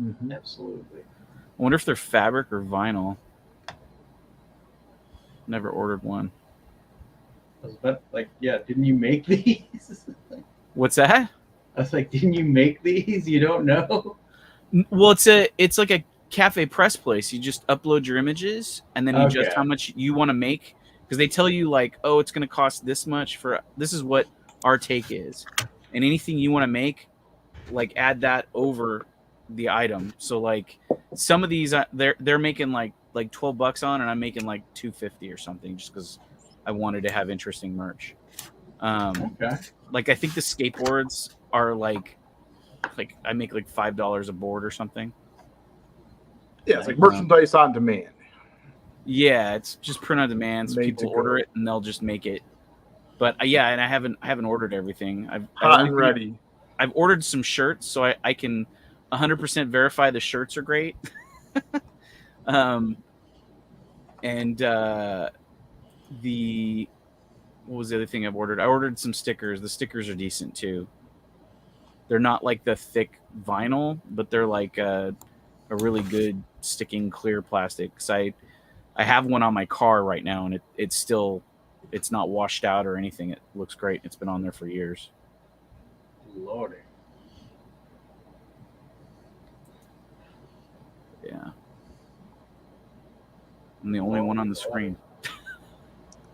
S7: Mm-hmm.
S8: Absolutely.
S21: I wonder if they're fabric or vinyl. Never ordered one.
S8: But didn't you make these?
S21: What's that?
S8: I was like, didn't you make these? You don't know?
S21: Well, it's like a cafe press place. You just upload your images and then you adjust how much you want to make, because they tell you like, oh, it's going to cost this much for this is what our take is, and anything you want to make, like add that over the item. So like some of these they're making like $12 on, and I'm making like $2.50 or something just because I wanted to have interesting merch. Like I think the skateboards are like I make like $5 a board or something.
S7: Yeah, it's like merchandise on demand.
S21: Yeah, it's just print on demand. So people order it and they'll just make it. But yeah, and I haven't ordered everything. I've
S7: ready.
S21: I've ordered some shirts, so I can 100% verify the shirts are great. And what was the other thing I've ordered? I ordered some stickers. The stickers are decent too. They're not like the thick vinyl, but they're like a really good sticking clear plastic. Because I have one on my car right now, and it's not washed out or anything. It looks great. It's been on there for years.
S8: Lordy.
S21: Yeah. I'm the only one on the screen.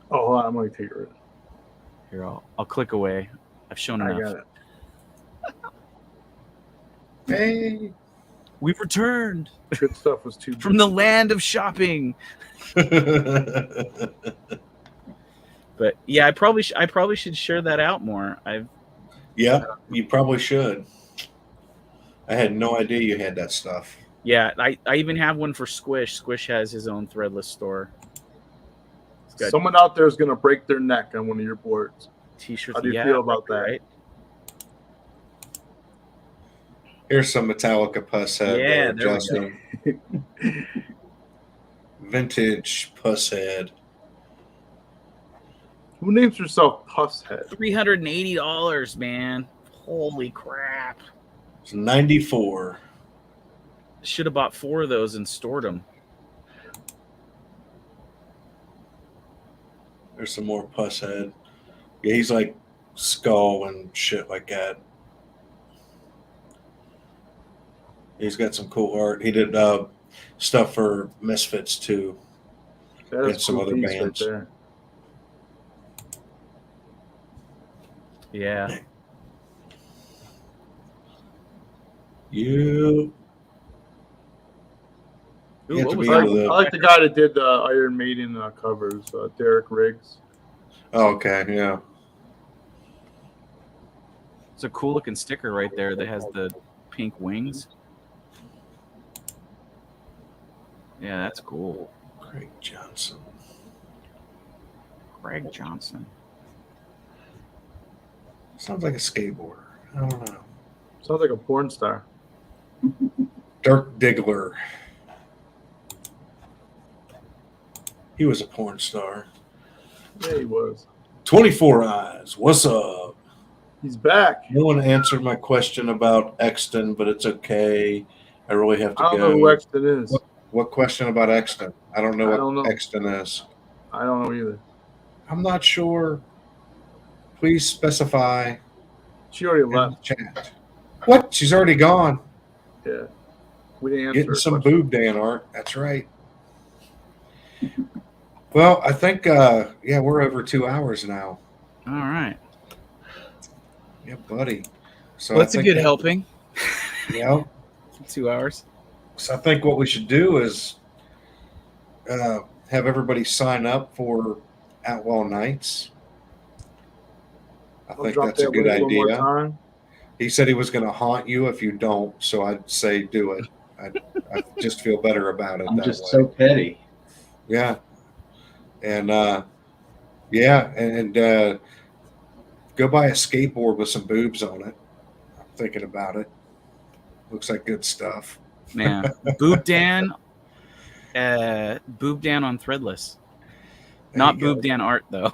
S7: Oh, hold on, I'm going to take it.
S21: Here, I'll click away. I've shown enough.
S7: I got it.
S3: Hey,
S21: we've returned.
S7: Good stuff was too
S21: from the land of shopping. But yeah, I probably should share that out more.
S3: Yeah, you probably should. I had no idea you had that stuff.
S21: Yeah, I even have one for Squish. Squish has his own threadless store.
S7: Someone out there is going to break their neck on one of your boards.
S21: T-shirts.
S7: How do you feel about that?
S21: Right?
S3: Here's some Metallica puss head.
S21: Yeah,
S3: there, Justin. Vintage puss head.
S7: Who names herself puss head?
S21: $380, man. Holy crap.
S3: It's 94.
S21: Should have bought 4 of those and stored them.
S3: There's some more puss head. Yeah, he's like Skull and shit like that. He's got some cool art. He did stuff for Misfits too. And some other bands.
S7: Right there.
S21: Yeah.
S3: You.
S7: I like the guy that did the Iron Maiden covers, Derek Riggs.
S3: Oh, okay, yeah.
S21: It's a cool looking sticker right there that has the pink wings. Yeah, that's cool.
S3: Craig Johnson. Sounds like a skateboarder. I don't know.
S7: Sounds like a porn star.
S3: Dirk Diggler. He was a porn star.
S7: Yeah, he was.
S3: 24 Eyes. What's up?
S7: He's back.
S3: No one answered my question about Exton, but it's okay. I really have to go.
S7: I don't know who Exton is.
S3: What question about Exton? I don't know what Exton is.
S7: I don't know either.
S3: I'm not sure. Please specify.
S7: She already left.
S3: Chat. What? She's already gone.
S7: Yeah. We didn't answer.
S3: Getting some boob Dan art. That's right. Well, I think, we're over 2 hours now.
S21: All right.
S3: Yeah, buddy. So
S21: that's a good helping.
S3: Yeah.
S21: 2 hours.
S3: So I think what we should do is have everybody sign up for Outlaw Nights. I think that's a good idea. He said he was going to haunt you if you don't, so I'd say do it. I just feel better about it.
S8: I'm just so petty.
S3: Yeah. And go buy a skateboard with some boobs on it. I'm thinking about it. Looks like good stuff.
S21: Man, Boob Dan on Threadless. Not Boob Dan art, though.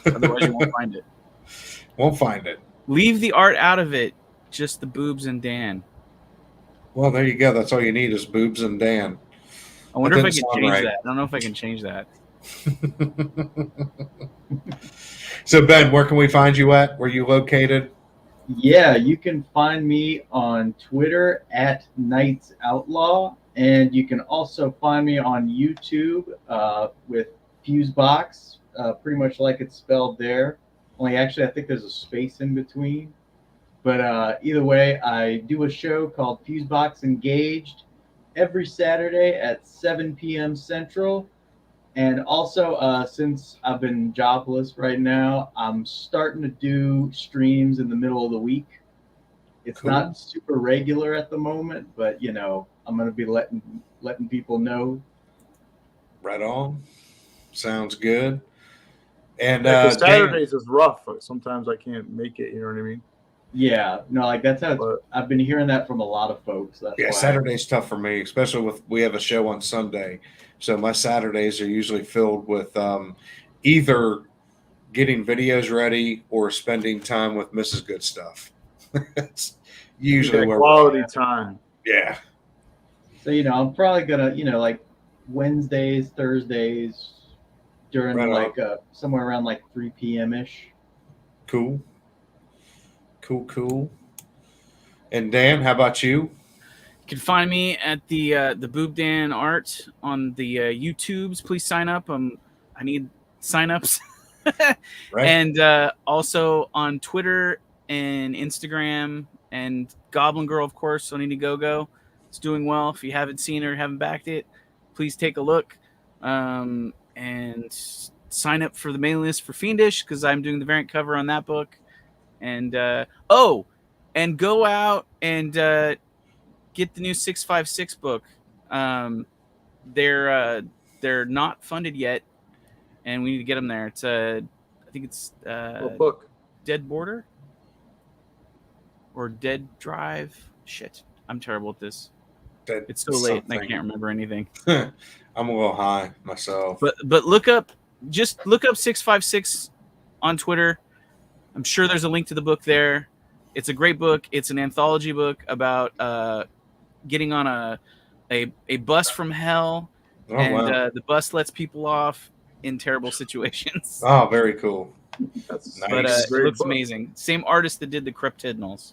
S21: Otherwise, you won't find it.
S3: Won't find it.
S21: Leave the art out of it. Just the boobs and Dan.
S3: Well, there you go. That's all you need is boobs and Dan.
S21: I wonder if I can change that. I don't know if I can change that.
S3: So, Ben, where can we find you at? Where are you located?
S8: Yeah, you can find me on Twitter at Knights Outlaw, and you can also find me on YouTube with Fusebox, pretty much like it's spelled there. Only actually, I think there's a space in between. But either way, I do a show called Fusebox Engaged every Saturday at 7 p.m. Central. And also, since I've been jobless right now, I'm starting to do streams in the middle of the week. It's
S3: Cool.
S8: not super regular at the moment, but you know, I'm gonna be letting people know.
S3: Right on. Sounds good. And
S7: Yeah, 'cause
S3: Dan,
S7: Saturdays is rough. Like, sometimes I can't make it. You know what I mean?
S8: Yeah, no, like that's how I've been hearing that from a lot of folks. That's
S3: yeah,
S8: why.
S3: Saturday's tough for me, especially we have a show on Sunday. So my Saturdays are usually filled with either getting videos ready or spending time with Mrs. Goodstuff. It's usually
S7: Yeah,
S3: where
S7: quality time.
S3: Yeah.
S8: So you know, I'm probably gonna like Wednesdays, Thursdays during
S3: Right on.
S8: like somewhere around like 3 p.m. ish.
S3: Cool. Cool. And Dan, how about you?
S21: You can find me at the Boob Dan Art on the YouTubes. Please sign up. I need signups.
S3: Right.
S21: And also on Twitter and Instagram and Goblin Girl, of course, on Indiegogo. It's doing well. If you haven't seen it or haven't backed it, please take a look and sign up for the mailing list for Fiendish because I'm doing the variant cover on that book. And and go out and get the new 656 book. They're not funded yet, and we need to get them there. It's I think it's
S7: What book?
S21: Dead Border or Dead Drive. Shit, I'm terrible at this. It's so late, and I can't remember anything.
S3: I'm a little high myself.
S21: But look up 656 on Twitter. I'm sure there's a link to the book there. It's a great book. It's an anthology book about getting on a bus from hell,
S3: wow.
S21: The bus lets people off in terrible situations.
S3: Oh, very cool.
S7: That's
S3: nice.
S21: But it looks amazing. Same artist that did the Cryptidnals.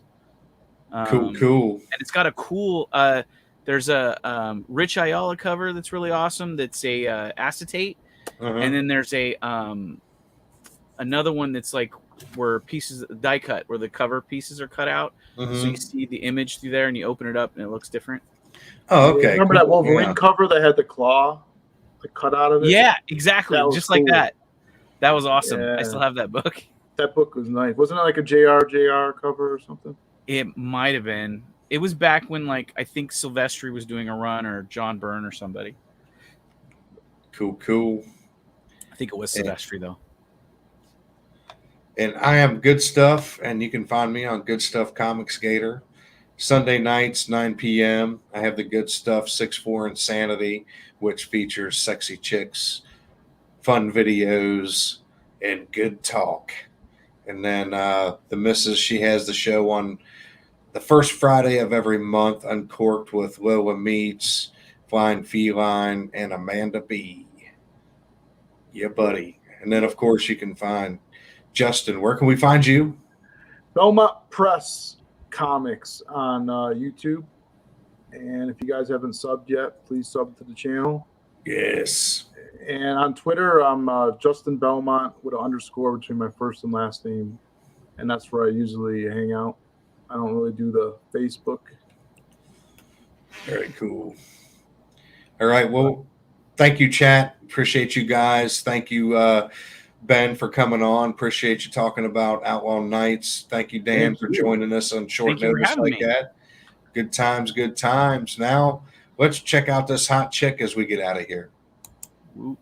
S3: Cool.
S21: And it's got a cool. There's a Rich Ayala cover that's really awesome. That's a acetate, and then there's a another one that's like where pieces die cut, where the cover pieces are cut out, so you see the image through there, and you open it up, and it looks different.
S3: Oh, okay.
S7: Remember that Wolverine cover that had the claw cut out of it?
S21: Yeah, exactly, just
S7: cool.
S21: like that. That was awesome.
S7: Yeah.
S21: I still have that book.
S7: That book was nice. Wasn't it like a JR cover or something?
S21: It might have been. It was back when, like, I think Silvestri was doing a run, or John Byrne or somebody.
S3: Cool.
S21: I think it was Silvestri, though.
S3: And I am Goodstuff, and you can find me on Goodstuff Comic Skater. Sunday nights, 9 p.m. I have the Goodstuff 6'4" Insanity, which features sexy chicks, fun videos, and good talk. And then the missus, she has the show on the first Friday of every month, Uncorked with Lola Meats, Flying Feline, and Amanda B. Yeah, buddy. And then, of course, you can find Justin. Where can we find you?
S7: Belmont Press Comics on YouTube. And if you guys haven't subbed yet, please sub to the channel.
S3: Yes.
S7: And on Twitter, I'm Justin Belmont with an underscore between my first and last name. And that's where I usually hang out. I don't really do the Facebook.
S3: Very cool. All right. Well, thank you, chat. Appreciate you guys. Thank you, Ben, for coming on. Appreciate you talking about Outlaw Nights. Thank you, Dan, for joining us on short notice like that. Good times. Now, let's check out this hot chick as we get out of here.
S21: Woo.